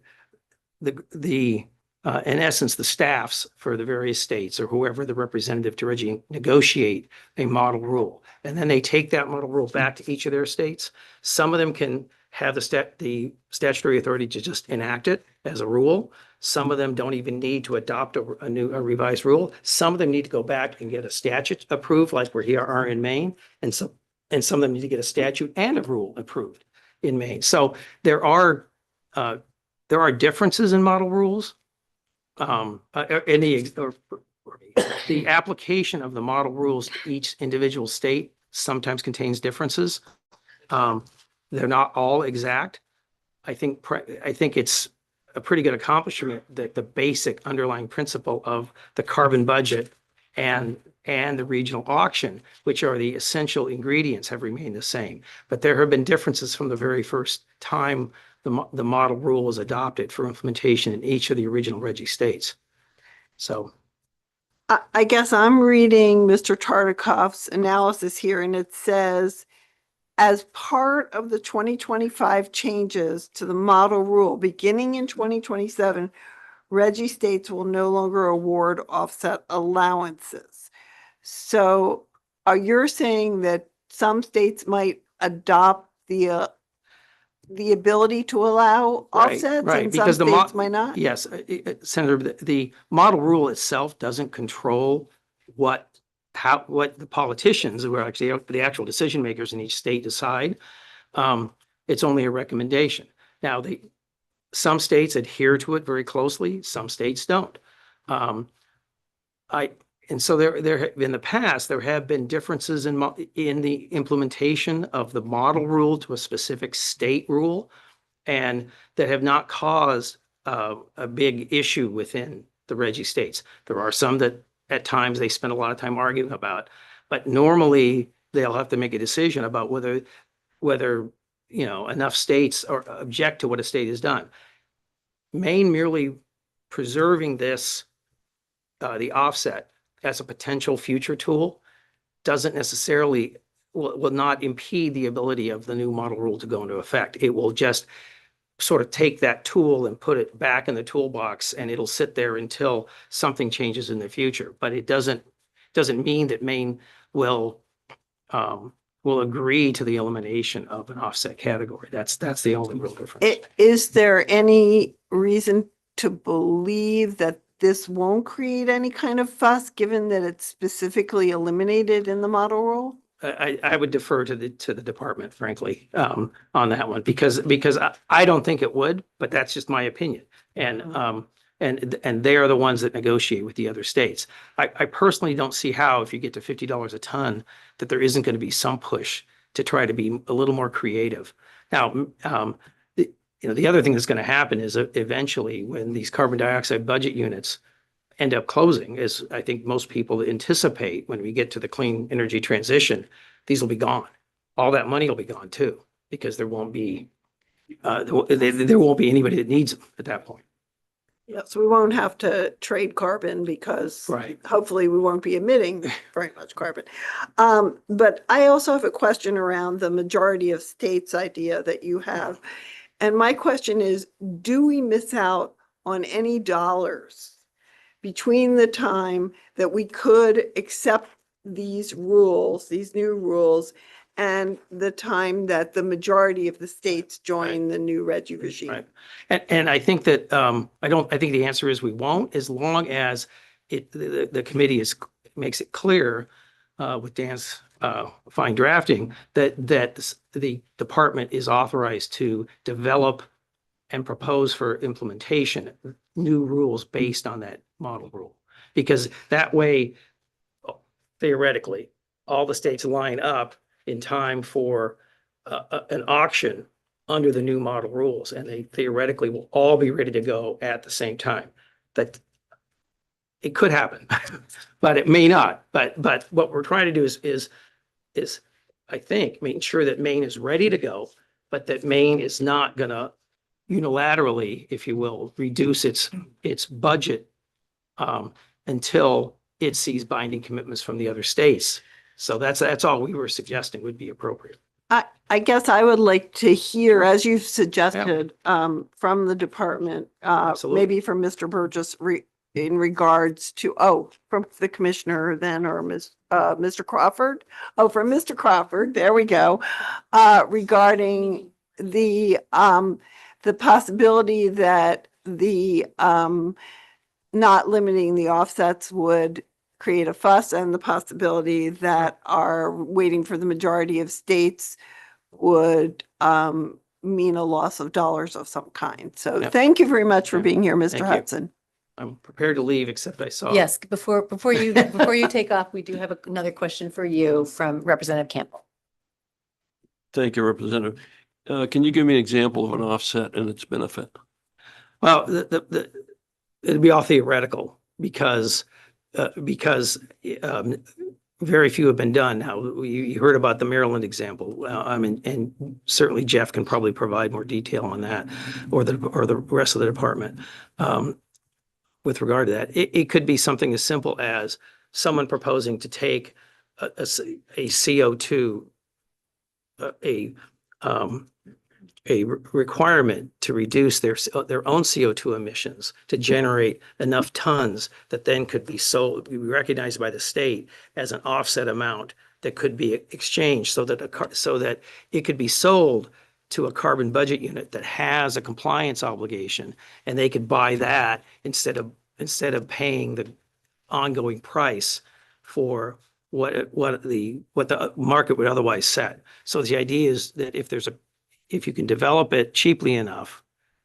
in essence, the staffs for the various states or whoever the representative to Reggie negotiate a model rule. And then they take that model rule back to each of their states. Some of them can have the statutory authority to just enact it as a rule. Some of them don't even need to adopt a revised rule. Some of them need to go back and get a statute approved, like we are in Maine. And some of them need to get a statute and a rule approved in Maine. So there are differences in model rules. The application of the model rules to each individual state sometimes contains differences. They're not all exact. I think it's a pretty good accomplishment that the basic underlying principle of the carbon budget and the regional auction, which are the essential ingredients, have remained the same. But there have been differences from the very first time the model rule was adopted for implementation in each of the original Reggie states. So I guess I'm reading Mr. Tartikoff's analysis here, and it says, as part of the 2025 changes to the model rule, beginning in 2027, Reggie states will no longer award offset allowances. So are you saying that some states might adopt the ability to allow offsets and some states might not? Yes, Senator, the model rule itself doesn't control what the politicians, who are actually the actual decision makers in each state, decide. It's only a recommendation. Now, some states adhere to it very closely, some states don't. And so there in the past, there have been differences in the implementation of the model rule to a specific state rule, and that have not caused a big issue within the Reggie states. There are some that at times they spend a lot of time arguing about, but normally they'll have to make a decision about whether enough states object to what a state has done. Maine merely preserving this, the offset, as a potential future tool doesn't necessarily, will not impede the ability of the new model rule to go into effect. It will just sort of take that tool and put it back in the toolbox, and it'll sit there until something changes in the future. But it doesn't mean that Maine will agree to the elimination of an offset category. That's the only real difference. Is there any reason to believe that this won't create any kind of fuss, given that it's specifically eliminated in the model rule? I would defer to the department, frankly, on that one, because I don't think it would, but that's just my opinion. And they are the ones that negotiate with the other states. I personally don't see how, if you get to $50 a ton, that there isn't going to be some push to try to be a little more creative. Now, the other thing that's going to happen is eventually, when these carbon dioxide budget units end up closing, as I think most people anticipate when we get to the clean energy transition, these will be gone. All that money will be gone too, because there won't be anybody that needs them at that point. Yes, we won't have to trade carbon because Right. hopefully we won't be emitting very much carbon. But I also have a question around the majority of states idea that you have. And my question is, do we miss out on any dollars between the time that we could accept these rules, these new rules, and the time that the majority of the states join the new RGGI regime? Right. And I think that, I think the answer is we won't, as long as the committee makes it clear, with Dan's, fine drafting, that the department is authorized to develop and propose for implementation new rules based on that model rule. Because that way, theoretically, all the states line up in time for an auction under the new model rules, and they theoretically will all be ready to go at the same time. That it could happen, but it may not. But what we're trying to do is I think making sure that Maine is ready to go, but that Maine is not gonna unilaterally, if you will, reduce its budget until it sees binding commitments from the other states. So that's all we were suggesting would be appropriate. I guess I would like to hear, as you've suggested, from the department, Absolutely. maybe from Mr. Burgess in regards to, from the commissioner then, or Mr. Crawford. Oh, from Mr. Crawford, there we go. Regarding the possibility that the not limiting the offsets would create a fuss, and the possibility that our waiting for the majority of states would mean a loss of dollars of some kind. So Yep. thank you very much for being here, Mr. Thank you. Hudson. I'm prepared to leave, except I saw. Yes, before you take off, we do have another question for you from Representative Campbell. Thank you, Representative. Can you give me an example of an offset and its benefit? Well, it'd be all theoretical because very few have been done. Now, you heard about the Maryland example. And certainly Jeff can probably provide more detail on that, or the rest of the department. With regard to that, it could be something as simple as someone proposing to take a CO2, a requirement to reduce their own CO2 emissions to generate enough tons that then could be sold, be recognized by the state as an offset amount that could be exchanged so that it could be sold to a carbon budget unit that has a compliance obligation, and they could buy that instead of paying the ongoing price for what the market would otherwise set. So the idea is that if you can develop it cheaply enough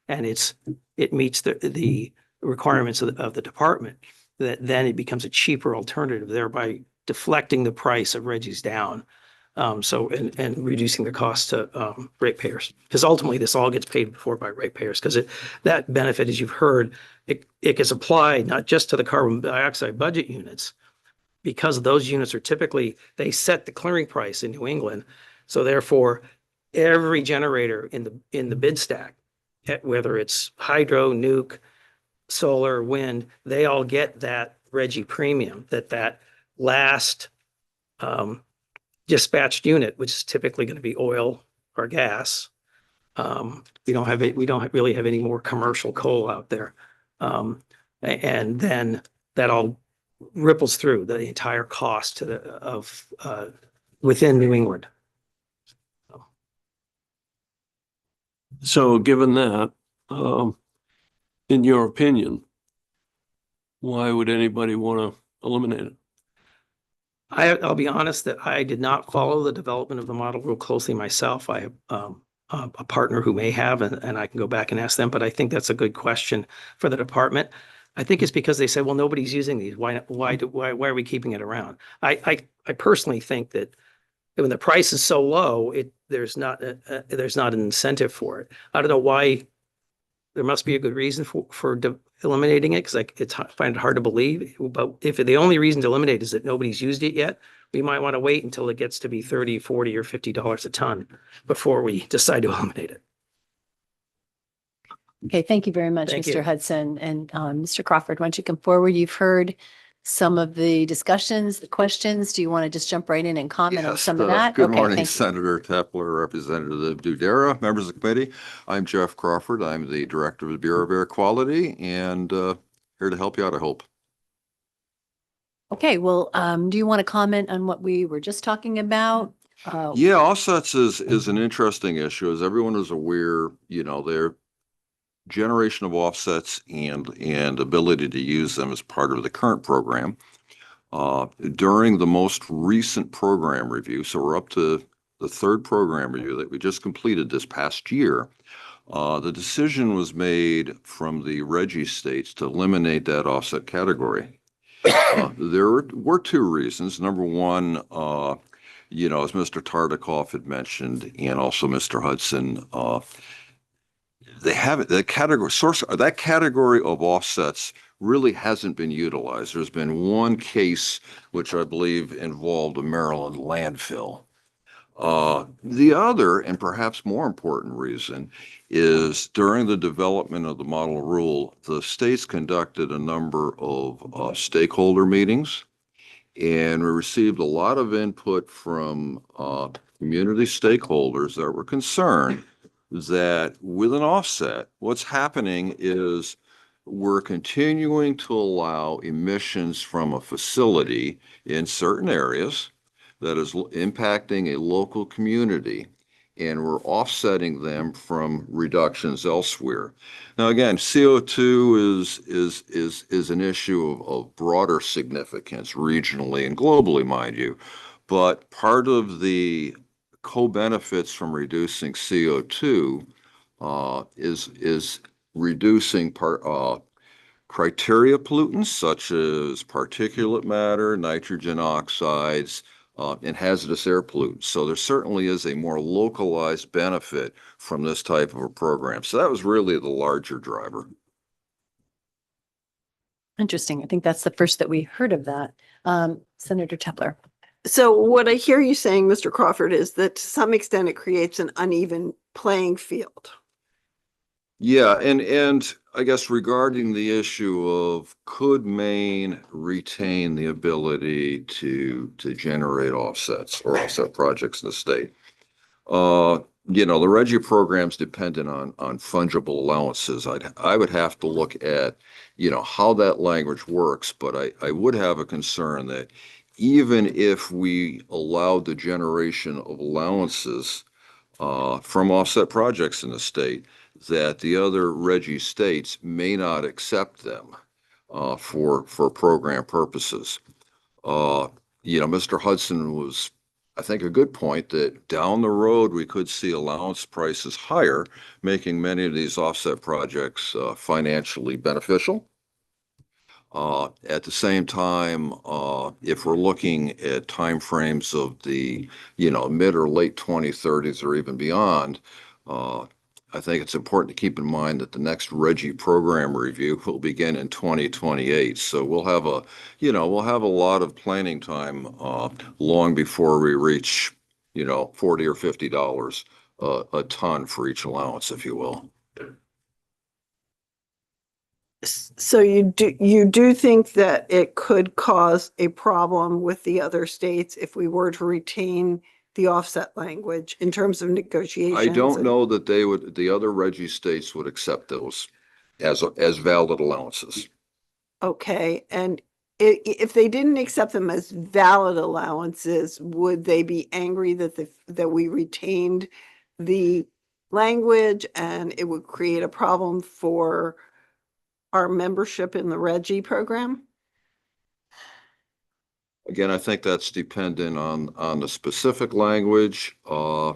and it meets the requirements of the department, that then it becomes a cheaper alternative, thereby deflecting the price of RGGIs down. And reducing the cost to ratepayers, because ultimately this all gets paid for by ratepayers, because that benefit, as you've heard, it gets applied not just to the carbon dioxide budget units, because those units are typically, they set the clearing price in New England. So therefore, every generator in the bid stack, whether it's hydro, nuke, solar, wind, they all get that RGGI premium, that last dispatched unit, which is typically going to be oil or gas. We don't really have any more commercial coal out there. And then that all ripples through the entire cost within New England. So given that, in your opinion, why would anybody want to eliminate it? I'll be honest that I did not follow the development of the model rule closely myself. I have a partner who may have, and I can go back and ask them, but I think that's a good question for the department. I think it's because they said, well, nobody's using these. Why are we keeping it around? I personally think that when the price is so low, there's not an incentive for it. I don't know why. There must be a good reason for eliminating it, because I find it hard to believe. But if the only reason to eliminate is that nobody's used it yet, we might want to wait until it gets to be $30, $40, or $50 a ton before we decide to eliminate it. Okay, thank you very much, Thank Mr. you. Hudson. And Mr. Crawford, why don't you come forward? You've heard some of the discussions, the questions. Do you want to just jump right in and comment on Yes, some of that? good Okay, morning, thank you. Senator Tepler, Representative Dudera, members of the committee. I'm Jeff Crawford. I'm the Director of the Bureau of Air Quality and here to help you out, I hope. Okay, well, do you want to comment on what we were just talking about? Yeah, offsets is an interesting issue. As everyone is aware, their generation of offsets and ability to use them as part of the current program. During the most recent program review, so we're up to the third program review that we just completed this past year, the decision was made from the RGGI states to eliminate that offset category. There were two reasons. Number one, as Mr. Tartikoff had mentioned, and also Mr. Hudson, they have that category of offsets really hasn't been utilized. There's been one case which I believe involved a Maryland landfill. The other, and perhaps more important reason, is during the development of the model rule, the states conducted a number of stakeholder meetings, and we received a lot of input from community stakeholders that were concerned that with an offset, what's happening is we're continuing to allow emissions from a facility in certain areas that is impacting a local community, and we're offsetting them from reductions elsewhere. Now, again, CO2 is an issue of broader significance regionally and globally, mind you, but part of the co-benefits from reducing CO2 is reducing criteria pollutants such as particulate matter, nitrogen oxides, and hazardous air pollutants. So there certainly is a more localized benefit from this type of a program. So that was really the larger driver. Interesting. I think that's the first that we heard of that. Senator Tepler. So what I hear you saying, Mr. Crawford, is that to some extent it creates an uneven playing field. Yeah, and I guess regarding the issue of could Maine retain the ability to generate offsets or offset projects in the state? The RGGI program's dependent on fungible allowances. I would have to look at, how that language works, but I would have a concern that even if we allowed the generation of allowances from offset projects in the state, that the other RGGI states may not accept them for program purposes. Mr. Hudson was, I think, a good point that down the road we could see allowance prices higher, making many of these offset projects financially beneficial. At the same time, if we're looking at timeframes of the, mid or late 2030s or even beyond, I think it's important to keep in mind that the next RGGI program review will begin in 2028. So we'll have a lot of planning time long before we reach, $40 or $50 a ton for each allowance, if you will. So you do think that it could cause a problem with the other states if we were to retain the offset language in terms of negotiations? I don't know that the other RGGI states would accept those as valid allowances. Okay, and if they didn't accept them as valid allowances, would they be angry that we retained the language and it would create a problem for our membership in the RGGI program? Again, I think that's dependent on the specific language. I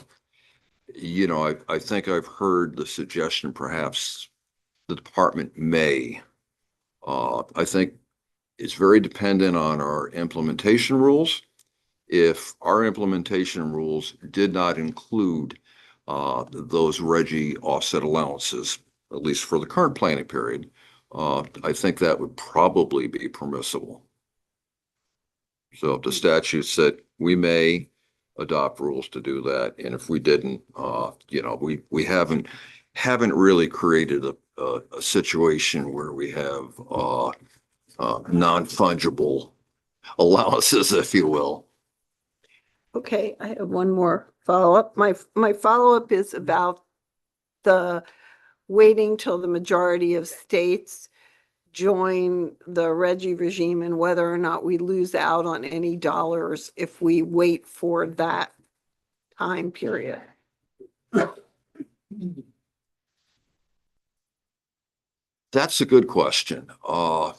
think I've heard the suggestion perhaps the department may. I think it's very dependent on our implementation rules. If our implementation rules did not include those RGGI offset allowances, at least for the current planning period, I think that would probably be permissible. So if the statute said we may adopt rules to do that, and if we didn't, we haven't really created a situation where we have non-fungible allowances, if you will. Okay, I have one more follow-up. My follow-up is about the waiting till the majority of states join the Reggie regime and whether or not we lose out on any dollars if we wait for that time period. That's a good question. And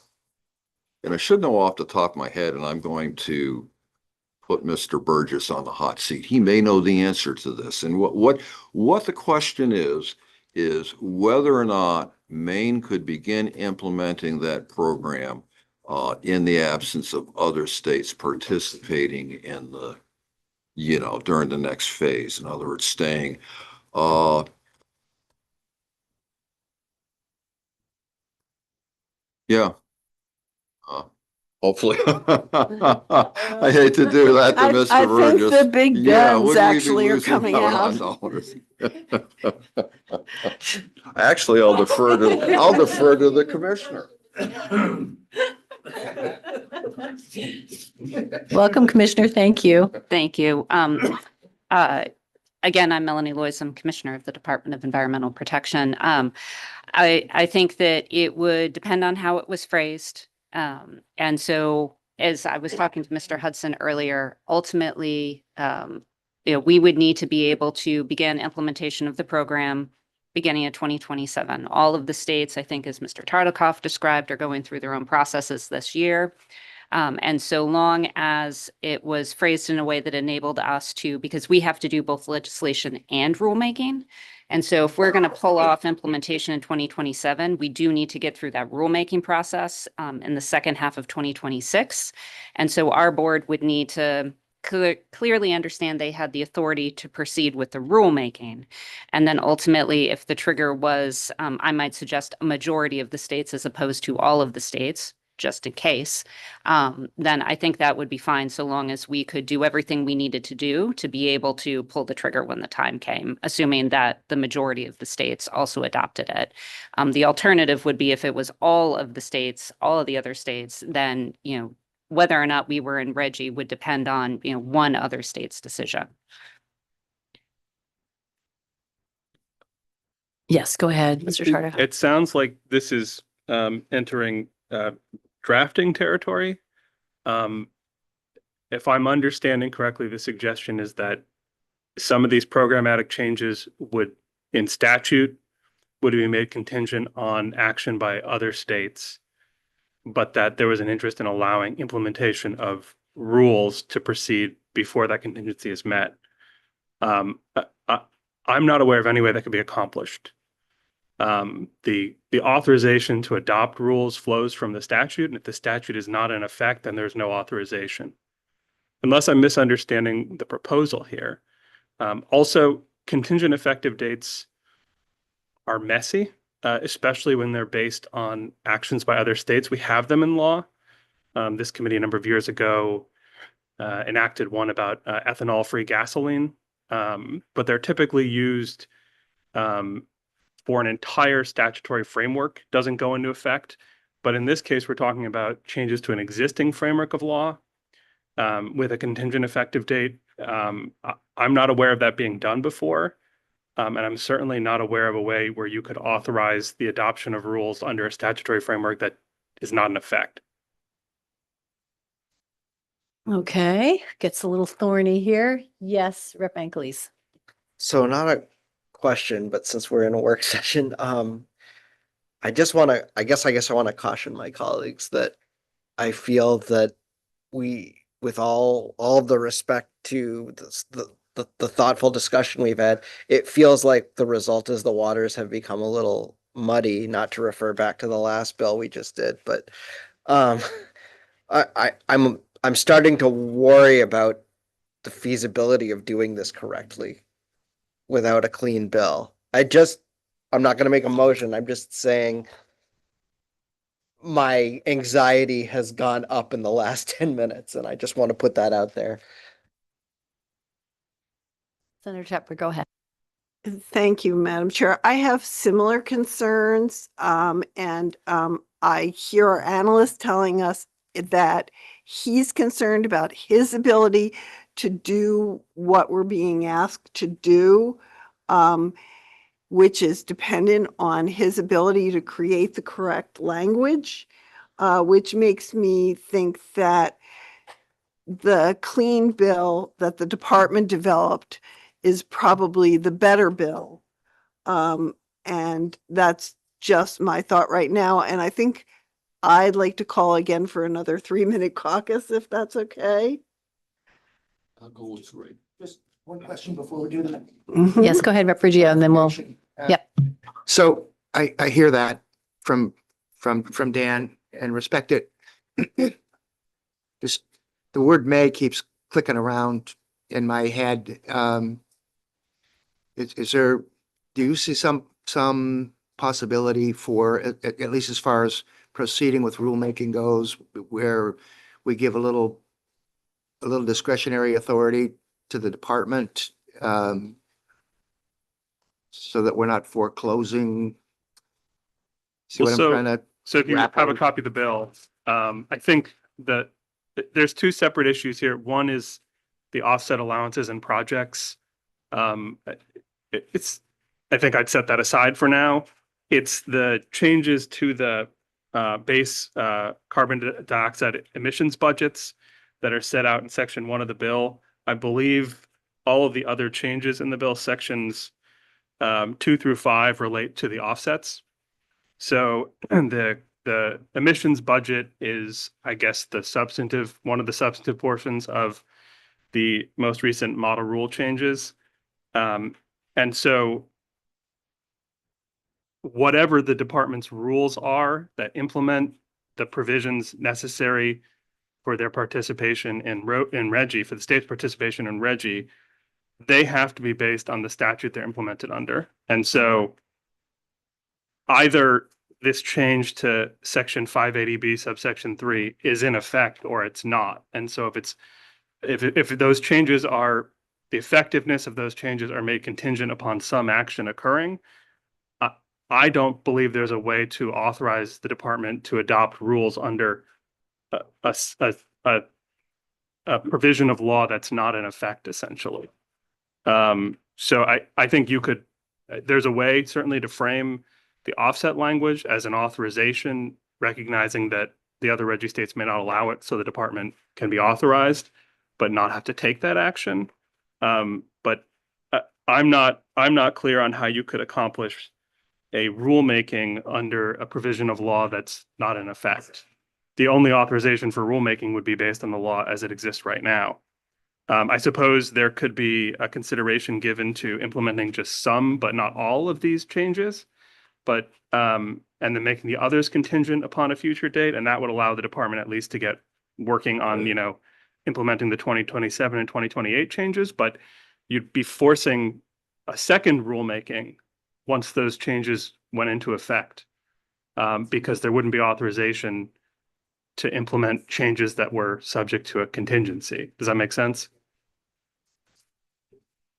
I should know off the top of my head, and I'm going to put Mr. Burgess on the hot seat. He may know the answer to this. And what the question is whether or not Maine could begin implementing that program in the absence of other states participating in the, during the next phase. In other words, staying yeah. Hopefully. I hate to do that to Mr. I Burgess. think the big Yeah, guns wouldn't we be actually are losing coming on out. dollars? Actually, I'll defer to the commissioner. Welcome, Commissioner. Thank you. Thank you. Again, I'm Melanie Lois. I'm Commissioner of the Department of Environmental Protection. I think that it would depend on how it was phrased. And so, as I was talking to Mr. Hudson earlier, ultimately, we would need to be able to begin implementation of the program beginning of 2027. All of the states, I think, as Mr. Tartikoff described, are going through their own processes this year. And so long as it was phrased in a way that enabled us to, because we have to do both legislation and rulemaking. And so if we're going to pull off implementation in 2027, we do need to get through that rulemaking process in the second half of 2026. And so our board would need to clearly understand they had the authority to proceed with the rulemaking. And then ultimately, if the trigger was, I might suggest a majority of the states as opposed to all of the states, just in case, then I think that would be fine so long as we could do everything we needed to do to be able to pull the trigger when the time came, assuming that the majority of the states also adopted it. The alternative would be if it was all of the states, all of the other states, then, whether or not we were in Reggie would depend on, one other state's decision. Yes, go ahead, Mr. Tartikoff. It sounds like this is entering drafting territory. If I'm understanding correctly, the suggestion is that some of these programmatic changes would, in statute, would be made contingent on action by other states, but that there was an interest in allowing implementation of rules to proceed before that contingency is met. I'm not aware of any way that could be accomplished. The authorization to adopt rules flows from the statute, and if the statute is not in effect, then there's no authorization. Unless I'm misunderstanding the proposal here. Also, contingent effective dates are messy, especially when they're based on actions by other states. We have them in law. This committee a number of years ago enacted one about ethanol-free gasoline, but they're typically used for an entire statutory framework, doesn't go into effect. But in this case, we're talking about changes to an existing framework of law with a contingent effective date. I'm not aware of that being done before. And I'm certainly not aware of a way where you could authorize the adoption of rules under a statutory framework that is not in effect. Okay, gets a little thorny here. Yes, Rep. Angeles. So not a question, but since we're in a work session, I guess I want to caution my colleagues that I feel that we, with all of the respect to the thoughtful discussion we've had, it feels like the result is the waters have become a little muddy, not to refer back to the last bill we just did, but I'm starting to worry about the feasibility of doing this correctly without a clean bill. I'm not going to make a motion. I'm just saying my anxiety has gone up in the last 10 minutes, and I just want to put that out there. Senator Tepper, go ahead. Thank you, Madam Chair. I have similar concerns, I hear our analyst telling us that he's concerned about his ability to do what we're being asked to do, which is dependent on his ability to create the correct language, which makes me think that the clean bill that the department developed is probably the better bill. And that's just my thought right now. And I think I'd like to call again for another 3-minute caucus, if that's okay. I'll go with 3. Just one question before we do that. Yes, go ahead, Rep. Friggio, and then we'll, yep. So I hear that from Dan and respect it. Just the word may keeps clicking around in my head. Is there, do you see some possibility for, at least as far as proceeding with rulemaking goes, where we give a little discretionary authority to the department, so that we're not foreclosing? See what I'm trying to? So if you have a copy of the bill, I think that there's 2 separate issues here. One is the offset allowances and projects. I think I'd set that aside for now. It's the changes to the base carbon dioxide emissions budgets that are set out in section 1 of the bill. I believe all of the other changes in the bill, sections 2 through 5, relate to the offsets. So the emissions budget is, I guess, one of the substantive portions of the most recent model rule changes. And so whatever the department's rules are that implement the provisions necessary for their participation in RGGI, for the state's participation in RGGI, they have to be based on the statute they're implemented under. And so either this change to section 580B subsection 3 is in effect or it's not. And so if those changes are, the effectiveness of those changes are made contingent upon some action occurring, I don't believe there's a way to authorize the department to adopt rules under a provision of law that's not in effect, essentially. So I think there's a way certainly to frame the offset language as an authorization, recognizing that the other RGGI states may not allow it, so the department can be authorized, but not have to take that action. But I'm not clear on how you could accomplish a rulemaking under a provision of law that's not in effect. The only authorization for rulemaking would be based on the law as it exists right now. I suppose there could be a consideration given to implementing just some, but not all of these changes, but and then making the others contingent upon a future date, and that would allow the department at least to get working on, implementing the 2027 and 2028 changes. But you'd be forcing a second rulemaking once those changes went into effect, because there wouldn't be authorization to implement changes that were subject to a contingency. Does that make sense?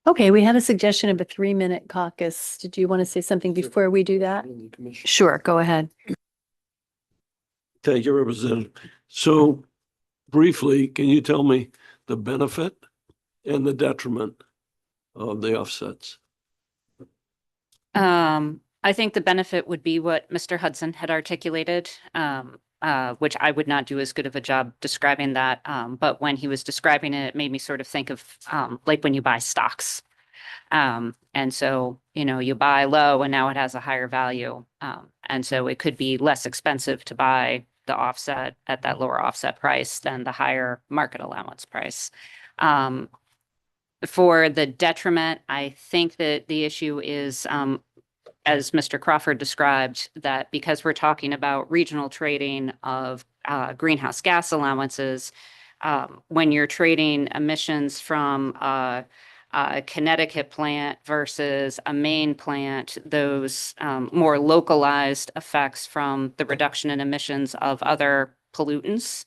Okay, we had a suggestion of a 3-minute caucus. Did you want to say something before we do that? Sure, go ahead. Thank you, Representative. So briefly, can you tell me the benefit and the detriment of the offsets? I think the benefit would be what Mr. Hudson had articulated, which I would not do as good of a job describing that. But when he was describing it, it made me sort of think of like when you buy stocks. And so, you buy low and now it has a higher value. And so it could be less expensive to buy the offset at that lower offset price than the higher market allowance price. For the detriment, I think that the issue is, as Mr. Crawford described, that because we're talking about regional trading of greenhouse gas allowances, when you're trading emissions from a Connecticut plant versus a Maine plant, those more localized effects from the reduction in emissions of other pollutants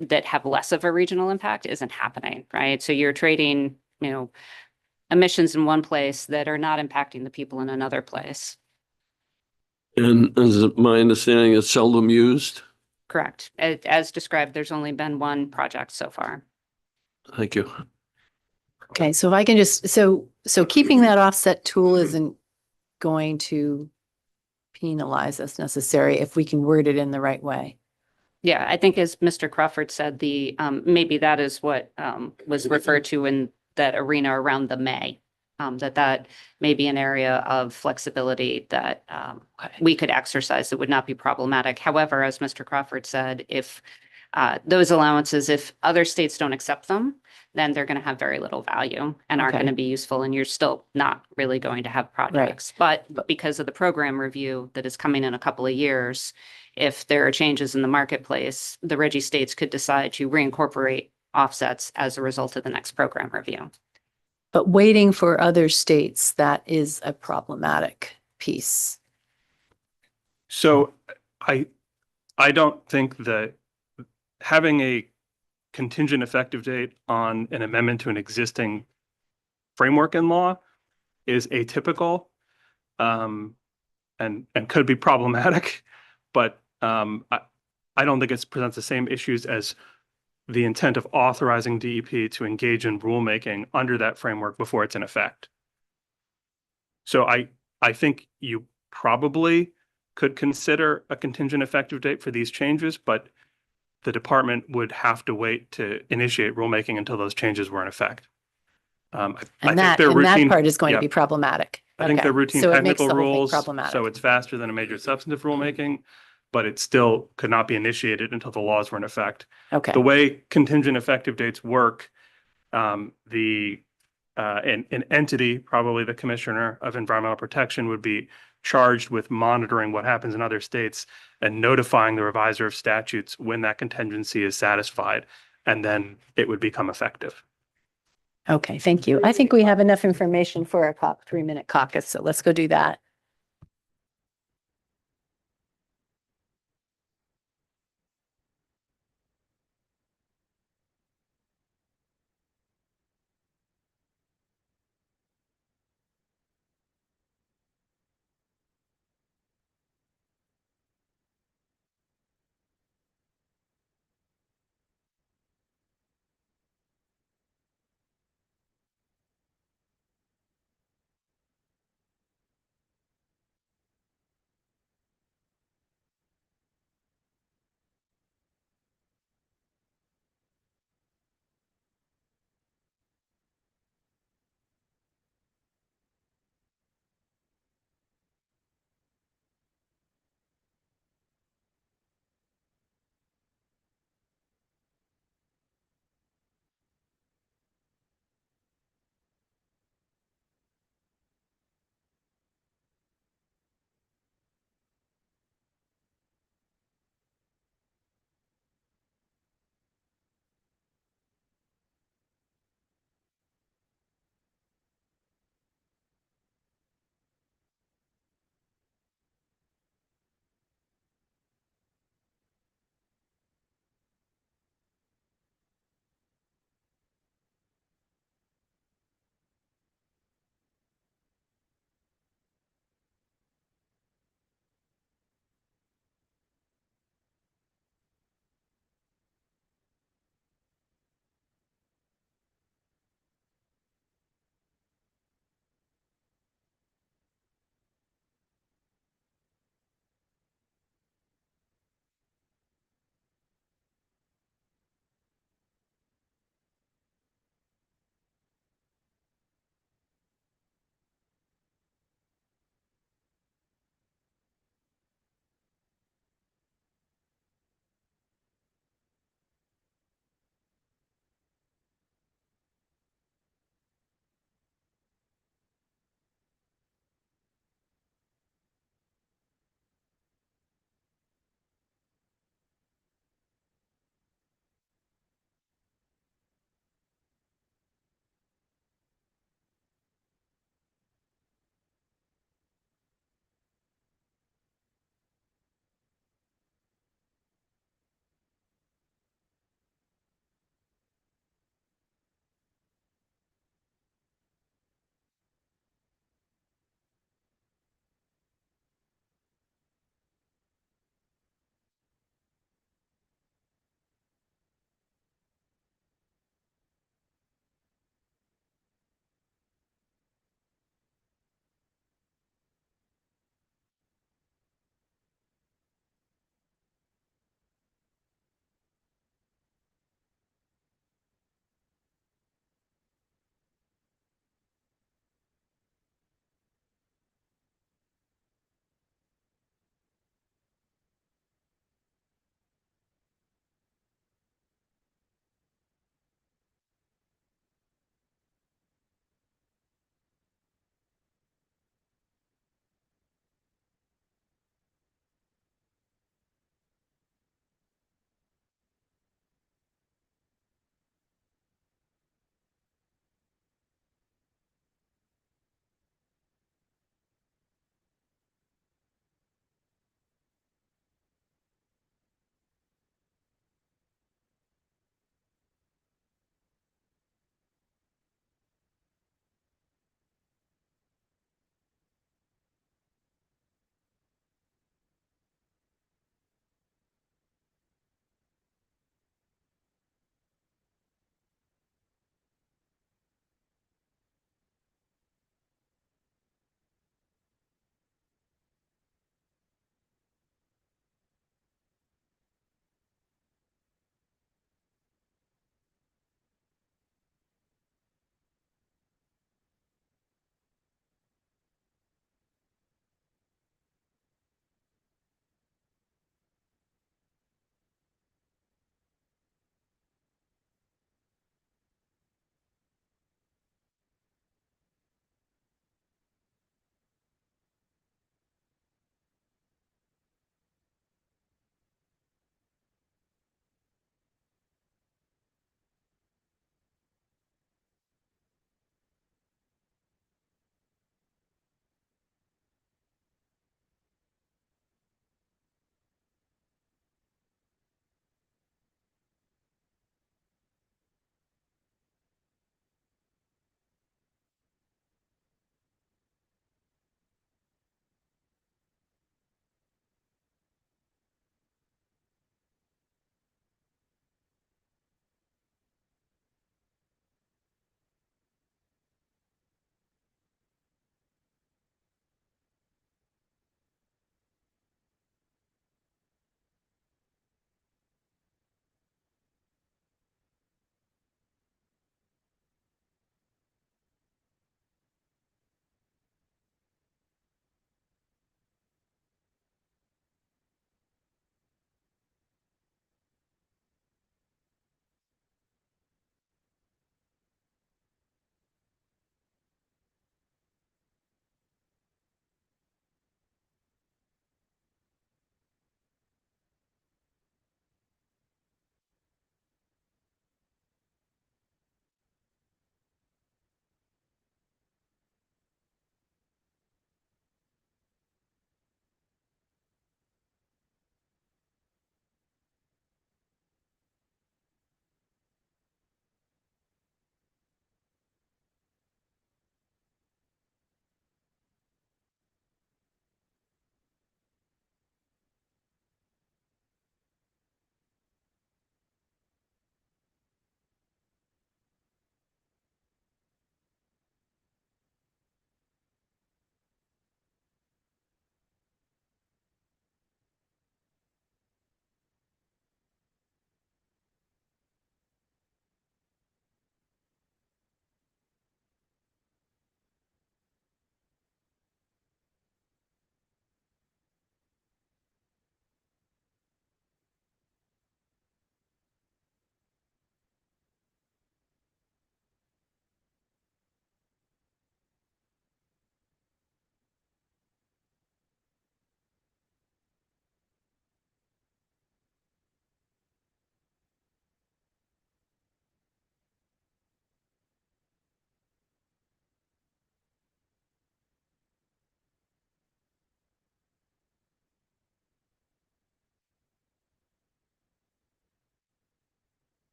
that have less of a regional impact isn't happening, right? So you're trading, emissions in one place that are not impacting the people in another place. And is it my understanding it's seldom used? Correct. As described, there's only been one project so far. Thank you. Okay, so if I can just, so keeping that offset tool isn't going to penalize us necessary if we can word it in the right way. Yeah, I think as Mr. Crawford said, the, maybe that is what, was referred to in that arena around the May. That may be an area of flexibility that, we could exercise that would not be problematic. However, as Mr. Crawford said, if, those allowances, if other states don't accept them, then they're going to have very little value and aren't Okay. going to be useful, and you're still not really going to have projects. But because of the program review that is coming in a couple of years, if there are changes in the marketplace, the RGGI states could decide to reincorporate offsets as a result of the next program review. But waiting for other states, that is a problematic piece. So I don't think that having a contingent effective date on an amendment to an existing framework in law is atypical, and could be problematic, but I don't think it presents the same issues as the intent of authorizing DEP to engage in rulemaking under that framework before it's in effect. So I think you probably could consider a contingent effective date for these changes, but the department would have to wait to initiate rulemaking until those changes were in effect. And that part is going to be problematic. I think Okay. they're routine So it makes technical the whole thing rules, problematic. so it's faster than a major substantive rulemaking, but it still could not be initiated until the laws were in effect. Okay. The way contingent effective dates work, an entity, probably the Commissioner of Environmental Protection, would be charged with monitoring what happens in other states and notifying the reviser of statutes when that contingency is satisfied, and then it would become effective. Okay, thank you. I think we have enough information for a 3-minute caucus, so let's go do that.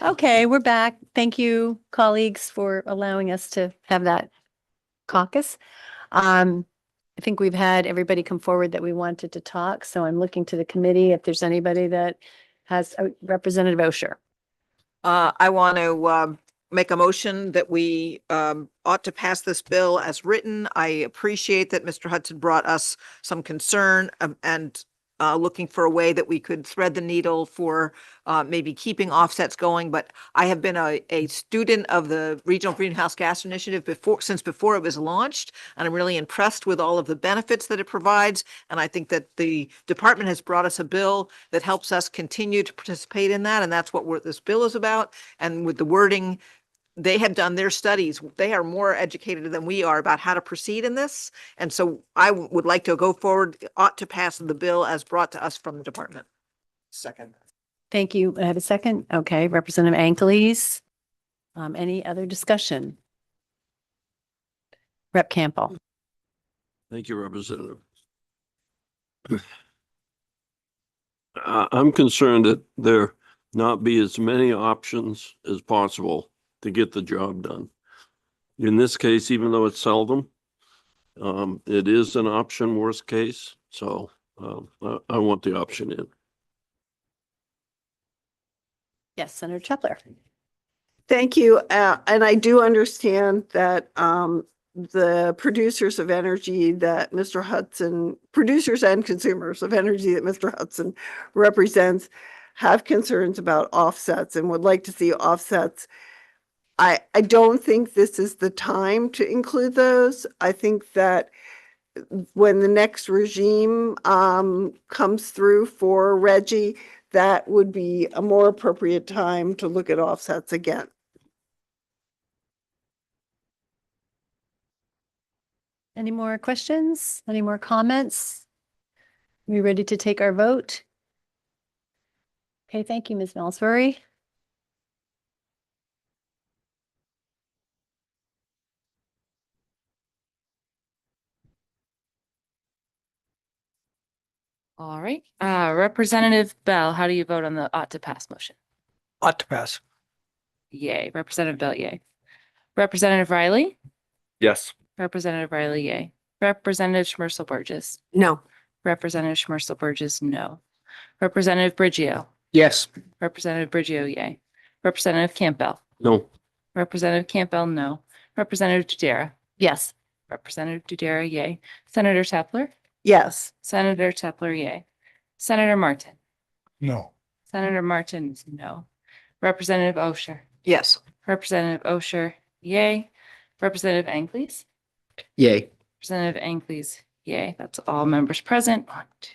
Okay, we're back. Thank you, colleagues, for allowing us to have that caucus. I think we've had everybody come forward that we wanted to talk, so I'm looking to the committee if there's anybody that has Representative Osher. I want to make a motion that we ought to pass this bill as written. I appreciate that Mr. Hudson brought us some concern and looking for a way that we could thread the needle for maybe keeping offsets going. But I have been a student of the Regional Greenhouse Gas Initiative since before it was launched, and I'm really impressed with all of the benefits that it provides. And I think that the department has brought us a bill that helps us continue to participate in that, and that's what this bill is about. And with the wording, they have done their studies. They are more educated than we are about how to proceed in this. And so I would like to go forward, ought to pass the bill as brought to us from the department. Second. Thank you. I have a second. Okay, Representative Ankles. Any other discussion? Rep Campbell. Thank you, Representative. I'm concerned that there not be as many options as possible to get the job done. In this case, even though it's seldom, it is an option, worst case. So I want the option in. Yes, Senator Chepler. Thank you. And I do understand that the producers of energy that Mr. Hudson, producers and consumers of energy that Mr. Hudson represents have concerns about offsets and would like to see offsets. I don't think this is the time to include those. I think that when the next regime comes through for Reggie, that would be a more appropriate time to look at offsets again. Any more questions? Any more comments? Are we ready to take our vote? Okay, thank you, Ms. Malsbury. All right. Representative Bell, how do you vote on the ought to pass motion? Ought to pass. Yay. Representative Bell, yay. Representative Riley? Yes. Representative Riley, yay. Representative Schmerzel Burgess? No. Representative Schmerzel Burgess, no. Representative Brigio? Yes. Representative Brigio, yay. Representative Campbell? No. Representative Campbell, no. Representative Dudera? Yes. Representative Dudera, yay. Senator Tepler? Yes. Senator Tepler, yay. Senator Martin? No. Senator Martin is no. Representative Osher? Yes. Representative Osher, yay. Representative Ankles? Yay. Representative Ankles, yay. That's all members present. 1, 2,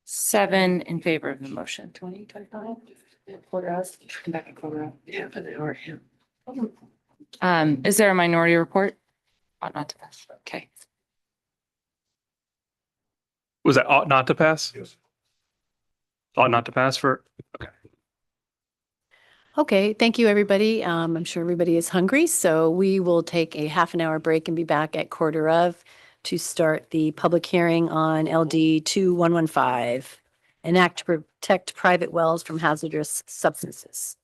7 in favor of the motion. 20, 25, quarter hours, come back and quarter hour. Half an hour. Is there a minority report? Ought not to pass. Okay. Was that ought not to pass? Yes. Ought not to pass for, okay. Okay, thank you, everybody. I'm sure everybody is hungry, so we will take a half an hour break and be back at quarter of to start the public hearing on LD 2115, an act to protect private wells from hazardous substances.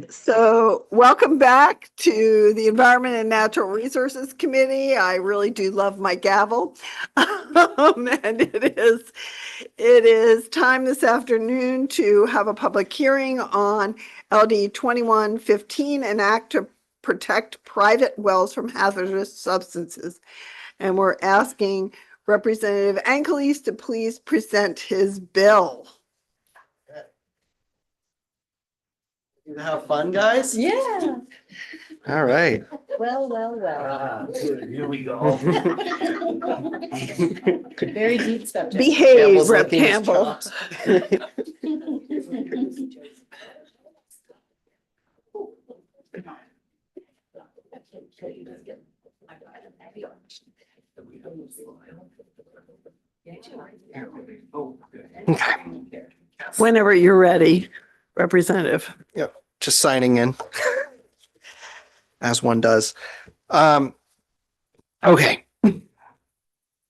So welcome back to the Environment and Natural Resources Committee. I really do love my gavel. And it is time this afternoon to have a public hearing on LD 2115, an act to protect private wells from hazardous substances. And we're asking Representative Angeles to please present his bill. You have fun, guys? Yeah. All right. Well. Here we go. Very deep subject. Behave, Campbell's Rep. licking his Campbell. chops. Whenever you're ready, Representative. Yep, just signing in. As one does. Okay.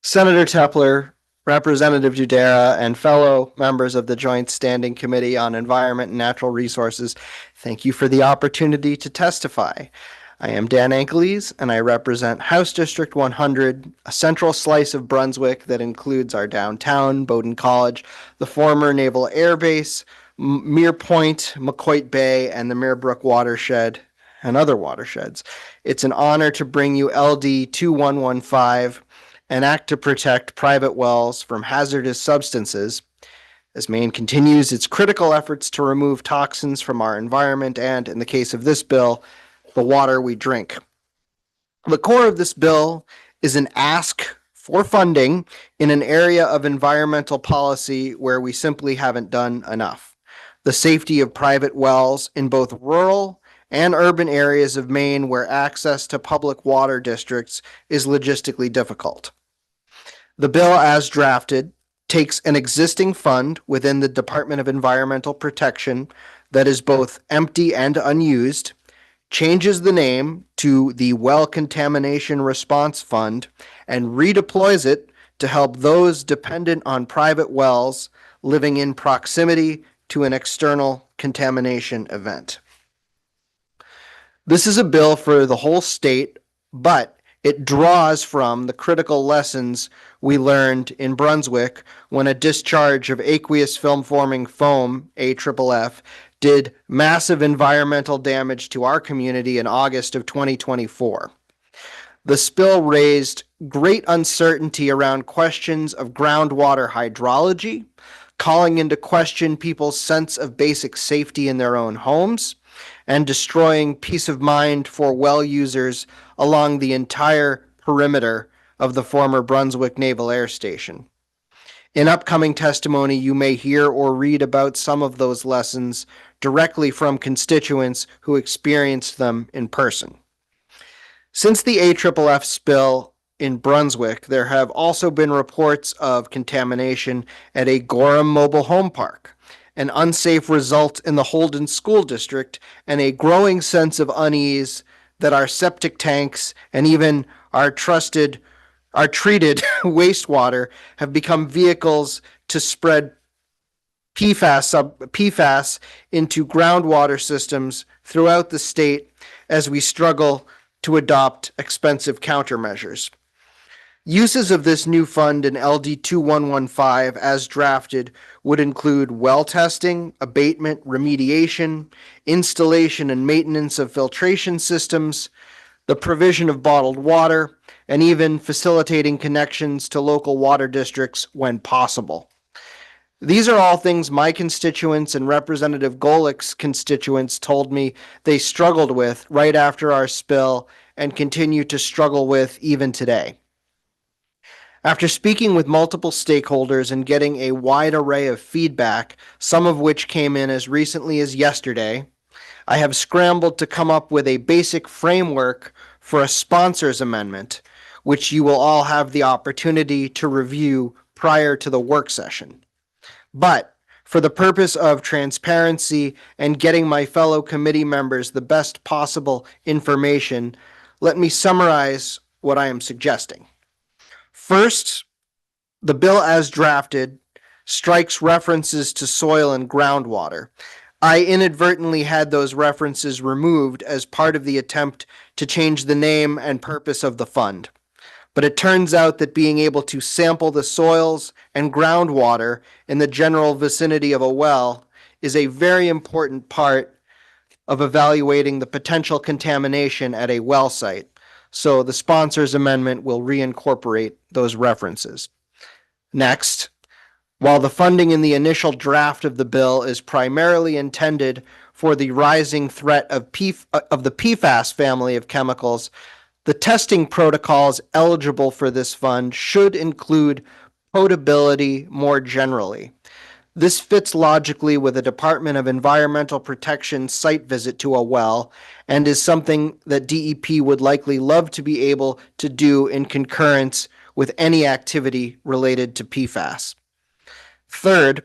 Senator Tepler, Representative Dudera, and fellow members of the Joint Standing Committee on Environment and Natural Resources, thank you for the opportunity to testify. I am Dan Angeles, and I represent House District 100, a central slice of Brunswick that includes our downtown, Bowdoin College, the former Naval Air Base, Mere Point, McCoy Bay, and the Merebrook watershed, and other watersheds. It's an honor to bring you LD 2115, an act to protect private wells from hazardous substances, as Maine continues its critical efforts to remove toxins from our environment and, in the case of this bill, the water we drink. The core of this bill is an ask for funding in an area of environmental policy where we simply haven't done enough. The safety of private wells in both rural and urban areas of Maine where access to public water districts is logistically difficult. The bill, as drafted, takes an existing fund within the Department of Environmental Protection that is both empty and unused, changes the name to the Well Contamination Response Fund, and redeploys it to help those dependent on private wells living in proximity to an external contamination event. This is a bill for the whole state, but it draws from the critical lessons we learned in Brunswick when a discharge of aqueous film-forming foam, AFFF, did massive environmental damage to our community in August of 2024. The spill raised great uncertainty around questions of groundwater hydrology, calling into question people's sense of basic safety in their own homes, and destroying peace of mind for well users along the entire perimeter of the former Brunswick Naval Air Station. In upcoming testimony, you may hear or read about some of those lessons directly from constituents who experienced them in person. Since the AFFF spill in Brunswick, there have also been reports of contamination at a Gorham mobile home park, an unsafe result in the Holden School District, and a growing sense of unease that our septic tanks and even our treated wastewater have become vehicles to spread PFAS into groundwater systems throughout the state as we struggle to adopt expensive countermeasures. Uses of this new fund in LD 2115 as drafted would include well testing, abatement, remediation, installation and maintenance of filtration systems, the provision of bottled water, and even facilitating connections to local water districts when possible. These are all things my constituents and Representative Golick's constituents told me they struggled with right after our spill and continue to struggle with even today. After speaking with multiple stakeholders and getting a wide array of feedback, some of which came in as recently as yesterday, I have scrambled to come up with a basic framework for a sponsor's amendment, which you will all have the opportunity to review prior to the work session. But for the purpose of transparency and getting my fellow committee members the best possible information, let me summarize what I am suggesting. First, the bill as drafted strikes references to soil and groundwater. I inadvertently had those references removed as part of the attempt to change the name and purpose of the fund. But it turns out that being able to sample the soils and groundwater in the general vicinity of a well is a very important part of evaluating the potential contamination at a well site. So the sponsor's amendment will reincorporate those references. Next, while the funding in the initial draft of the bill is primarily intended for the rising threat of the PFAS family of chemicals, the testing protocols eligible for this fund should include potability more generally. This fits logically with a Department of Environmental Protection site visit to a well and is something that DEP would likely love to be able to do in concurrence with any activity related to PFAS. Third,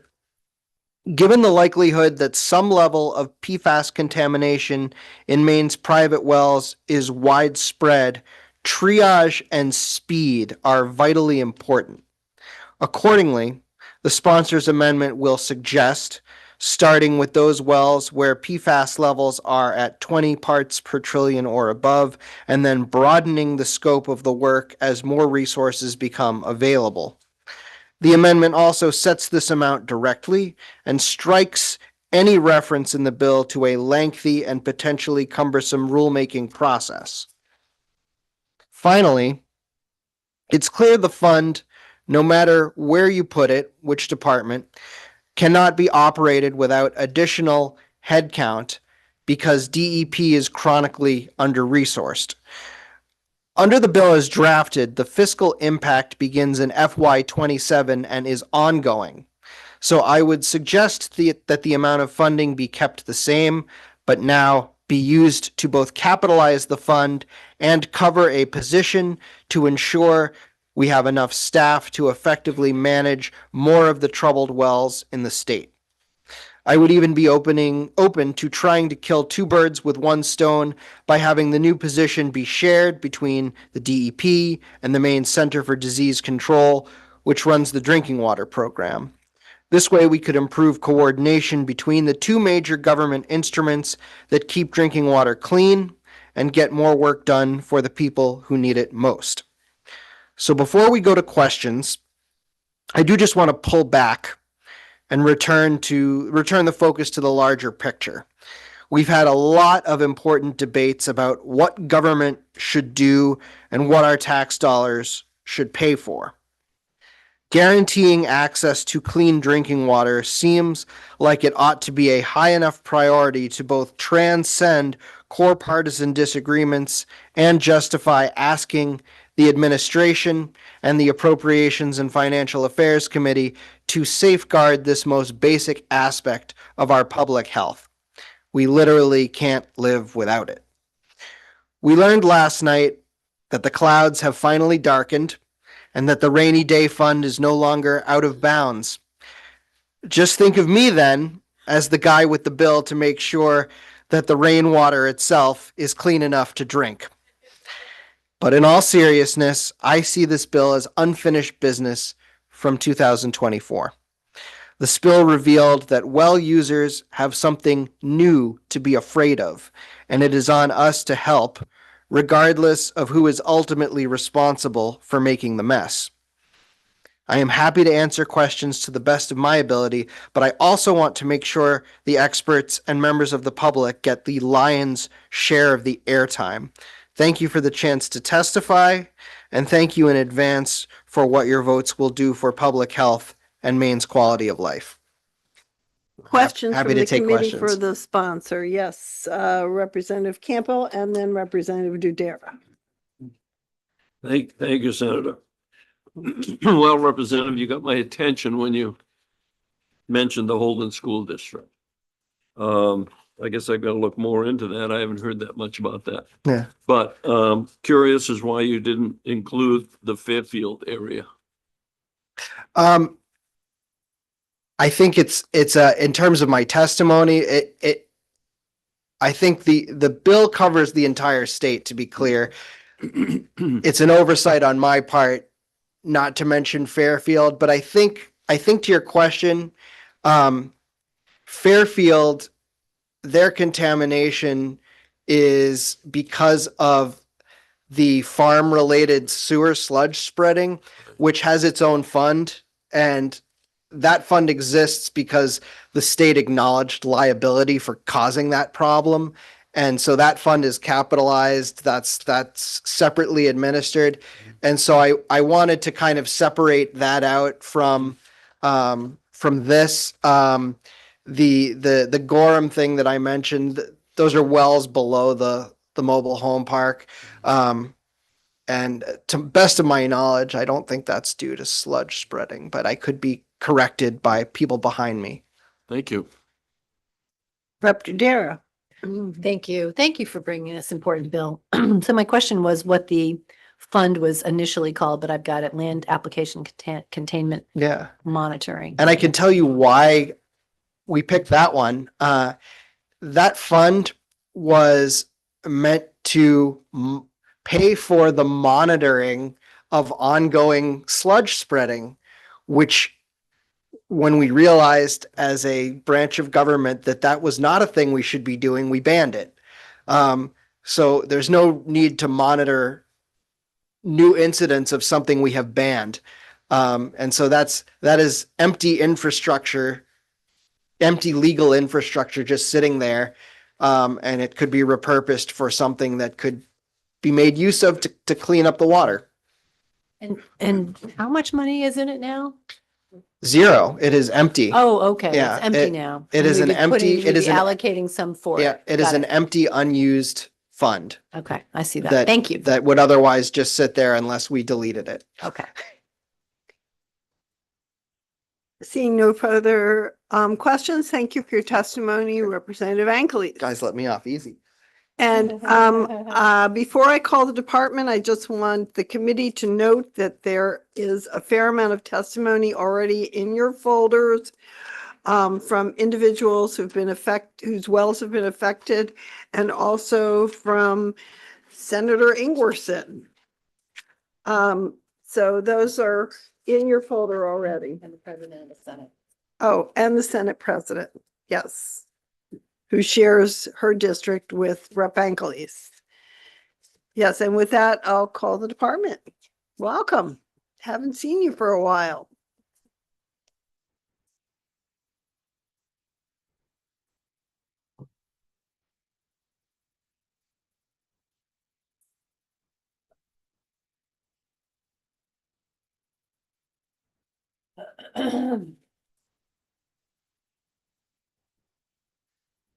given the likelihood that some level of PFAS contamination in Maine's private wells is widespread, triage and speed are vitally important. Accordingly, the sponsor's amendment will suggest, starting with those wells where PFAS levels are at 20 parts per trillion or above, and then broadening the scope of the work as more resources become available. The amendment also sets this amount directly and strikes any reference in the bill to a lengthy and potentially cumbersome rulemaking process. Finally, it's clear the fund, no matter where you put it, which department, cannot be operated without additional headcount because DEP is chronically under-resourced. Under the bill as drafted, the fiscal impact begins in FY27 and is ongoing. So I would suggest that the amount of funding be kept the same, but now be used to both capitalize the fund and cover a position to ensure we have enough staff to effectively manage more of the troubled wells in the state. I would even be open to trying to kill two birds with one stone by having the new position be shared between the DEP and the Maine Center for Disease Control, which runs the drinking water program. This way we could improve coordination between the two major government instruments that keep drinking water clean and get more work done for the people who need it most. So before we go to questions, I do just want to pull back and return the focus to the larger picture. We've had a lot of important debates about what government should do and what our tax dollars should pay for. Guaranteeing access to clean drinking water seems like it ought to be a high enough priority to both transcend core partisan disagreements and justify asking the administration and the Appropriations and Financial Affairs Committee to safeguard this most basic aspect of our public health. We literally can't live without it. We learned last night that the clouds have finally darkened and that the rainy day fund is no longer out of bounds. Just think of me then as the guy with the bill to make sure that the rainwater itself is clean enough to drink. But in all seriousness, I see this bill as unfinished business from 2024. The spill revealed that well users have something new to be afraid of, and it is on us to help, regardless of who is ultimately responsible for making the mess. I am happy to answer questions to the best of my ability, but I also want to make sure the experts and members of the public get the lion's share of the airtime. Thank you for the chance to testify, and thank you in advance for what your votes will do for public health and Maine's quality of life. Questions Happy from to the take committee for questions. the sponsor? Yes, Representative Campbell and then Representative Dudera. Thank you, Senator. Well, Representative, you got my attention when you mentioned the Holden School District. I guess I've got to look more into that. I haven't heard that much about that. Yeah. But curious as why you didn't include the Fairfield area. I think it's in terms of my testimony, I think the bill covers the entire state, to be clear. It's an oversight on my part not to mention Fairfield, but I think to your question, Fairfield their contamination is because of the farm-related sewer sludge spreading, which has its own fund. And that fund exists because the state acknowledged liability for causing that problem. And so that fund is capitalized, that's separately administered. And so I wanted to kind of separate that out from this. The Gorham thing that I mentioned, those are wells below the mobile home park. And to best of my knowledge, I don't think that's due to sludge spreading, but I could be corrected by people behind me. Thank you. Rep. Dudera. Thank you. Thank you for bringing this important bill. So my question was what the fund was initially called, but I've got it, Land Application Containment Yeah. Monitoring. And I can tell you why we picked that one. That fund was meant to pay for the monitoring of ongoing sludge spreading, which when we realized as a branch of government that that was not a thing we should be doing, we banned it. So there's no need to monitor new incidents of something we have banned. And so that is empty infrastructure, empty legal infrastructure just sitting there. And it could be repurposed for something that could be made use of to clean up the water. And how much money is in it now? Zero. It is empty. Oh, okay. Yeah, It's empty now. It is And an we'd be putting- empty, we'd it is be an, allocating some for it. yeah, it is Got an empty, unused fund. Okay, I see that. Thank you. That would otherwise just sit there unless we deleted it. Okay. Seeing no further questions, thank you for your testimony, Representative Angeles. Guys, let me off easy. And before I call the department, I just want the committee to note that there is a fair amount of testimony already in your folders from individuals who've been whose wells have been affected, and also from Senator Ingwerson. So those are in your folder already. And the President of the Senate. Oh, and the Senate President, yes, who shares her district with Rep. Angeles. Yes, and with that, I'll call the department. Welcome. Haven't seen you for a while.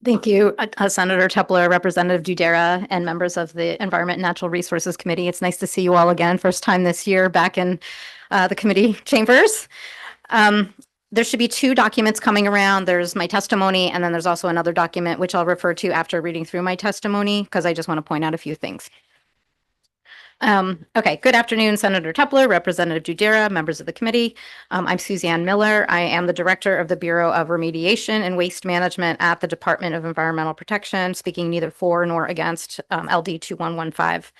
Thank you, Senator Tepler, Representative Dudera, and members of the Environment and Natural Resources Committee. It's nice to see you all again. First time this year back in the committee chambers. There should be two documents coming around. There's my testimony, and then there's also another document, which I'll refer to after reading through my testimony, because I just want to point out a few things. Okay, good afternoon, Senator Tepler, Representative Dudera, members of the committee. I'm Suzanne Miller. I am the Director of the Bureau of Remediation and Waste Management at the Department of Environmental Protection, speaking neither for nor against LD 2115.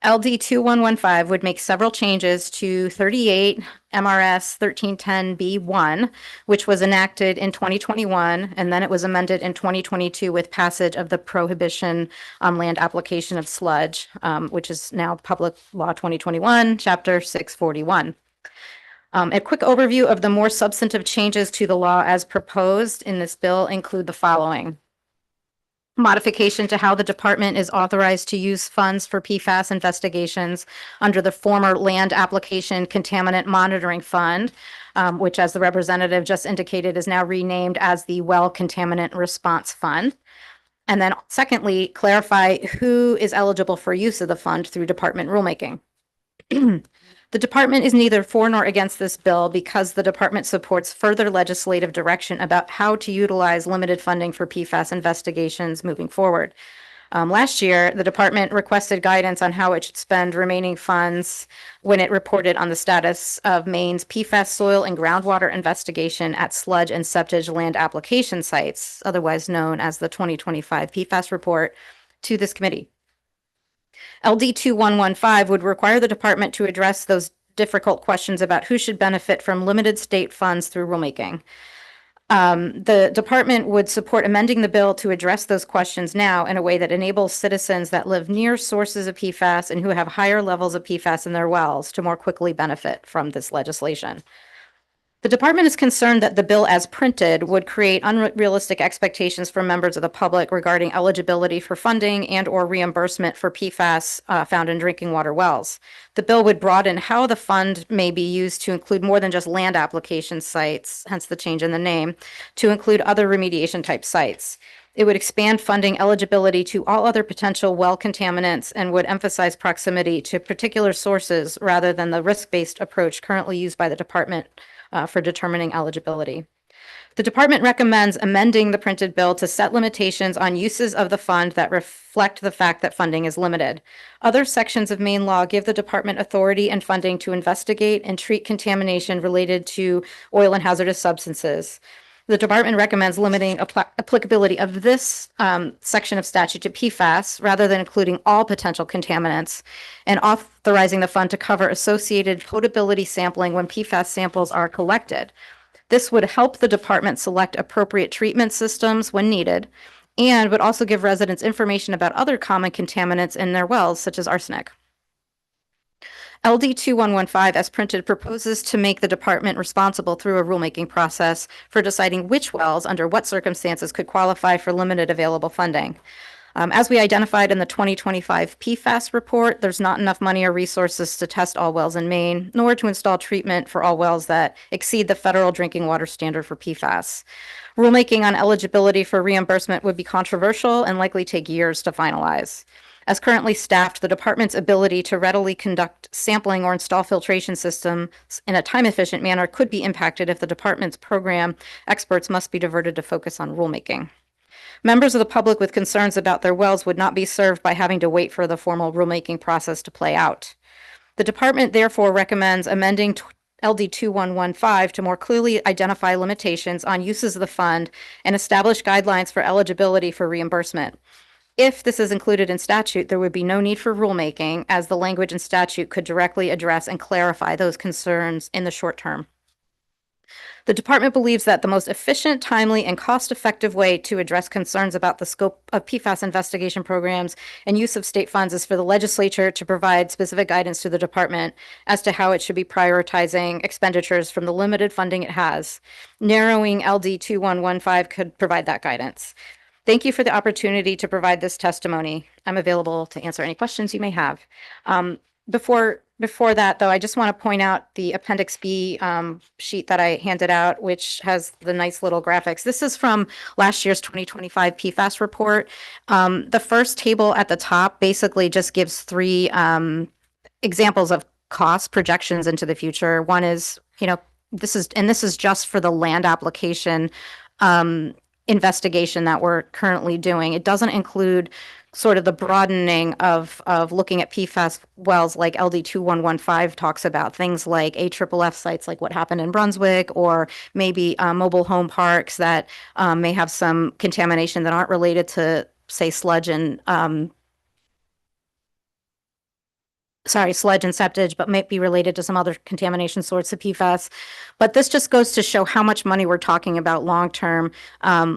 LD 2115 would make several changes to 38 MRS 1310B1, which was enacted in 2021, and then it was amended in 2022 with passage of the prohibition on land application of sludge, which is now Public Law 2021, Chapter 641. A quick overview of the more substantive changes to the law as proposed in this bill include the following. Modification to how the department is authorized to use funds for PFAS investigations under the former Land Application Contaminant Monitoring Fund, which, as the representative just indicated, is now renamed as the Well Contaminant Response Fund. And then secondly, clarify who is eligible for use of the fund through department rulemaking. The department is neither for nor against this bill because the department supports further legislative direction about how to utilize limited funding for PFAS investigations moving forward. Last year, the department requested guidance on how it should spend remaining funds when it reported on the status of Maine's PFAS soil and groundwater investigation at sludge and septage land application sites, otherwise known as the 2025 PFAS report, to this committee. LD 2115 would require the department to address those difficult questions about who should benefit from limited state funds through rulemaking. The department would support amending the bill to address those questions now in a way that enables citizens that live near sources of PFAS and who have higher levels of PFAS in their wells to more quickly benefit from this legislation. The department is concerned that the bill as printed would create unrealistic expectations for members of the public regarding eligibility for funding and or reimbursement for PFAS found in drinking water wells. The bill would broaden how the fund may be used to include more than just land application sites, hence the change in the name, to include other remediation type sites. It would expand funding eligibility to all other potential well contaminants and would emphasize proximity to particular sources rather than the risk-based approach currently used by the department for determining eligibility. The department recommends amending the printed bill to set limitations on uses of the fund that reflect the fact that funding is limited. Other sections of Maine law give the department authority and funding to investigate and treat contamination related to oil and hazardous substances. The department recommends limiting applicability of this section of statute to PFAS rather than including all potential contaminants and authorizing the fund to cover associated potability sampling when PFAS samples are collected. This would help the department select appropriate treatment systems when needed and would also give residents information about other common contaminants in their wells, such as arsenic. LD 2115 as printed proposes to make the department responsible through a rulemaking process for deciding which wells under what circumstances could qualify for limited available funding. As we identified in the 2025 PFAS report, there's not enough money or resources to test all wells in Maine, nor to install treatment for all wells that exceed the federal drinking water standard for PFAS. Rulemaking on eligibility for reimbursement would be controversial and likely take years to finalize. As currently staffed, the department's ability to readily conduct sampling or install filtration systems in a time-efficient manner could be impacted if the department's program experts must be diverted to focus on rulemaking. Members of the public with concerns about their wells would not be served by having to wait for the formal rulemaking process to play out. The department therefore recommends amending LD 2115 to more clearly identify limitations on uses of the fund and establish guidelines for eligibility for reimbursement. If this is included in statute, there would be no need for rulemaking, as the language in statute could directly address and clarify those concerns in the short term. The department believes that the most efficient, timely, and cost-effective way to address concerns about the scope of PFAS investigation programs and use of state funds is for the legislature to provide specific guidance to the department as to how it should be prioritizing expenditures from the limited funding it has. Narrowing LD 2115 could provide that guidance. Thank you for the opportunity to provide this testimony. I'm available to answer any questions you may have. Before that, though, I just want to point out the Appendix B sheet that I handed out, which has the nice little graphics. This is from last year's 2025 PFAS report. The first table at the top basically just gives three examples of cost projections into the future. One is, this is just for the land application investigation that we're currently doing. It doesn't include sort of the broadening of looking at PFAS wells like LD 2115 talks about, things like AFFF sites like what happened in Brunswick, or maybe mobile home parks that may have some contamination that aren't related to, say, sludge and septage, but might be related to some other contamination sorts of PFAS. But this just goes to show how much money we're talking about long-term,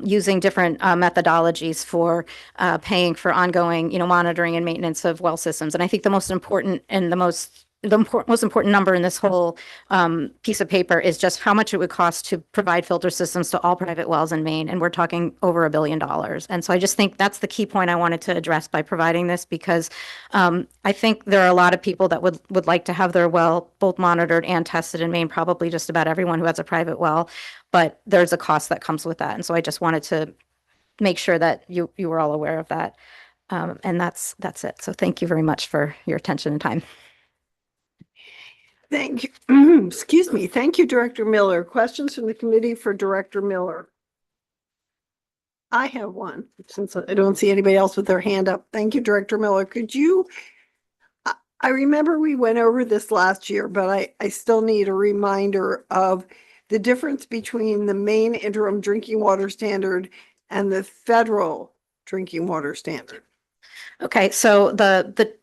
using different methodologies for paying for ongoing, monitoring and maintenance of well systems. And I think the most important and most important number in this whole piece of paper is just how much it would cost to provide filter systems to all private wells in Maine, and we're talking over $1 billion. And so I just think that's the key point I wanted to address by providing this, because I think there are a lot of people that would like to have their well both monitored and tested in Maine, probably just about everyone who has a private well, but there's a cost that comes with that. And so I just wanted to make sure that you were all aware of that. And that's it. So thank you very much for your attention and time. Thank you. Excuse me. Thank you, Director Miller. Questions from the committee for Director Miller? I have one, since I don't see anybody else with their hand up. Thank you, Director Miller. Could you, I remember we went over this last year, but I still need a reminder of the difference between the Maine interim drinking water standard and the federal drinking water standard. Okay, so the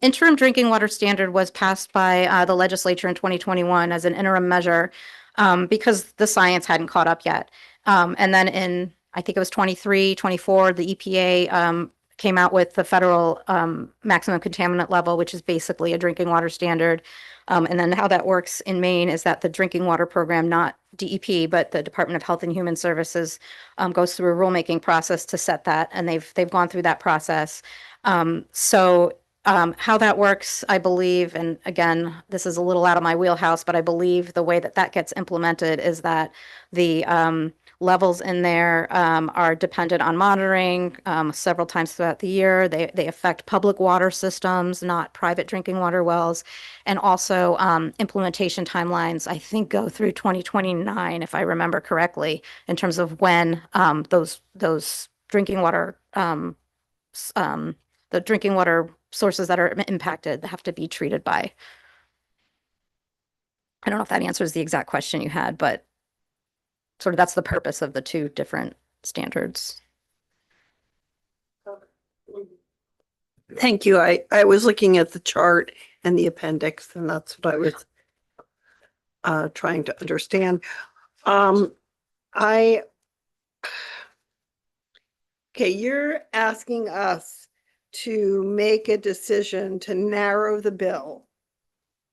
interim drinking water standard was passed by the legislature in 2021 as an interim measure because the science hadn't caught up yet. And then I think it was 23, 24, the EPA came out with the federal maximum contaminant level, which is basically a drinking water standard. And then how that works in Maine is that the drinking water program, not DEP, but the Department of Health and Human Services, goes through a rulemaking process to set that, and they've gone through that process. How that works, I believe, and again, this is a little out of my wheelhouse, but I believe the way that that gets implemented is that the levels in there are dependent on monitoring several times throughout the year. They affect public water systems, not private drinking water wells. And also implementation timelines, I think, go through 2029, if I remember correctly, in terms of when those drinking water, the drinking water sources that are impacted have to be treated by. I don't know if that answers the exact question you had, but sort of that's the purpose of the two different standards. Thank you. I was looking at the chart and the appendix, and that's what I was trying to understand. Okay, you're asking us to make a decision to narrow the bill.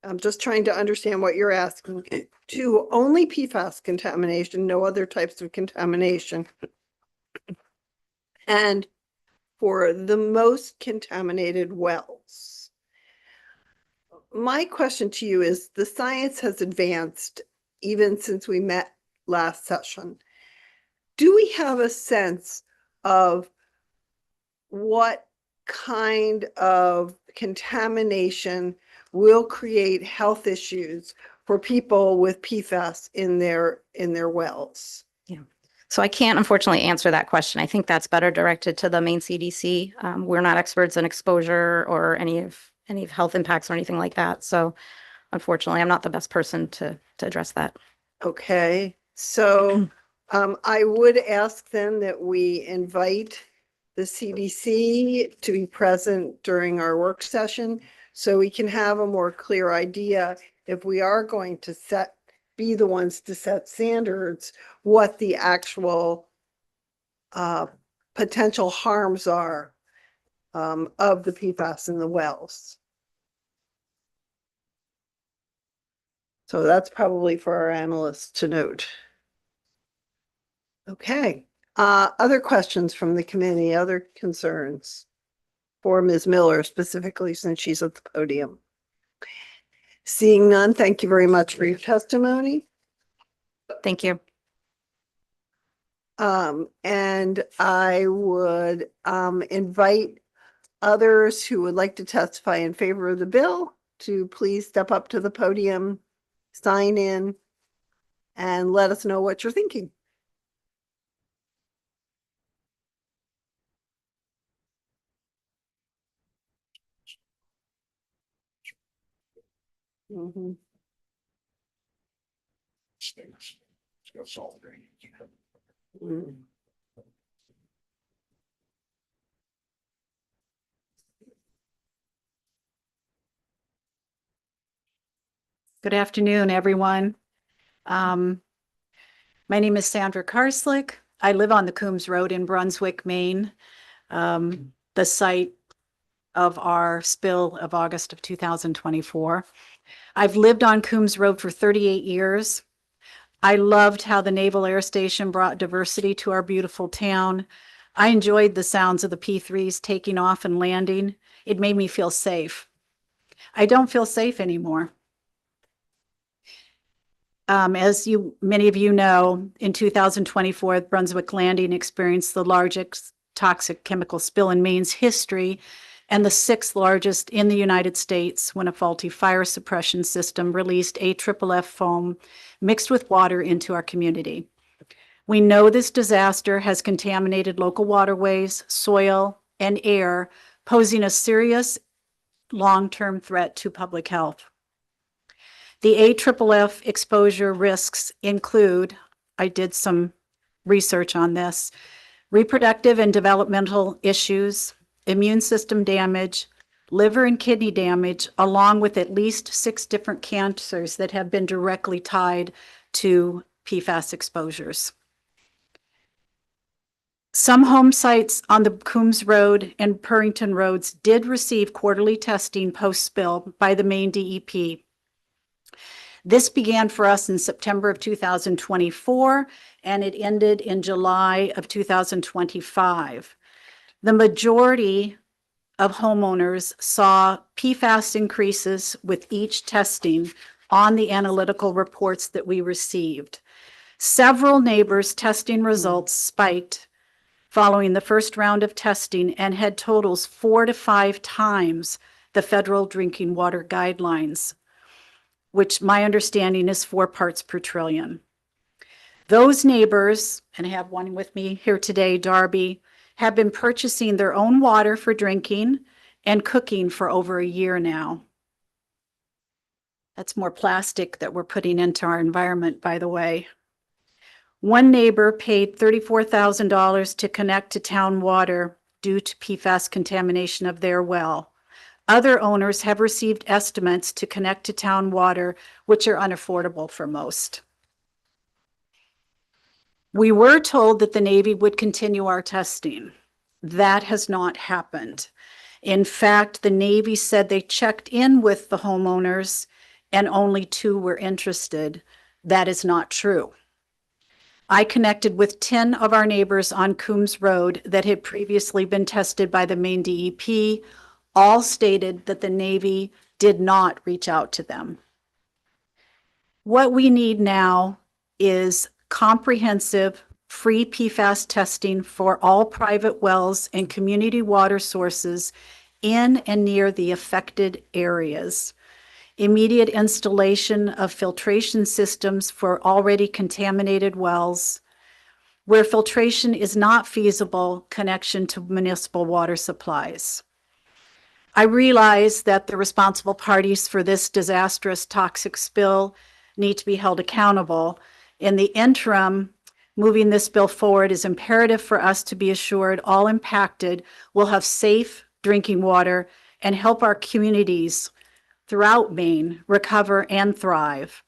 I'm just trying to understand what you're asking. To only PFAS contamination, no other types of contamination. And for the most contaminated wells. My question to you is, the science has advanced even since we met last session. Do we have a sense of what kind of contamination will create health issues for people with PFAS in their wells? Yeah. So I can't unfortunately answer that question. I think that's better directed to the Maine CDC. We're not experts in exposure or any of health impacts or anything like that. So unfortunately, I'm not the best person to address that. Okay, so I would ask then that we invite the CDC to be present during our work session so we can have a more clear idea if we are going to be the ones to set standards, what the actual potential harms are of the PFAS in the wells. So that's probably for our analysts to note. Okay, other questions from the committee, other concerns for Ms. Miller specifically, since she's at the podium? Seeing none, thank you very much for your testimony. Thank you. And I would invite others who would like to testify in favor of the bill to please step up to the podium, sign in, and let us know what you're thinking. Mm-hmm. Mm. Good afternoon, everyone. My name is Sandra Karslick. I live on the Coombs Road in Brunswick, Maine, the site of our spill of August of 2024. I've lived on Coombs Road for 38 years. I loved how the Naval Air Station brought diversity to our beautiful town. I enjoyed the sounds of the P-3s taking off and landing. It made me feel safe. I don't feel safe anymore. As many of you know, in 2024, Brunswick Landing experienced the largest toxic chemical spill in Maine's history and the 6th largest in the United States when a faulty fire suppression system released AFFF foam mixed with water into our community. We know this disaster has contaminated local waterways, soil, and air, posing a serious long-term threat to public health. The AFFF exposure risks include, I did some research on this, reproductive and developmental issues, immune system damage, liver and kidney damage, along with at least 6 different cancers that have been directly tied to PFAS exposures. Some home sites on the Coombs Road and Purrington Roads did receive quarterly testing post-spill by the Maine DEP. This began for us in September of 2024, and it ended in July of 2025. The majority of homeowners saw PFAS increases with each testing on the analytical reports that we received. Several neighbors' testing results spiked following the first round of testing and had totals 4 to 5 times the federal drinking water guidelines, which my understanding is 4 parts per trillion. Those neighbors, and I have one with me here today, Darby, have been purchasing their own water for drinking and cooking for over a year now. That's more plastic that we're putting into our environment, by the way. One neighbor paid $34,000 to connect to town water due to PFAS contamination of their well. Other owners have received estimates to connect to town water, which are unaffordable for most. We were told that the Navy would continue our testing. That has not happened. In fact, the Navy said they checked in with the homeowners and only 2 were interested. That is not true. I connected with 10 of our neighbors on Coombs Road that had previously been tested by the Maine DEP. All stated that the Navy did not reach out to them. What we need now is comprehensive, free PFAS testing for all private wells and community water sources in and near the affected areas. Immediate installation of filtration systems for already contaminated wells. Where filtration is not feasible, connection to municipal water supplies. I realize that the responsible parties for this disastrous toxic spill need to be held accountable. In the interim, moving this bill forward is imperative for us to be assured all impacted will have safe drinking water and help our communities throughout Maine recover and thrive.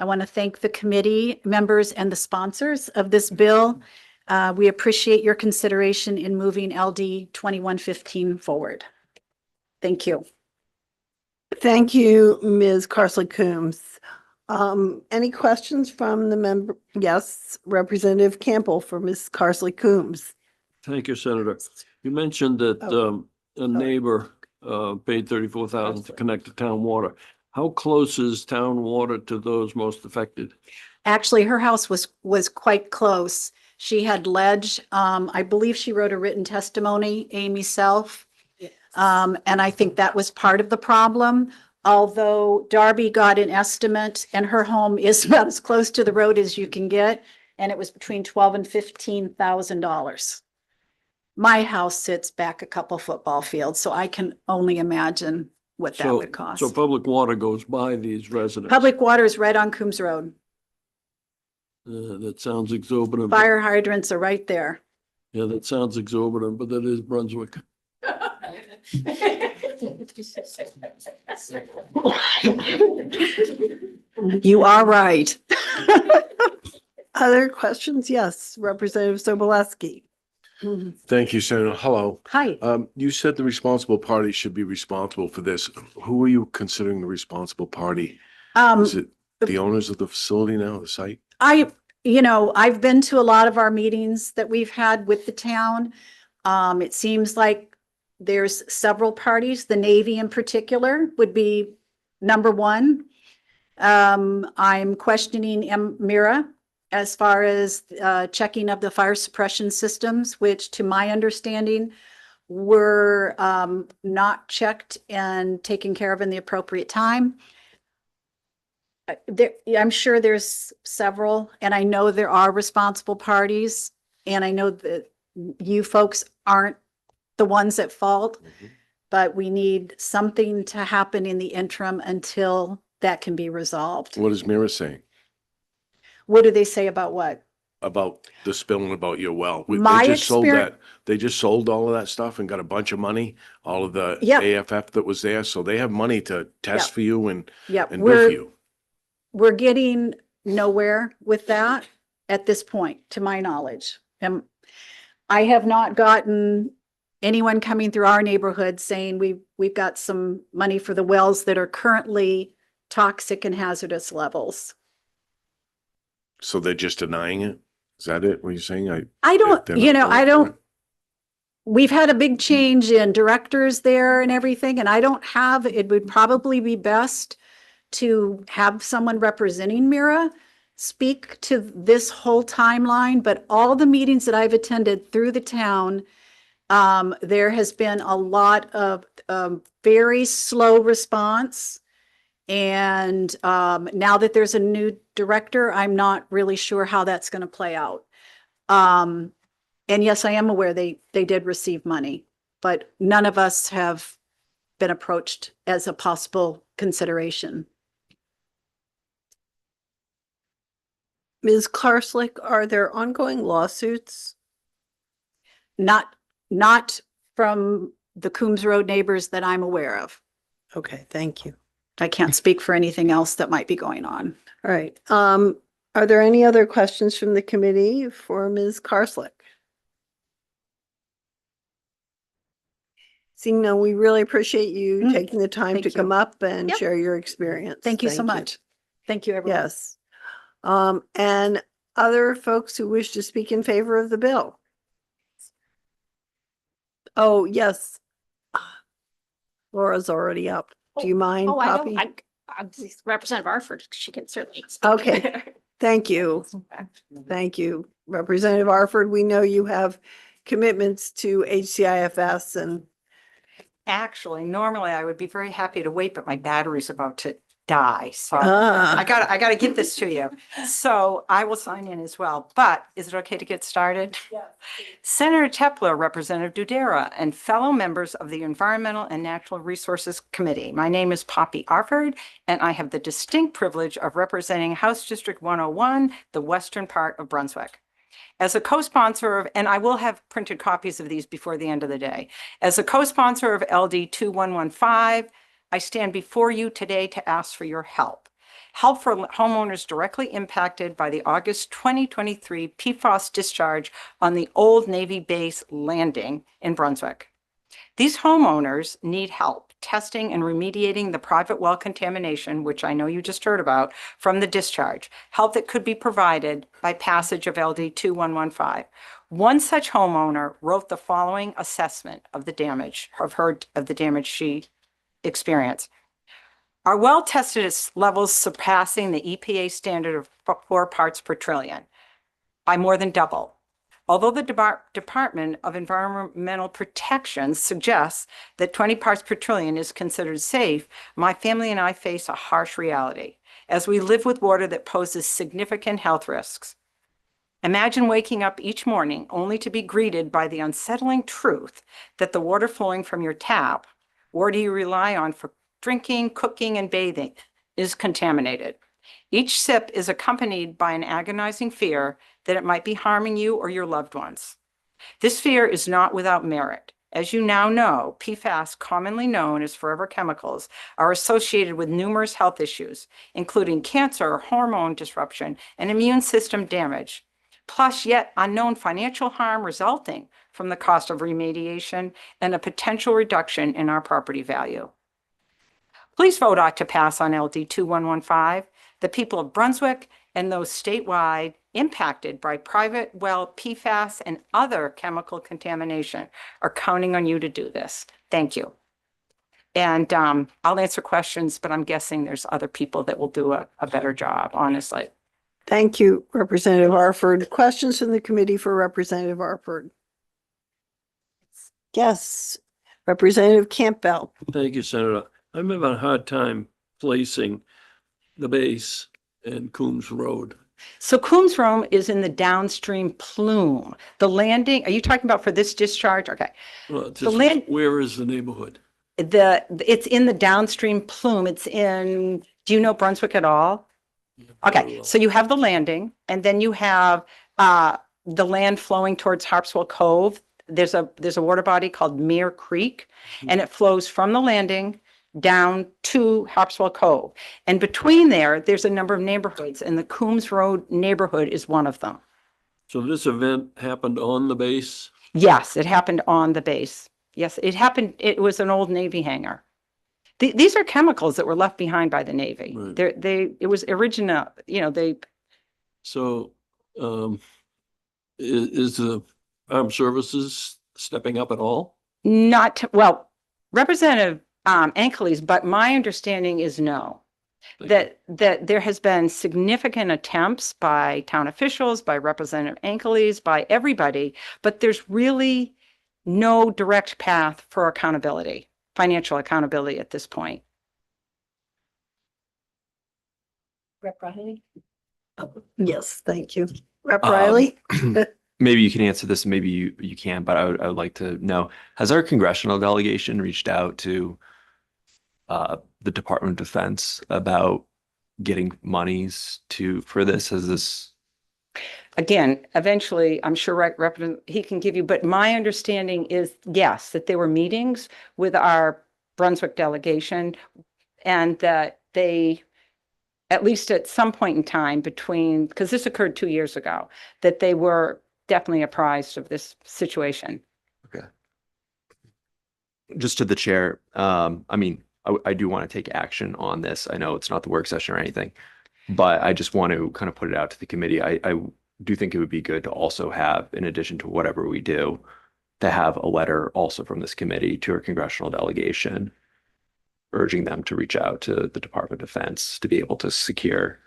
I want to thank the committee members and the sponsors of this bill. We appreciate your consideration in moving LD 2115 forward. Thank you. Thank you, Ms. Carsley Coombs. Any questions from the member? Yes, Representative Campbell for Ms. Carsley Coombs. Thank you, Senator. You mentioned that a neighbor paid $34,000 to connect to town water. How close is town water to those most affected? Actually, her house was quite close. She had ledge. I believe she wrote a written testimony, Amy Self. And I think that was part of the problem. Although Darby got an estimate and her home is about as close to the road as you can get, and it was between $12,000 and $15,000. My house sits back a couple football fields, so I can only imagine what that would cost. So public water goes by these residents. Public water is right on Coombs Road. That sounds exorbitant. Fire hydrants are right there. Yeah, that sounds exorbitant, but that is Brunswick. You are right. Other questions? Yes, Representative Sobolewski. Thank you, Senator. Hello. Hi. You said the responsible party should be responsible for this. Who are you considering the responsible party? Is it the owners of the facility now, the site? I've been to a lot of our meetings that we've had with the town. It seems like there's several parties. The Navy in particular would be number one. I'm questioning Mira as far as checking of the fire suppression systems, which to my understanding were not checked and taken care of in the appropriate time. I'm sure there's several, and I know there are responsible parties, and I know that you folks aren't the ones at fault, but we need something to happen in the interim until that can be resolved. What is Mira saying What do they say about what? about the spill and about your well? My They just sold experience- that. They just sold all of that stuff and got a bunch of money, all of the Yep. AFF that was there. So they have money to test Yep. for you and Yep, bill for you. we're getting nowhere with that at this point, to my knowledge. I have not gotten anyone coming through our neighborhood saying we've got some money for the wells that are currently toxic and hazardous levels. So they're just denying it? Is that it? What you're saying? I don't, they're you not know, I going for don't, we've had a big change in directors there and everything, and I don't have, it would probably be best to have someone representing Mira speak to this whole timeline, but all the meetings that I've attended through the town, there has been a lot of very slow response. And now that there's a new director, I'm not really sure how that's going to play out. And yes, I am aware they did receive money, but none of us have been approached as a possible consideration. Ms. Karslick, are there ongoing lawsuits? Not from the Coombs Road neighbors that I'm aware of. Okay, thank you. I can't speak for anything else that might be going on. All right. Are there any other questions from the committee for Ms. Karslick? Seeing none, we really appreciate you taking the time Thank to you. come up and Yep. share your experience. Thank you so much. Thank you, everyone. Yes. And other folks who wish to speak in favor of the bill? Oh, yes. Laura's already up. Do you mind, Oh, Poppy? I'm Representative Arford. She can certainly. speak. Okay, thank you. Thank you. Representative Arford, we know you have commitments to HCIFS and Actually, normally I would be very happy to wait, but my battery's about to die. So Ah. I gotta get this to you. So I will sign in as well, but is it okay to get started? Yes. Senator Tepler, Representative Dudera, and fellow members of the Environmental and Natural Resources Committee. My name is Poppy Arford, and I have the distinct privilege of representing House District 101, the western part of Brunswick. As a co-sponsor of, and I will have printed copies of these before the end of the day. As a co-sponsor of LD 2115, I stand before you today to ask for your help. Help for homeowners directly impacted by the August 2023 PFAS discharge on the Old Navy Base landing in Brunswick. These homeowners need help testing and remediating the private well contamination, which I know you just heard about, from the discharge, help that could be provided by passage of LD 2115. One such homeowner wrote the following assessment of the damage, of the damage she experienced. Our well tested at levels surpassing the EPA standard of 4 parts per trillion by more than double. Although the Department of Environmental Protection suggests that 20 parts per trillion is considered safe, my family and I face a harsh reality as we live with water that poses significant health risks. Imagine waking up each morning only to be greeted by the unsettling truth that the water flowing from your tap, water you rely on for drinking, cooking, and bathing, is contaminated. Each sip is accompanied by an agonizing fear that it might be harming you or your loved ones. This fear is not without merit. As you now know, PFAS, commonly known as forever chemicals, are associated with numerous health issues, including cancer, hormone disruption, and immune system damage, plus yet unknown financial harm resulting from the cost of remediation and a potential reduction in our property value. Please vote aye to pass on LD 2115. The people of Brunswick and those statewide impacted by private well PFAS and other chemical contamination are counting on you to do this. Thank you. And I'll answer questions, but I'm guessing there's other people that will do a better job, honestly. thank you, Representative Arford. Questions from the committee for Representative Arford? Yes, Representative Campbell. Thank you, Senator. I'm having a hard time placing the base and Coombs Road. So Coombs Road is in the downstream plume. The landing, are you talking about for this discharge? Okay. Well, The land- where is the neighborhood? It's in the downstream plume. It's in, do you know Brunswick at all? Okay, so you have the landing and then you have the land flowing towards Harpswell Cove. There's a water body called Mere Creek and it flows from the landing down to Harpswell Cove. And between there's a number of neighborhoods and the Coombs Road neighborhood is one of them. So this event happened on the base? Yes, it happened on the base. Yes, it happened. It was an old Navy hangar. These are chemicals that were left behind by the Navy. Right. It was original, So, is the armed services stepping up at all? well, Representative Ankeles, but my understanding is no. That there has been significant attempts by town officials, by Representative Ankeles, by everybody, but there's really no direct path for accountability, financial accountability at this point. Rep. Riley? Yes, thank you. Rep. Um, Riley? Maybe you can answer this, maybe you can, but I would like to know, has our congressional delegation reached out to the Department of Defense about getting monies for this? Has this? Again, eventually, I'm sure Representative he can give you, but my understanding is, yes, that there were meetings with our Brunswick delegation and that they, at least at some point in time because this occurred 2 years ago, that they were definitely apprised of this situation. Okay. Just to the chair, I mean, I do want to take action on this. I know it's not the work session or anything, but I just want to kind of put it out to the committee. I do think it would be good to also have, in addition to whatever we do, to have a letter also from this committee to our congressional delegation, urging them to reach out to the Department of Defense to be able to secure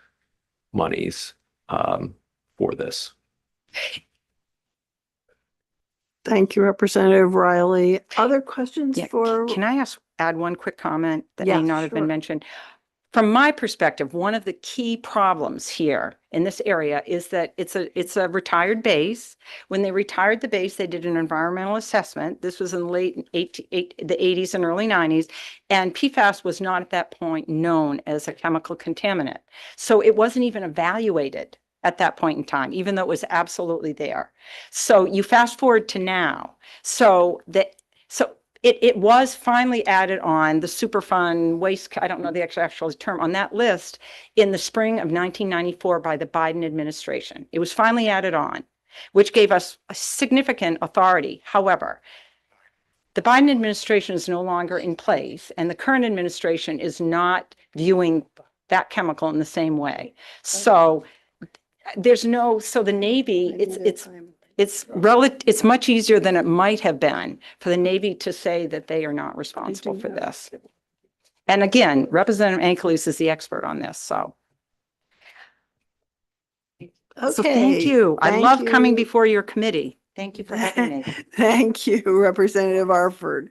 monies for this. Thank you, Representative Riley. Other questions Yeah, for? Can I add one quick comment that Yeah, may not have been sure. mentioned? From my perspective, one of the key problems here in this area is that it's a retired base. When they retired the base, they did an environmental assessment. This was in the the 80s and early 90s, and PFAS was not at that point known as a chemical contaminant. So it wasn't even evaluated at that point in time, even though it was absolutely there. So you fast forward to now. It was finally added on the Superfund waste, I don't know the actual term, on that list in the spring of 1994 by the Biden administration. It was finally added on, which gave us a significant authority. However, the Biden administration is no longer in place, and the current administration is not viewing that chemical in the same way. So the Navy, it's much easier than it might have been for the Navy to say that they are not responsible for this. And again, Representative Ankeles is the expert on this, so. So thank Okay, you. I thank love coming you. before your committee. Thank you for having me. Thank you, Representative Arford.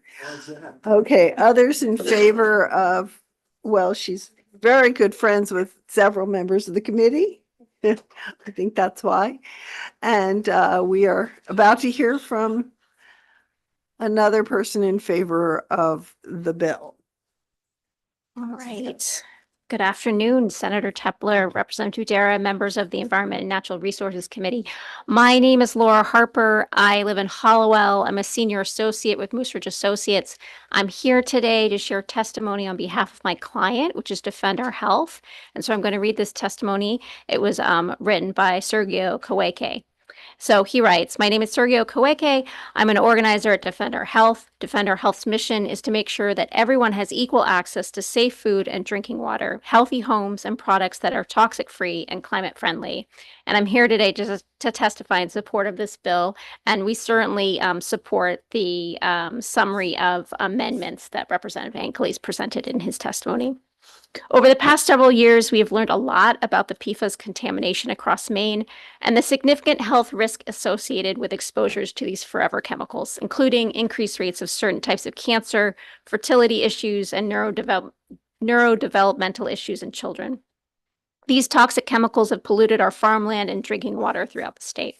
Okay, others in favor of, well, she's very good friends with several members of the committee. I think that's why. And we are about to hear from another person in favor of the bill. All right. Good afternoon, Senator Tepler, Representative Dudera, members of the Environment and Natural Resources Committee. My name is Laura Harper. I live in Hollowell. I'm a senior associate with Mooseridge Associates. I'm here today to share testimony on behalf of my client, which is Defend Our Health. And so I'm going to read this testimony. It was written by Sergio Kaweke. So he writes, my name is Sergio Kaweke. I'm an organizer at Defend Our Health. Defend Our Health's mission is to make sure that everyone has equal access to safe food and drinking water, healthy homes, and products that are toxic-free and climate-friendly. And I'm here today just to testify in support of this bill. And we certainly support the summary of amendments that Representative Ankeles presented in his testimony. Over the past several years, we have learned a lot about the PFAS contamination across Maine and the significant health risk associated with exposures to these forever chemicals, including increased rates of certain types of cancer, fertility issues, and neurodevelopmental issues in children. These toxic chemicals have polluted our farmland and drinking water throughout the state.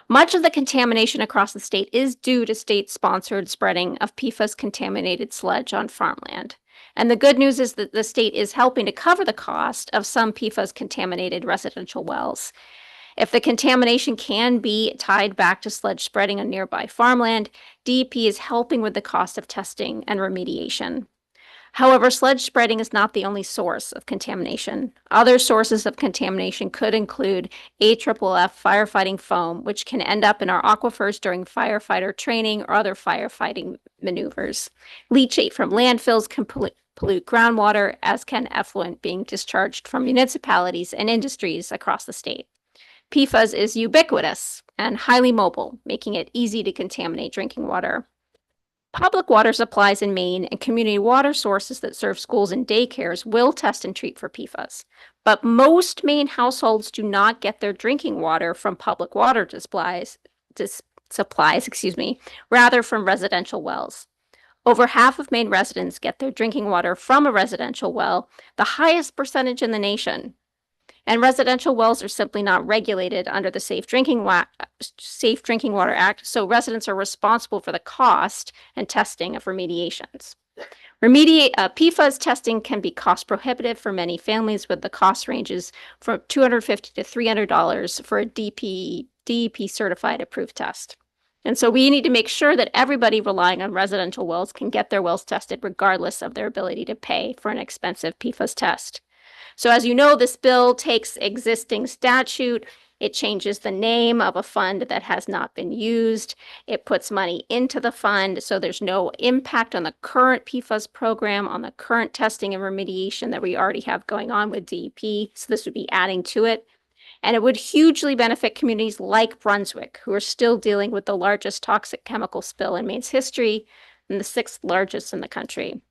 Much of the contamination across the state is due to state-sponsored spreading of PFAS-contaminated sludge on farmland. And the good news is that the state is helping to cover the cost of some PFAS-contaminated residential wells. If the contamination can be tied back to sludge spreading on nearby farmland, DEP is helping with the cost of testing and remediation. However, sludge spreading is not the only source of contamination. Other sources of contamination could include AFFF firefighting foam, which can end up in our aquifers during firefighter training or other firefighting maneuvers. Leachate from landfills can pollute groundwater, as can effluent being discharged from municipalities and industries across the state. PFAS is ubiquitous and highly mobile, making it easy to contaminate drinking water. Public water supplies in Maine and community water sources that serve schools and daycares will test and treat for PFAS. But most Maine households do not get their drinking water from public water supplies, rather from residential wells. Over half of Maine residents get their drinking water from a residential well, the highest percentage in the nation. And residential wells are simply not regulated under the Safe Drinking Water Act, so residents are responsible for the cost and testing of remediations. PFAS testing can be cost prohibitive for many families, with the cost ranges from $250 to $300 for a DEP certified approved test. And so we need to make sure that everybody relying on residential wells can get their wells tested regardless of their ability to pay for an expensive PFAS test. So as you know, this bill takes existing statute, it changes the name of a fund that has not been used, it puts money into the fund, so there's no impact on the current PFAS program, on the current testing and remediation that we already have going on with DEP, so this would be adding to it. And it would hugely benefit communities like Brunswick, who are still dealing with the largest toxic chemical spill in Maine's history and the 6th largest in the country.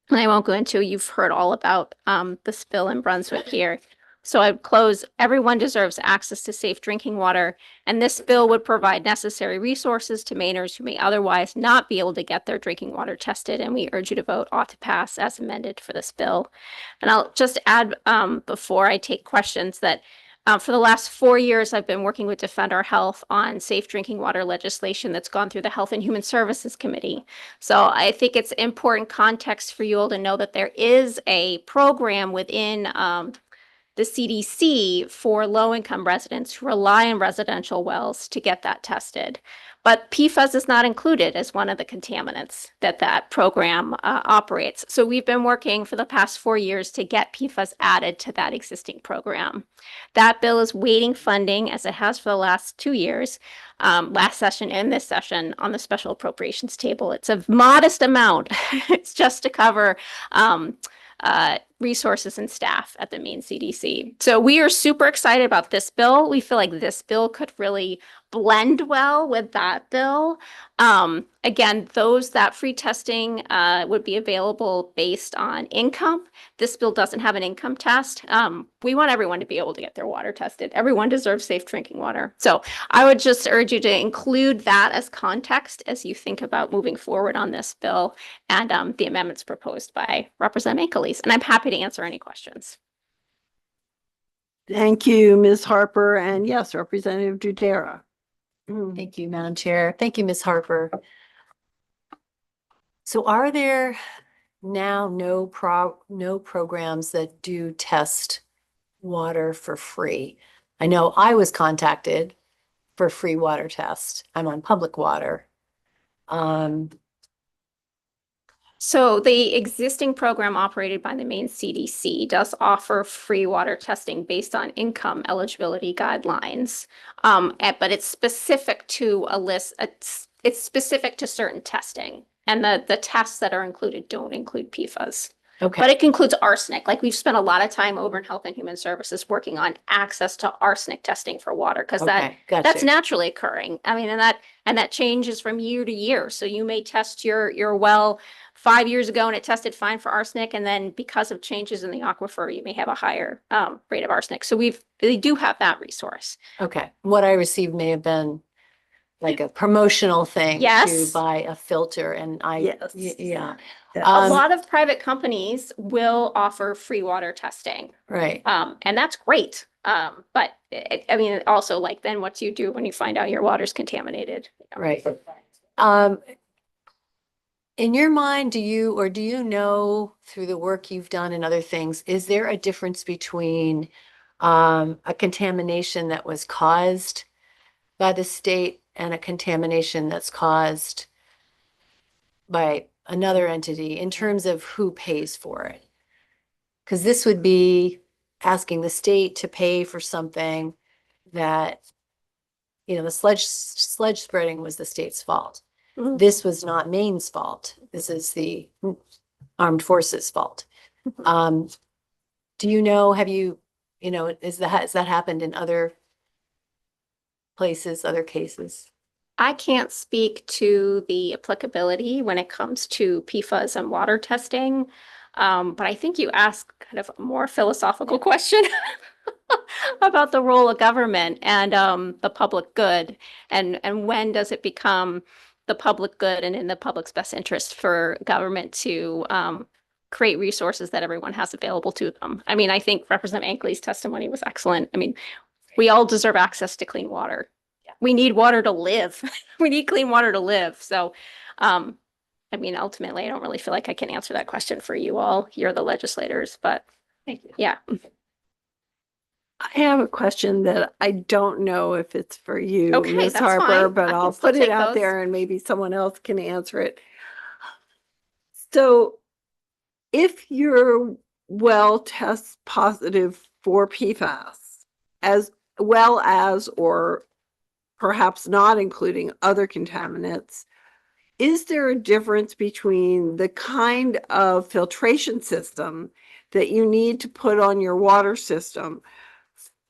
And I won't go into, you've heard all about the spill in Brunswick here. So I would close, everyone deserves access to safe drinking water, and this bill would provide necessary resources to Mainers who may otherwise not be able to get their drinking water tested, and we urge you to vote ought to pass as amended for this bill. And I'll just add before I take questions that for the last 4 years, I've been working with Defend Our Health on safe drinking water legislation that's gone through the Health and Human Services Committee. So I think it's important context for you all to know that there is a program within the CDC for low-income residents who rely on residential wells to get that tested. But PFAS is not included as one of the contaminants that program operates. So we've been working for the past 4 years to get PFAS added to that existing program. That bill is waiting funding, as it has for the last 2 years, last session and this session, on the special appropriations table. It's a modest amount. It's just to cover resources and staff at the Maine CDC. So we are super excited about this bill. We feel like this bill could really blend well with that bill. Again, that free testing would be available based on income. This bill doesn't have an income test. We want everyone to be able to get their water tested. Everyone deserves safe drinking water. So I would just urge you to include that as context as you think about moving forward on this bill and the amendments proposed by Representative Ankeles. And I'm happy to answer any questions. Thank you, Ms. Harper. And yes, Representative Dudera. Thank you, Madam Chair. Thank you, Ms. Harper. So are there now no programs that do test water for free? I know I was contacted for free water test. I'm on public water. So the existing program operated by the Maine CDC does offer free water testing based on income eligibility guidelines. But it's specific to a list, it's specific to certain testing. And the tests that are included don't include PFAS. Okay. But it includes arsenic. Like we've spent a lot of time over in Health and Human Services working on access to arsenic testing for water, because that's naturally occurring. I mean, and that changes from year to year. So you may test your well 5 years ago and it tested fine for arsenic, and then because of changes in the aquifer, you may have a higher rate of arsenic. So they do have that resource. Okay. What I received may have been like a promotional thing to buy a filter, and yeah. A lot of private companies will offer free water testing. Right. And that's great. But I mean, also, like, then what do you do when you find out your water's contaminated? Right. In your mind, do you know through the work you've done and other things, is there a difference between a contamination that was caused by the state and a contamination that's caused by another entity in terms of who pays for it? Because this would be asking the state to pay for something that, you know, the sledge spreading was the state's fault. Mhm. This was not Maine's fault. This is the armed forces' fault. Do you know, have you, you know, has that happened in other places, other cases? I can't speak to the applicability when it comes to PFAS and water testing. But I think you asked kind of a more philosophical question about the role of government and the public good, and when does it become the public good and in the public's best interest for government to create resources that everyone has available to them. I mean, I think Representative Ankley's testimony was excellent. I mean, we all deserve access to clean water. We need water to live. We need clean water to live. So, I mean, ultimately, I don't really feel like I can answer that question for you all. You're the legislators, but thank you. Yeah. I have a question that I don't know if it's for you, Okay, Ms. that's Harper, fine. but I can I'll still put it take out those. there and maybe someone else can answer it. So if your well tests positive for PFAS, as well as, or perhaps not including other contaminants, is there a difference between the kind of filtration system that you need to put on your water system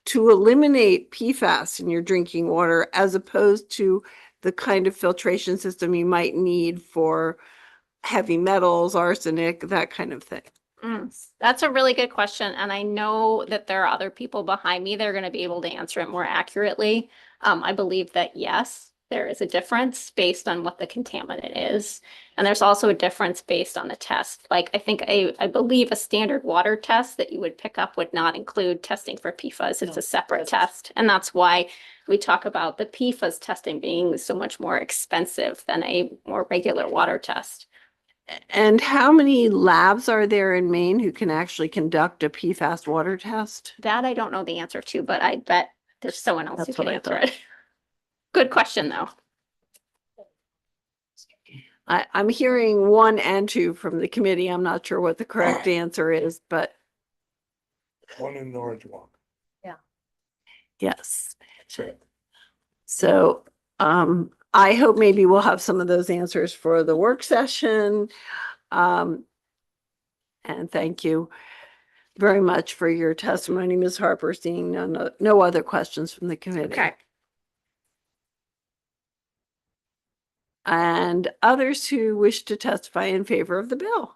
to eliminate PFAS in your drinking water as opposed to the kind of filtration system you might need for heavy metals, arsenic, that kind of thing? That's a really good question. And I know that there are other people behind me that are going to be able to answer it more accurately. I believe that yes, there is a difference based on what the contaminant is. And there's also a difference based on the test. Like I believe a standard water test that you would pick up would not include testing for PFAS. It's a separate test. And that's why we talk about the PFAS testing being so much more expensive than a more regular water test. And how many labs are there in Maine who can actually conduct a PFAS water test? That I don't know the answer to, but I bet there's someone else who That's can what I answer thought. it. Good question, though. I'm hearing 1 and 2 from the committee. I'm not sure what the correct answer is, but One in Orange Walk. yes. So, I hope maybe we'll have some of those answers for the work session. And thank you very much for your testimony, Ms. Harper, seeing no other questions from the committee. Okay. And others who wish to testify in favor of the bill.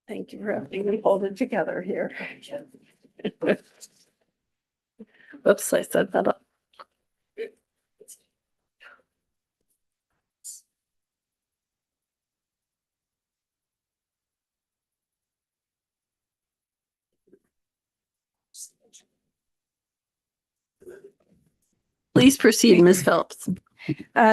Thank you for helping me hold it together here. Oops, I said that up. Please proceed, Ms. Phillips.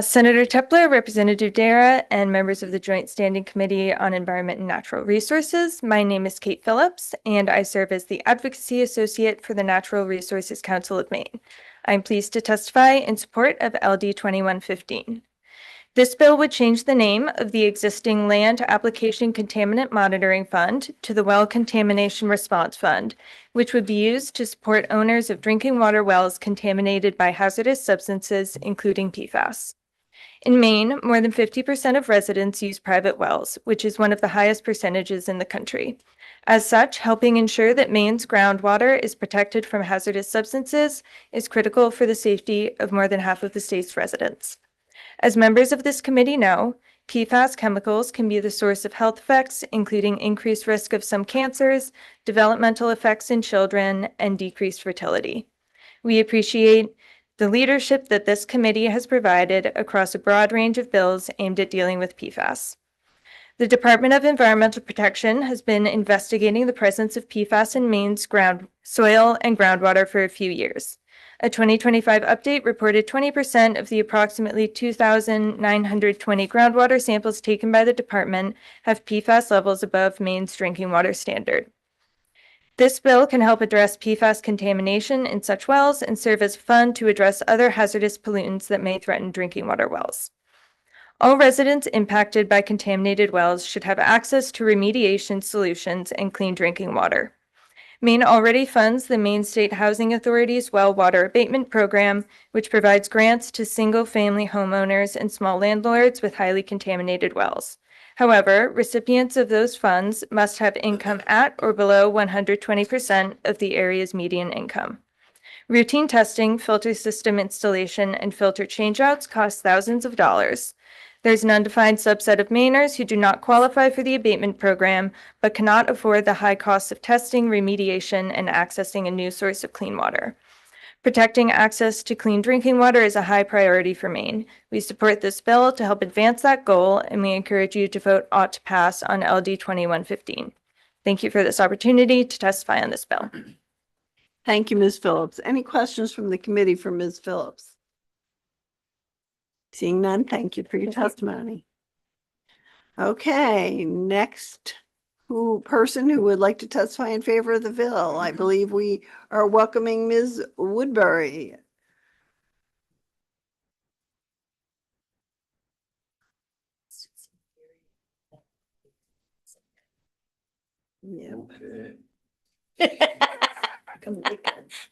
Senator Tepler, Representative Dara, and members of the Joint Standing Committee on Environment and Natural Resources. My name is Kate Phillips, and I serve as the Advocacy Associate for the Natural Resources Council of Maine. I'm pleased to testify in support of LD 2115. This bill would change the name of the existing Land Application Contaminant Monitoring Fund to the Well Contamination Response Fund, which would be used to support owners of drinking water wells contaminated by hazardous substances, including PFAS. In Maine, more than 50% of residents use private wells, which is one of the highest percentages in the country. As such, helping ensure that Maine's groundwater is protected from hazardous substances is critical for the safety of more than half of the state's residents. As members of this committee know, PFAS chemicals can be the source of health effects, including increased risk of some cancers, developmental effects in children, and decreased fertility. We appreciate the leadership that this committee has provided across a broad range of bills aimed at dealing with PFAS. The Department of Environmental Protection has been investigating the presence of PFAS in Maine's soil and groundwater for a few years. A 2025 update reported 20% of the approximately 2,920 groundwater samples taken by the department have PFAS levels above Maine's drinking water standard. This bill can help address PFAS contamination in such wells and serve as a fund to address other hazardous pollutants that may threaten drinking water wells. All residents impacted by contaminated wells should have access to remediation solutions and clean drinking water. Maine already funds the Maine State Housing Authority's Well Water Abatement Program, which provides grants to single-family homeowners and small landlords with highly contaminated wells. However, recipients of those funds must have income at or below 120% of the area's median income. Routine testing, filter system installation, and filter changeouts cost thousands of dollars. There's an undefined subset of Mainers who do not qualify for the abatement program, but cannot afford the high costs of testing, remediation, and accessing a new source of clean water. Protecting access to clean drinking water is a high priority for Maine. We support this bill to help advance that goal, and we encourage you to vote ought to pass on LD 2115. Thank you for this opportunity to testify on this bill. Thank you, Ms. Phillips. Any questions from the committee for Ms. Phillips? Seeing none, thank you for your testimony. Okay, next person who would like to testify in favor of the bill. I believe we are welcoming Ms. Woodbury.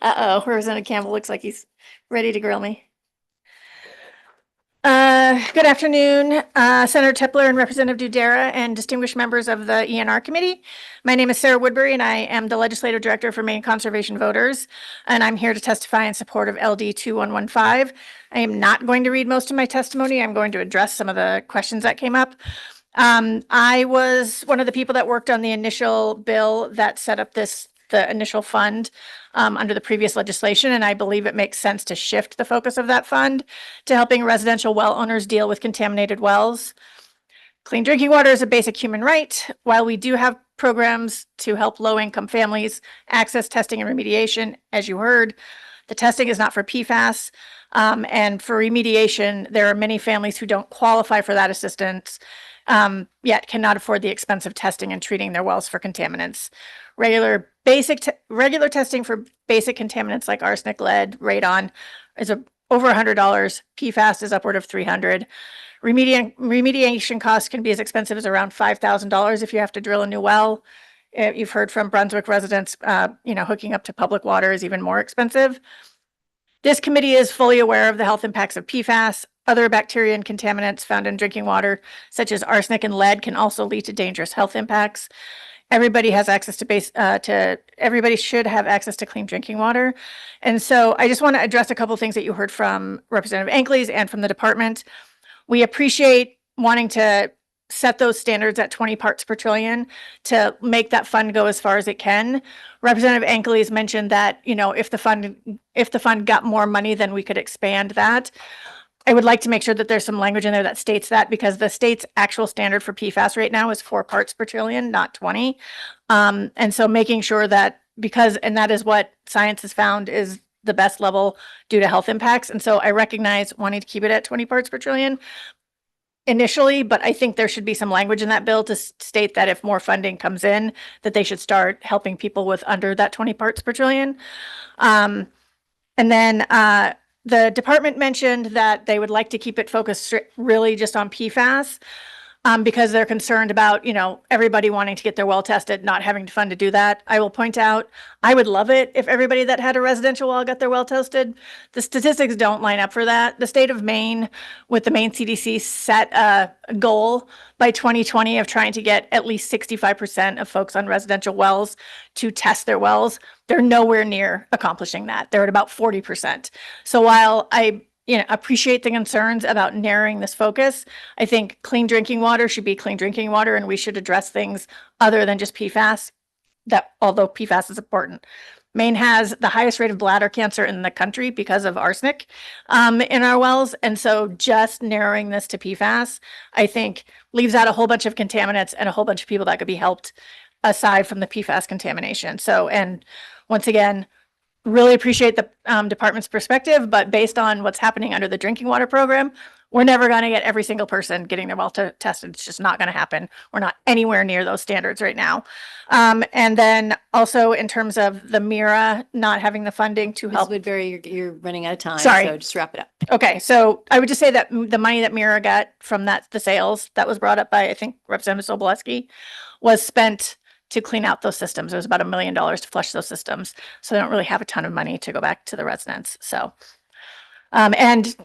Uh-oh, Representative Campbell looks like he's ready to grill me. Good afternoon, Senator Tipler and Representative Dudera and distinguished members of the ENR committee. My name is Sarah Woodbury and I am the Legislative Director for Maine Conservation Voters, and I'm here to testify in support of LD 2115. I am not going to read most of my testimony. I'm going to address some of the questions that came up. I was one of the people that worked on the initial bill that set up the initial fund under the previous legislation, and I believe it makes sense to shift the focus of that fund to helping residential well owners deal with contaminated wells. Clean drinking water is a basic human right. While we do have programs to help low-income families access testing and remediation, as you heard, the testing is not for PFAS. And for remediation, there are many families who don't qualify for that assistance, yet cannot afford the expense of testing and treating their wells for contaminants. Regular testing for basic contaminants like arsenic, lead, radon is over $100. PFAS is upward of $300. Remediation costs can be as expensive as around $5,000 if you have to drill a new well. You've heard from Brunswick residents, hooking up to public water is even more expensive. This committee is fully aware of the health impacts of PFAS. Other bacteria and contaminants found in drinking water, such as arsenic and lead, can also lead to dangerous health impacts. Everybody has access to everybody should have access to clean drinking water. And so I just want to address a couple of things that you heard from Representative Ankleys and from the department. We appreciate wanting to set those standards at 20 parts per trillion to make that fund go as far as it can. Representative Ankleys mentioned that, if the fund got more money, then we could expand that. I would like to make sure that there's some language in there that states that, because the state's actual standard for PFAS right now is 4 parts per trillion, not 20. And so making sure that, and that is what science has found is the best level due to health impacts. And so I recognize wanting to keep it at 20 parts per trillion initially, but I think there should be some language in that bill to state that if more funding comes in, that they should start helping people with under that 20 parts per trillion. And then the department mentioned that they would like to keep it focused really just on PFAS because they're concerned about, everybody wanting to get their well tested, not having to fund to do that. I will point out, I would love it if everybody that had a residential well got their well tested. The statistics don't line up for that. The state of Maine, with the Maine CDC, set a goal by 2020 of trying to get at least 65% of folks on residential wells to test their wells. They're nowhere near accomplishing that. They're at about 40%. So while I appreciate the concerns about narrowing this focus, I think clean drinking water should be clean drinking water, and we should address things other than just PFAS, although PFAS is important. Maine has the highest rate of bladder cancer in the country because of arsenic in our wells. And so just narrowing this to PFAS, I think, leaves out a whole bunch of contaminants and a whole bunch of people that could be helped aside from the PFAS contamination. So, and once again, really appreciate the department's perspective, but based on what's happening under the drinking water program, we're never going to get every single person getting their well tested. It's just not going to happen. We're not anywhere near those standards right now. And then also in terms of the MIRA not having the funding to Ms. help. Woodbury, you're running out of time. Sorry. So just wrap it up. Okay, so I would just say that the money that MIRA got from the sales that was brought up by, I think, Representative Sobolewski, was spent to clean out those systems. It was about $1 million to flush those systems. So they don't really have a ton of money to go back to the residents. So, and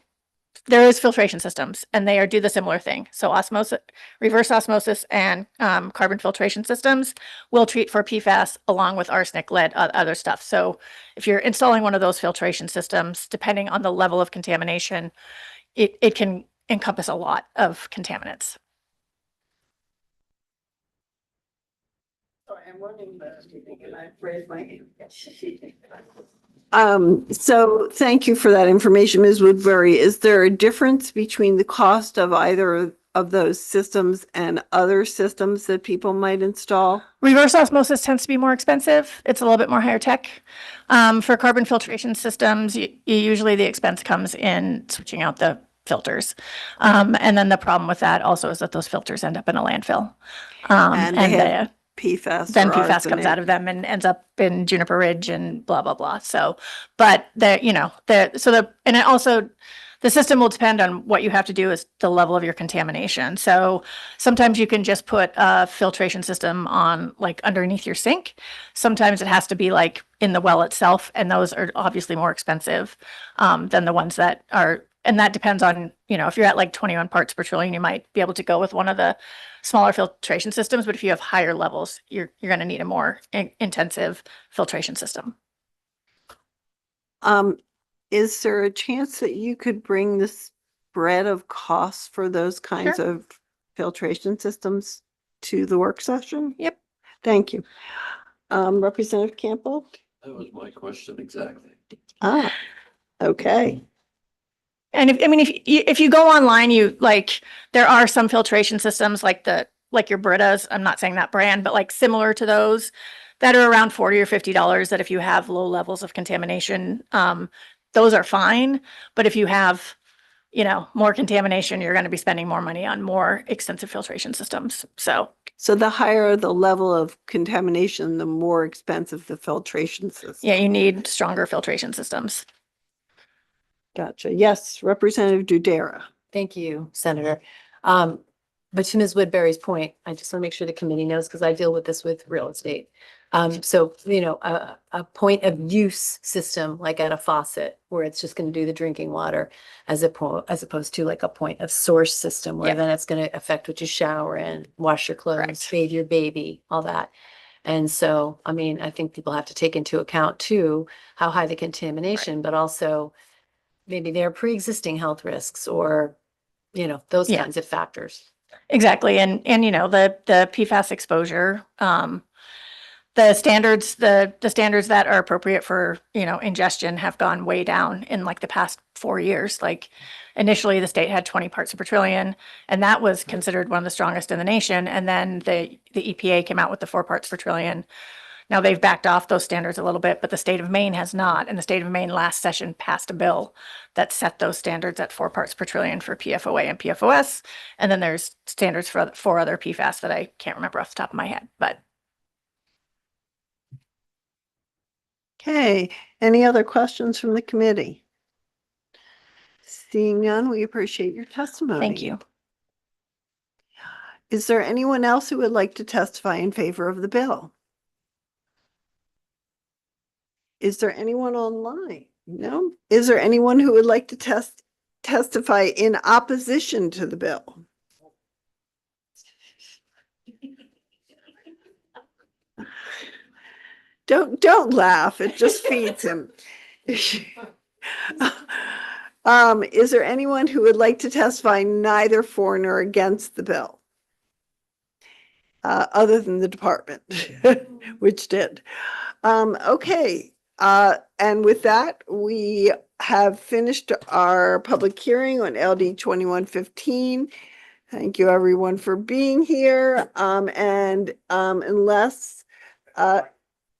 there is filtration systems and they do the similar thing. So osmosis, reverse osmosis and carbon filtration systems will treat for PFAS along with arsenic, lead, other stuff. So if you're installing one of those filtration systems, depending on the level of contamination, it can encompass a lot of contaminants. I'm running last meeting and I've raised my hand. So thank you for that information, Ms. Woodbury. Is there a difference between the cost of either of those systems and other systems that people might install? Reverse osmosis tends to be more expensive. It's a little bit more higher tech. For carbon filtration systems, usually the expense comes in switching out the filters. And then the problem with that also is that those filters end up in a landfill. And they have PFAS. Then or PFAS comes arsenic. out of them and ends up in Juniper Ridge and blah, blah, blah. So, but and it also, the system will depend on what you have to do is the level of your contamination. So sometimes you can just put a filtration system on like underneath your sink. Sometimes it has to be like in the well itself. And those are obviously more expensive than the ones that are, and that depends on, if you're at like 21 parts per trillion, you might be able to go with one of the smaller filtration systems. But if you have higher levels, you're going to need a more intensive filtration system. Is there a chance that you could bring the spread of costs for those kinds of filtration systems to the work session? Yep. Thank you. Representative Campbell? That was my question exactly. Okay. And if you go online, there are some filtration systems like your Britas. I'm not saying that brand, but like similar to those that are around $40 or $50 that if you have low levels of contamination, those are fine. But if you have, more contamination, you're going to be spending more money on more extensive filtration systems. So the higher the level of contamination, the more expensive the filtration system. yeah, you need stronger filtration systems. Gotcha. Yes, Representative Dudera. Thank you, Senator. But to Ms. Woodbury's point, I just want to make sure the committee knows because I deal with this with real estate. So, a point of use system like at a faucet where it's just going to do the drinking water as opposed to like a point of source system where then it's going to affect what you shower in, wash your clothes, bathe your baby, all that. And so, I think people have to take into account too, how high the contamination, but also maybe their pre-existing health risks or, those kinds of factors. Exactly. And the PFAS exposure, the standards that are appropriate for, ingestion have gone way down in like the past 4 years. Like initially the state had 20 parts per trillion and that was considered one of the strongest in the nation. And then the EPA came out with the 4 parts per trillion. Now they've backed off those standards a little bit, but the state of Maine has not. And the state of Maine last session passed a bill that set those standards at 4 parts per trillion for PFOA and PFOS. And then there's standards for 4 other PFAS that I can't remember off the top of my head, but. Okay, any other questions from the committee? Seeing none, we appreciate your testimony. Thank you. Is there anyone else who would like to testify in favor of the bill? Is there anyone online? No? Is there anyone who would like to testify in opposition to the bill? Don't laugh. It just feeds him. Is there anyone who would like to testify neither for nor against the bill? Other than the department, which did. Okay. And with that, we have finished our public hearing on LD 2115. Thank you everyone for being here. Unless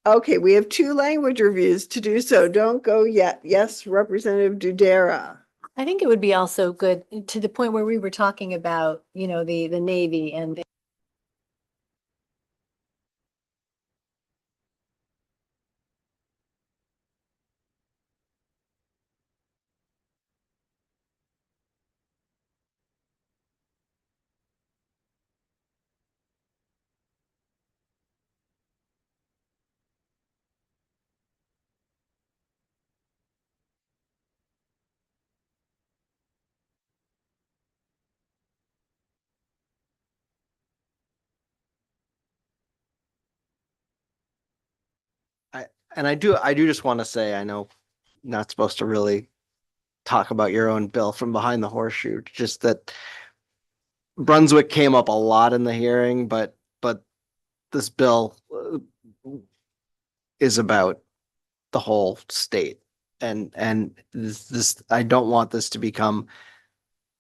Okay, we have 2 language reviews to do, so don't go yet. Yes, Representative Dudera. I think it would be also good to the point where we were talking about, you know, the Navy and I do just want to say, I know not supposed to really talk about your own bill from behind the horseshoe, just that Brunswick came up a lot in the hearing, but this bill is about the whole state. And this, I don't want this to become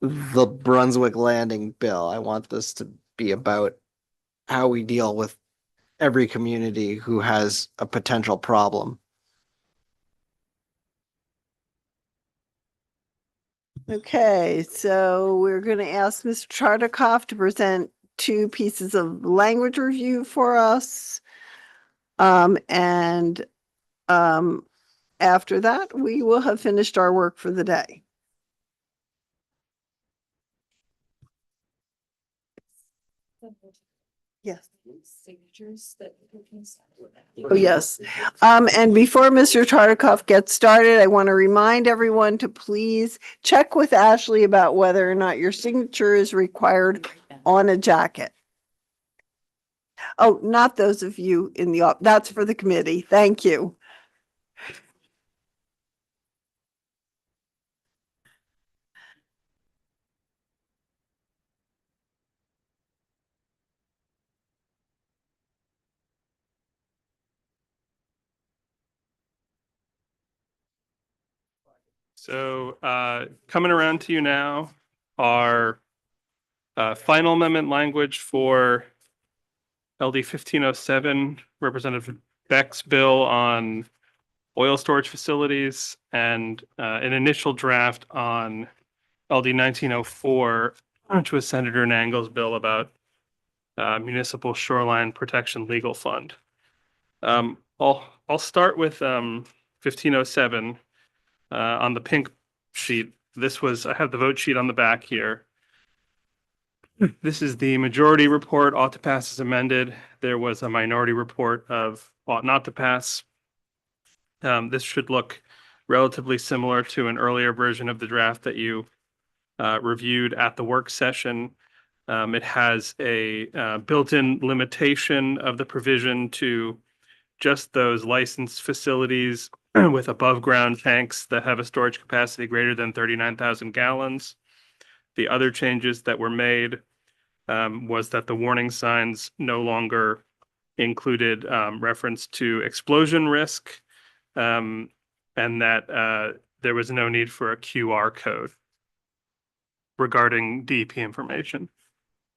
the Brunswick Landing bill. I want this to be about how we deal with every community who has a potential problem. Okay, so we're going to ask Mr. Chartikoff to present 2 pieces of language review for us. And after that, we will have finished our work for the day. Yes. Signatures that Oh, yes. And before Mr. Chartikoff gets started, I want to remind everyone to please check with Ashley about whether or not your signature is required on a jacket. Oh, not those of you in the, that's for the committee. Thank you. So coming around to you now are final amendment language for LD 1507, Representative Beck's bill on oil storage facilities, and an initial draft on LD 1904, which was Senator Nangel's bill about municipal shoreline protection legal fund. I'll start with 1507 on the pink sheet. This was, I have the vote sheet on the back here. This is the majority report, ought to pass as amended. There was a minority report of ought not to pass. This should look relatively similar to an earlier version of the draft that you reviewed at the work session. It has a built-in limitation of the provision to just those licensed facilities with above-ground tanks that have a storage capacity greater than 39,000 gallons. The other changes that were made was that the warning signs no longer included reference to explosion risk, and that there was no need for a QR code regarding DEP information.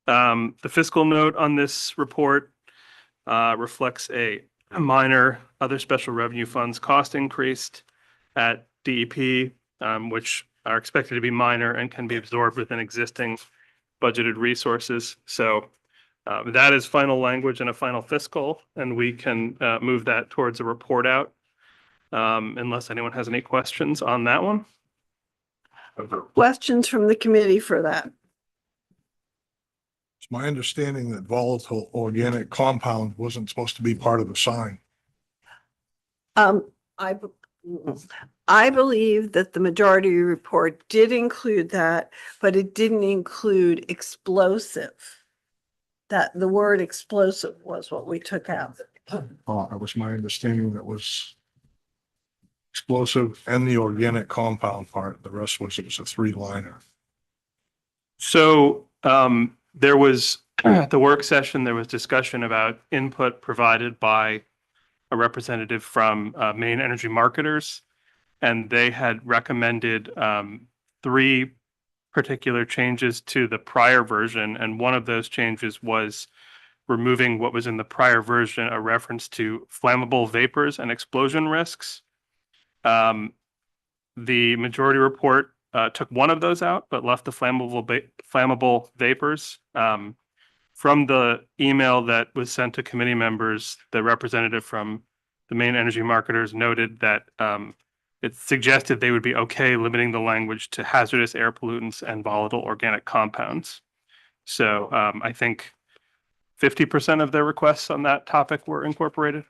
The fiscal note on this report reflects a minor other special revenue funds cost increased at DEP, which are expected to be minor and can be absorbed within existing budgeted resources. So that is final language and a final fiscal, and we can move that towards a report out unless anyone has any questions on that one. Questions from the committee for that? It's my understanding that volatile organic compound wasn't supposed to be part of the sign. I believe that the majority report did include that, but it didn't include explosive. That the word explosive was what we took out. It was my understanding that was explosive and the organic compound part. The rest was, it was a 3-liner. So there was, at the work session, there was discussion about input provided by a representative from Maine Energy Marketers, and they had recommended 3 particular changes to the prior version, and one of those changes was removing what was in the prior version, a reference to flammable vapors and explosion risks. The majority report took one of those out, but left the flammable vapors. From the email that was sent to committee members, the representative from the main energy marketers noted that it suggested they would be okay limiting the language to hazardous air pollutants and volatile organic compounds. So I think 50% of their requests on that topic were incorporated.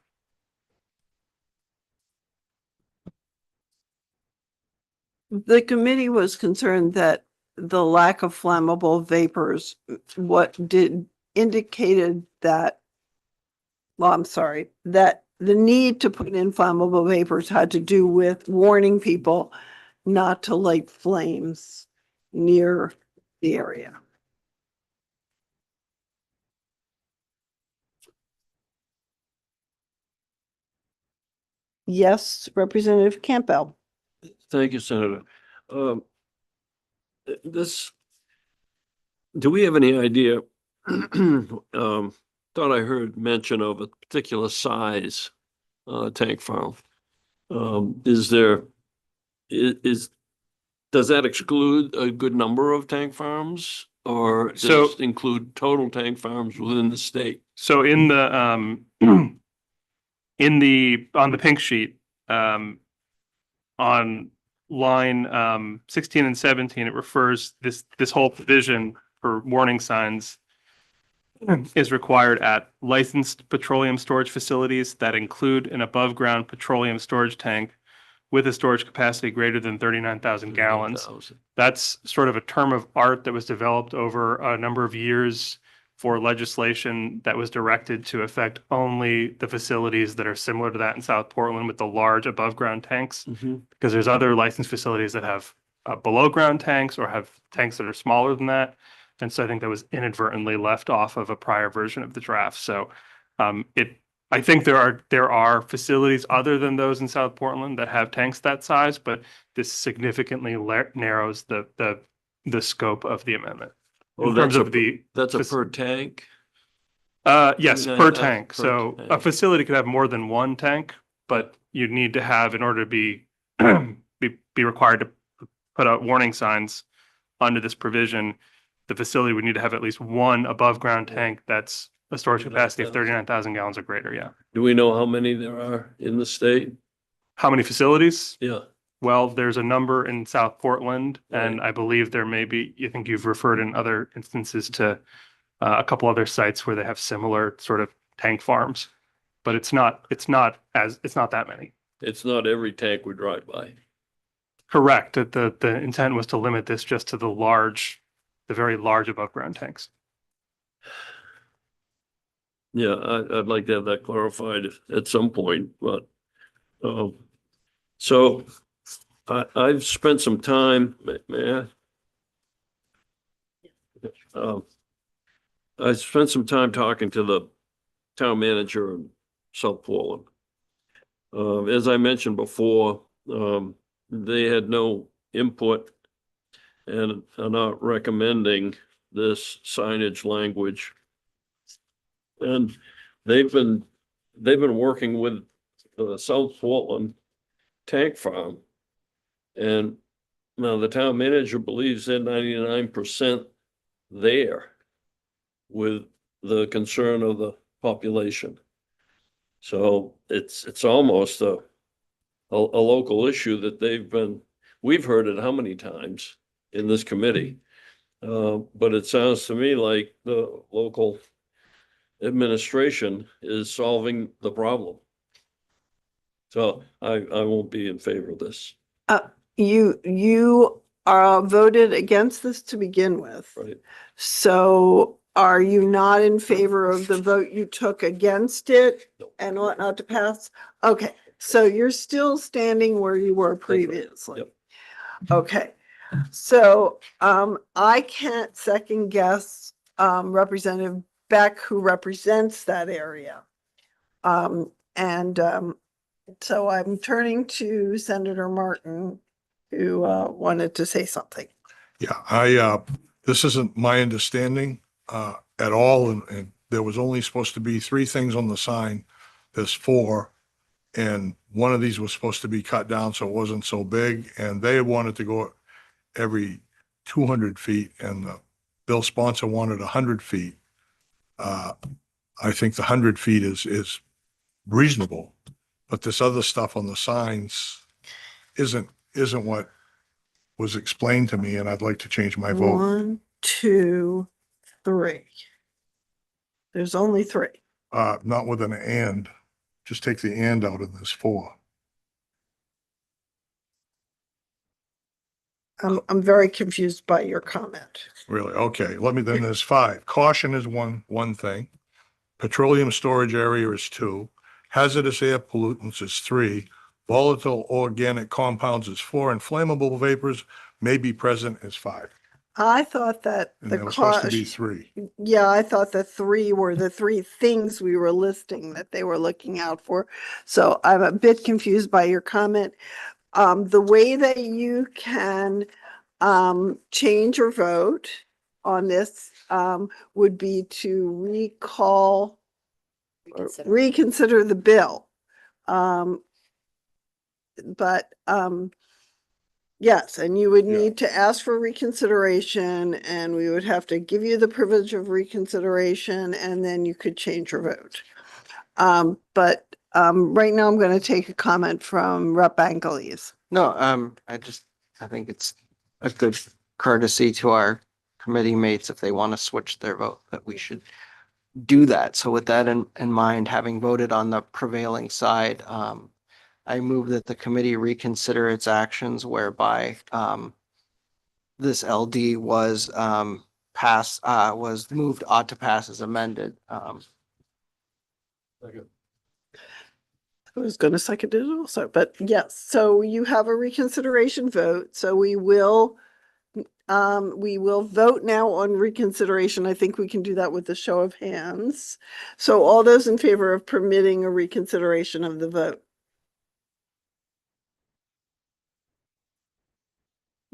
The committee was concerned that the lack of flammable vapors, indicated that, well, I'm sorry, that the need to put in flammable vapors had to do with warning people not to light flames near the area. Yes, Representative Campbell. Thank you, Senator. Do we have any idea? Thought I heard mention of a particular size tank farm. Does that exclude a good number of tank farms, or does it include total tank farms within the state? So in the on the pink sheet, on line 16 and 17, it refers this whole provision for warning signs is required at licensed petroleum storage facilities that include an above ground petroleum storage tank with a storage capacity greater than 39,000 gallons. That's sort of a term of art that was developed over a number of years for legislation that was directed to affect only the facilities that are similar to that in South Portland with the large above ground tanks. Because there's other licensed facilities that have below ground tanks or have tanks that are smaller than that. And so I think that was inadvertently left off of a prior version of the draft. So I think there are facilities other than those in South Portland that have tanks that size, but this significantly narrows the scope of the amendment. Oh, In terms of that's a per tank? Yes, per tank. So a facility could have more than one tank, but you'd need to have, in order to be required to put out warning signs under this provision, the facility would need to have at least one above ground tank that's a storage capacity of 39,000 gallons or greater. Yeah. Do we know how many there are in the state? How many facilities? Yeah. Well, there's a number in South Portland, and I believe there may be, I think you've referred in other instances to a couple other sites where they have similar sort of tank farms, but it's not that many. It's not every tank we drive by. Correct. The intent was to limit this just to the very large above ground tanks. Yeah, I'd like to have that clarified at some point, but so I've spent some time, I spent some time talking to the town manager in South Portland. As I mentioned before, they had no input and are not recommending this signage language. And they've been working with the South Portland tank farm. And now the town manager believes they're 99% there with the concern of the population. So it's almost a local issue that we've heard it how many times in this committee. But it sounds to me like the local administration is solving the problem. So I won't be in favor of this. You are voted against this to begin with. Right. So are you not in favor of the vote you took against it and what not to pass? Okay, so you're still standing where you were previously. Yep. Okay, so I can't second guess Representative Beck, who represents that area. So I'm turning to Senator Martin, who wanted to say something. Yeah, this isn't my understanding at all, and there was only supposed to be 3 things on the sign. There's 4. And one of these was supposed to be cut down so it wasn't so big. And they wanted to go every 200 feet and the bill sponsor wanted 100 feet. I think the 100 feet is reasonable, but this other stuff on the signs isn't what was explained to me, and I'd like to change my vote. 1, 2, 3. There's only 3. Not with an and. Just take the and out of this 4. I'm very confused by your comment. Really? Okay, then there's 5. Caution is one thing. Petroleum storage area is 2. Hazardous air pollutants is 3. Volatile organic compounds is 4, and flammable vapors may be present is 5. I thought that And the there was supposed to be caution, 3. yeah, I thought the 3 were the 3 things we were listing that they were looking out for. So I'm a bit confused by your comment. The way that you can change your vote on this would be to reconsider the bill. But yes, and you would need to ask for reconsideration, and we would have to give you the privilege of reconsideration, and then you could change your vote. But right now I'm going to take a comment from Rep. Angeles. No, I think it's a good courtesy to our committee mates if they want to switch their vote, that we should do that. So with that in mind, having voted on the prevailing side, I move that the committee reconsider its actions whereby this LD was moved ought to pass as amended. I was going to second it also, but yes, so you have a reconsideration vote. So we will vote now on reconsideration. I think we can do that with a show of hands. So all those in favor of permitting a reconsideration of the vote?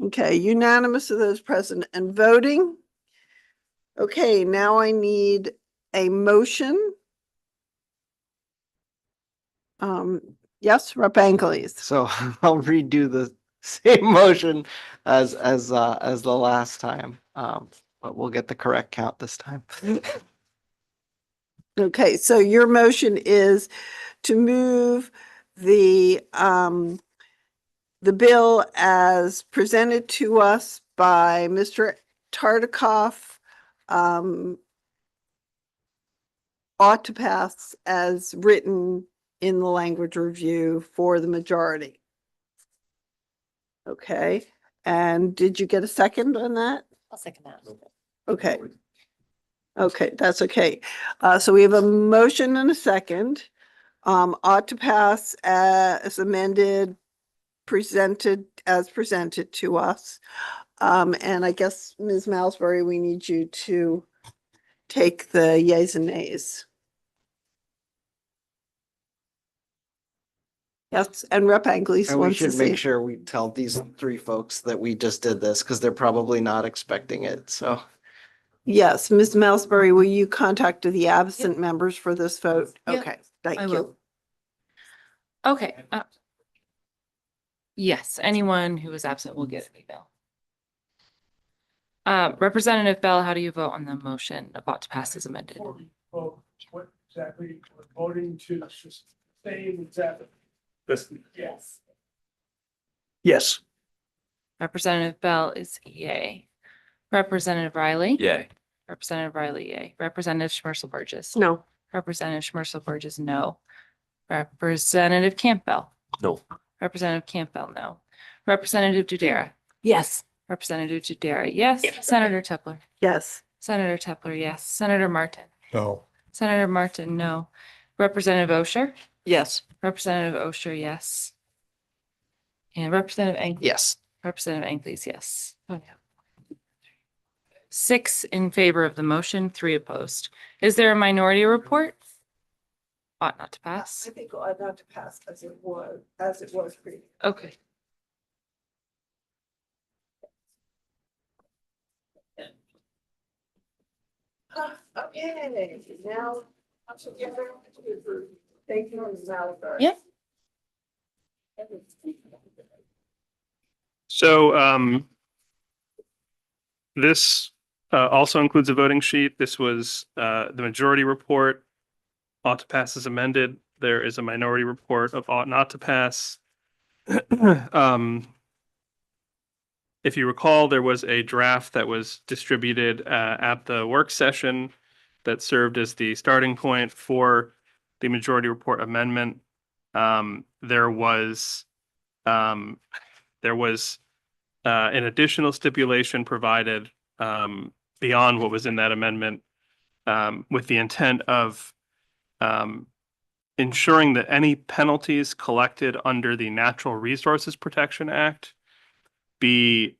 Okay, unanimous of those present and voting. Okay, now I need a motion. Yes, Rep. Angeles. So I'll redo the same motion as the last time, but we'll get the correct count this time. Okay, so your motion is to move the bill as presented to us by Mr. Tartikoff, ought to pass as written in the language review for the majority. Okay, and did you get a second on that? I'll second that. Okay. Okay, that's okay. So we have a motion and a second. Ought to pass as amended, presented to us. And I guess, Ms. Malsbury, we need you to take the yeas and nays. Yes, and Rep. Angeles And we wants to should make say. sure we tell these 3 folks that we just did this because they're probably not expecting it. So Yes, Ms. Malsbury, will you contact the absent members for this vote? Yep, Okay, thank I you. will. Okay. Yes, anyone who is absent will get an email. Representative Bell, how do you vote on the motion about to pass as amended? What exactly, voting to sustain exactly. Yes. Yes. Representative Bell is yay. Representative Riley? Yay. Representative Riley, yay. Representative Schmerzel Burgess? No. Representative Schmerzel Burgess, no. Representative Campbell? No. Representative Campbell, no. Representative Dudera? Yes. Representative Dudera, yes. Senator Tepler? Yes. Senator Tepler, yes. Senator Martin? No. Senator Martin, no. Representative Osher? Yes. Representative Osher, yes. And Representative Angley? yes. Representative Angley's yes. Oh, yeah. 6 in favor of the motion, 3 opposed. Is there a minority report? Ought not to pass. I think ought not to pass as it was previously. Okay. Okay, now. Thank you. Yeah. So this also includes a voting sheet. This was the majority report. Ought to pass as amended. There is a minority report of ought not to pass. If you recall, there was a draft that was distributed at the work session that served as the starting point for the majority report amendment. There was an additional stipulation provided beyond what was in that amendment with the intent of ensuring that any penalties collected under the Natural Resources Protection Act be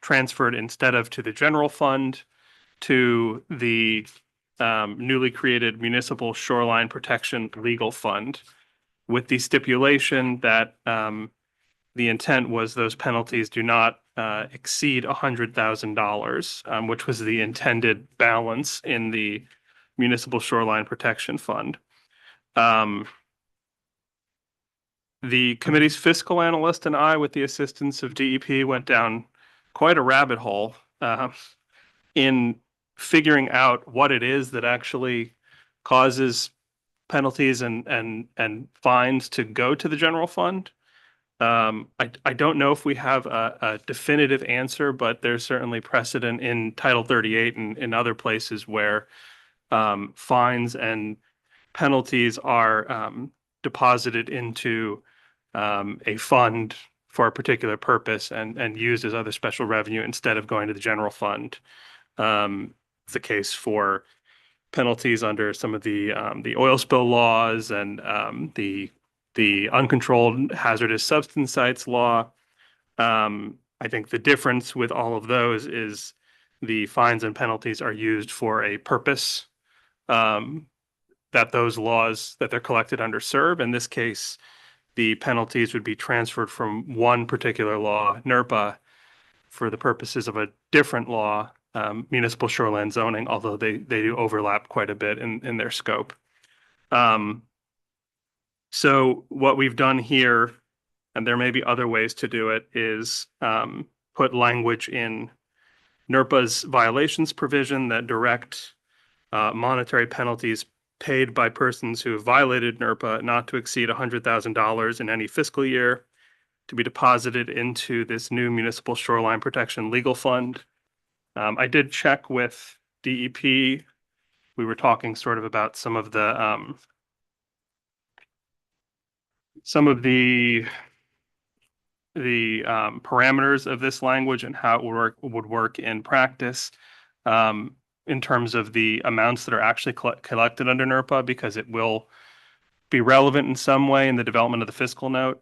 transferred instead of to the general fund to the newly created Municipal Shoreline Protection Legal Fund, with the stipulation that the intent was those penalties do not exceed $100,000, which was the intended balance in the Municipal Shoreline Protection Fund. The committee's fiscal analyst and I, with the assistance of DEP, went down quite a rabbit hole in figuring out what it is that actually causes penalties and fines to go to the general fund. I don't know if we have a definitive answer, but there's certainly precedent in Title 38 and in other places where fines and penalties are deposited into a fund for a particular purpose and used as other special revenue instead of going to the general fund. It's the case for penalties under some of the oil spill laws and the uncontrolled hazardous substance sites law. I think the difference with all of those is the fines and penalties are used for a purpose that those laws that they're collected under serve. In this case, the penalties would be transferred from one particular law, NERPA, for the purposes of a different law, municipal shoreline zoning, although they do overlap quite a bit in their scope. So what we've done here, and there may be other ways to do it, is put language in NERPA's violations provision that direct monetary penalties paid by persons who have violated NERPA not to exceed $100,000 in any fiscal year to be deposited into this new Municipal Shoreline Protection Legal Fund. I did check with DEP. We were talking sort of about some of the parameters of this language and how it would work in practice. In terms of the amounts that are actually collected under NERPA, because it will be relevant in some way in the development of the fiscal note,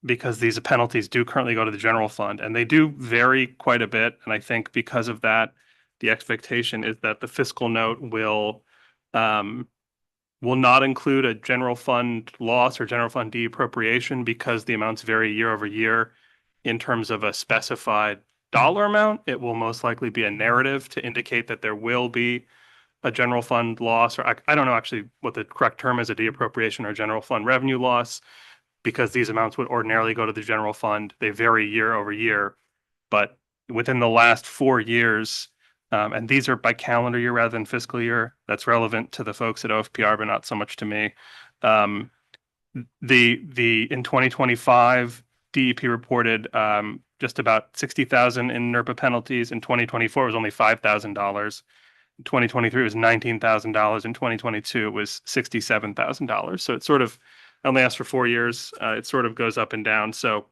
because these penalties do currently go to the general fund, and they do vary quite a bit. And I think because of that, the expectation is that the fiscal note will not include a general fund loss or general fund deappropriation, because the amounts vary year over year in terms of a specified dollar amount. It will most likely be a narrative to indicate that there will be a general fund loss, or I don't know actually what the correct term is, a deappropriation or general fund revenue loss, because these amounts would ordinarily go to the general fund. They vary year over year, but within the last 4 years, and these are by calendar year rather than fiscal year, that's relevant to the folks at OFPR, but not so much to me. In 2025, DEP reported just about 60,000 in NERPA penalties. In 2024, it was only $5,000. In 2023, it was $19,000. In 2022, it was $67,000. So it sort of only lasts for 4 years. It sort of goes up and down. So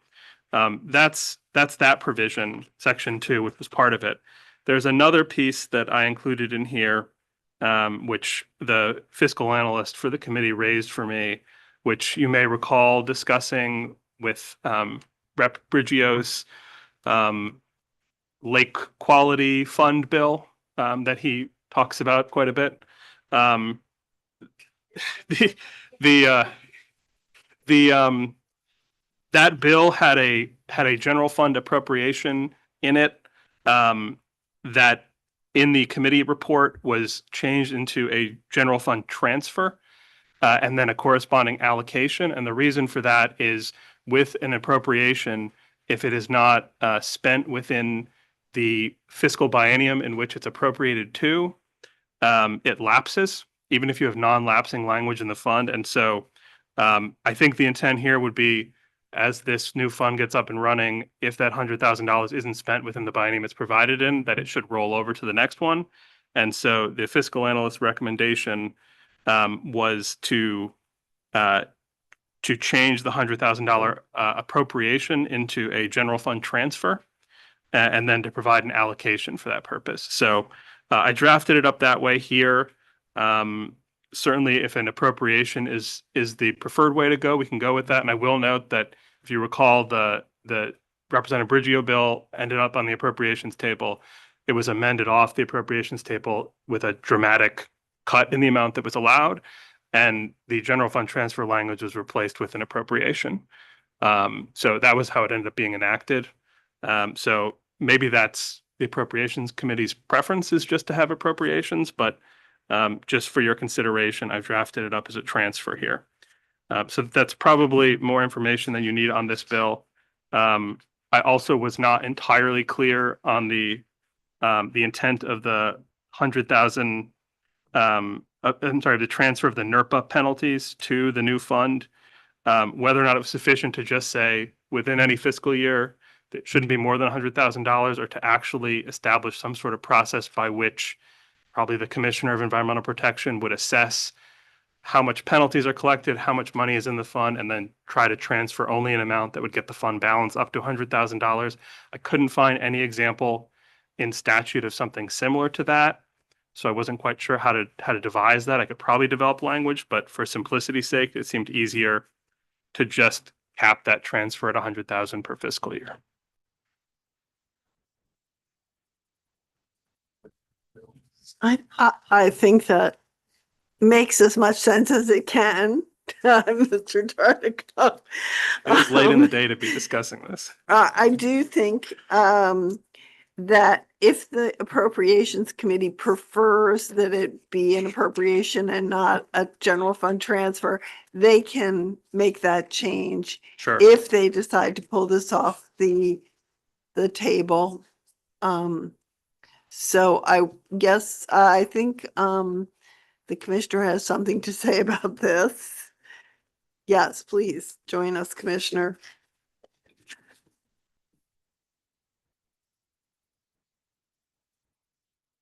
that's that provision, section 2, which was part of it. There's another piece that I included in here, which the fiscal analyst for the committee raised for me, which you may recall discussing with Rep. Brigios, Lake Quality Fund bill that he talks about quite a bit. That bill had a general fund appropriation in it that in the committee report was changed into a general fund transfer and then a corresponding allocation. And the reason for that is with an appropriation, if it is not spent within the fiscal biennium in which it's appropriated to, it lapses, even if you have non-lapsing language in the fund. And so I think the intent here would be, as this new fund gets up and running, if that $100,000 isn't spent within the biennium it's provided in, that it should roll over to the next one. And so the fiscal analyst's recommendation was to change the $100,000 appropriation into a general fund transfer, and then to provide an allocation for that purpose. So I drafted it up that way here. Certainly, if an appropriation is the preferred way to go, we can go with that. And I will note that if you recall, the Representative Brigio bill ended up on the appropriations table. It was amended off the appropriations table with a dramatic cut in the amount that was allowed, and the general fund transfer language was replaced with an appropriation. So that was how it ended up being enacted. So maybe that's the Appropriations Committee's preference, is just to have appropriations, but just for your consideration, I've drafted it up as a transfer here. So that's probably more information than you need on this bill. I also was not entirely clear on the intent of the 100,000, I'm sorry, the transfer of the NERPA penalties to the new fund, whether or not it was sufficient to just say within any fiscal year, it shouldn't be more than $100,000, or to actually establish some sort of process by which probably the Commissioner of Environmental Protection would assess how much penalties are collected, how much money is in the fund, and then try to transfer only an amount that would get the fund balance up to $100,000. I couldn't find any example in statute of something similar to that, so I wasn't quite sure how to devise that. I could probably develop language, but for simplicity's sake, it seemed easier to just cap that transfer at $100,000 per fiscal year. I think that makes as much sense as it can, Mr. Tartikoff. It was late in the day to be discussing this. I do think that if the Appropriations Committee prefers that it be an appropriation and not a general fund transfer, they can make that change. Sure. If they decide to pull this off the table. So I guess, I think the Commissioner has something to say about this. Yes, please join us, Commissioner.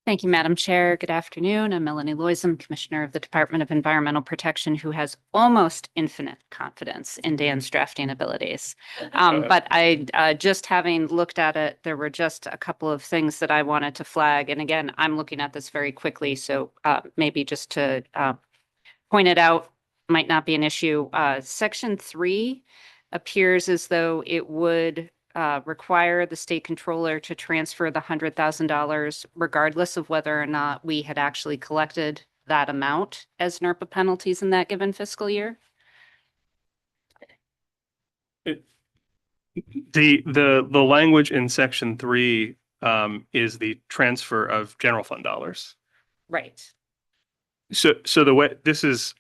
Thank you, Madam Chair. Good afternoon. I'm Melanie Loisem, Commissioner of the Department of Environmental Protection, who has almost infinite confidence in Dan's drafting abilities. But I just having looked at it, there were just a couple of things that I wanted to flag. And again, I'm looking at this very quickly, so maybe just to point it out might not be an issue. Section 3 appears as though it would require the state controller to transfer the $100,000 regardless of whether or not we had actually collected that amount as NERPA penalties in that given fiscal year? The language in Section 3 is the transfer of general fund dollars. Right. So the way this is,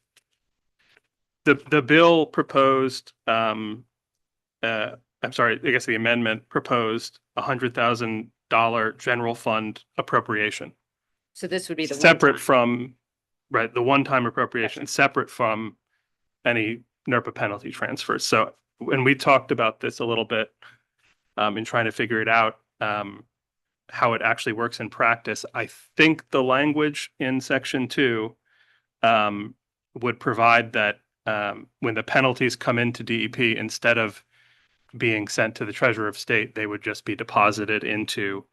the bill proposed, I'm sorry, I guess the amendment proposed $100,000 general fund appropriation. So this would be the separate from, right, the one-time appropriation, separate from any NERPA penalty transfers. So when we talked about this a little bit in trying to figure it out, how it actually works in practice, I think the language in Section 2 would provide that when the penalties come into DEP, instead of being sent to the Treasurer of State, they would just be deposited into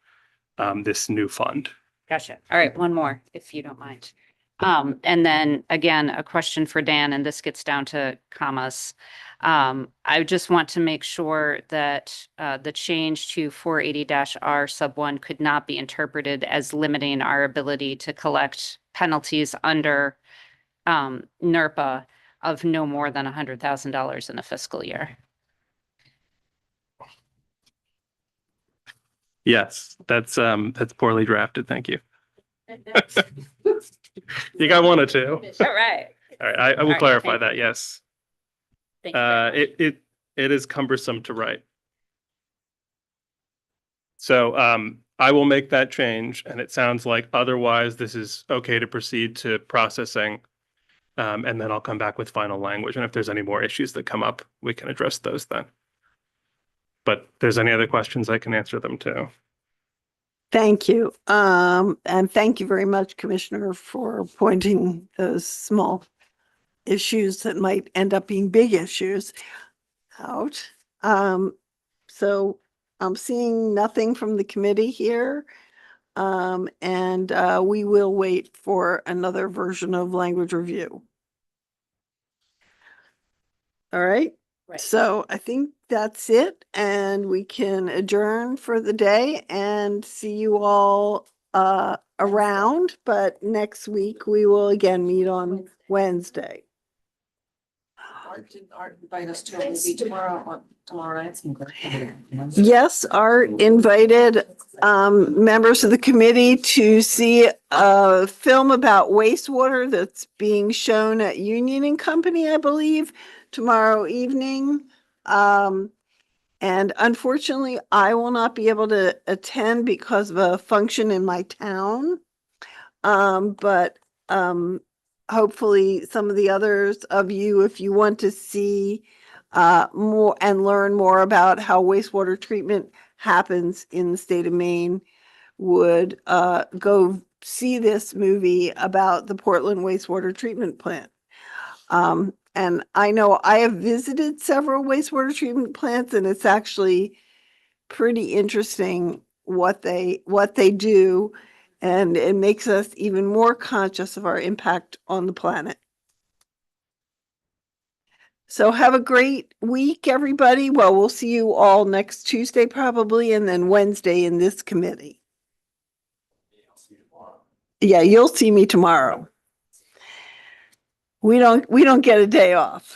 this new fund. Gotcha. All right, one more, if you don't mind. And then again, a question for Dan, and this gets down to commas. I just want to make sure that the change to 480-R sub 1 could not be interpreted as limiting our ability to collect penalties under NERPA of no more than $100,000 in a fiscal year. Yes, that's poorly drafted. Thank you. You got one or two. All right. All right, I All will right, clarify thank that, yes. Thank you very much. It is cumbersome to write. So I will make that change, and it sounds like otherwise this is okay to proceed to processing. And then I'll come back with final language, and if there's any more issues that come up, we can address those then. But if there's any other questions, I can answer them too. Thank you. And thank you very much, Commissioner, for pointing those small issues that might end up being big issues out. So I'm seeing nothing from the committee here. And we will wait for another version of language review. All right. So I think that's it, and we can adjourn for the day and see you all around, but next week we will again meet on Wednesday. Art invite us to a movie tomorrow night. Yes, Art invited members of the committee to see a film about wastewater that's being shown at Union and Company, I believe, tomorrow evening. And unfortunately, I will not be able to attend because of a function in my town. But hopefully some of the others of you, if you want to see more and learn more about how wastewater treatment happens in the state of Maine, would go see this movie about the Portland wastewater treatment plant. And I know I have visited several wastewater treatment plants, and it's actually pretty interesting what they do. And it makes us even more conscious of our impact on the planet. So have a great week, everybody. Well, we'll see you all next Tuesday probably, and then Wednesday in this committee. Yeah, you'll see me tomorrow. We don't get a day off.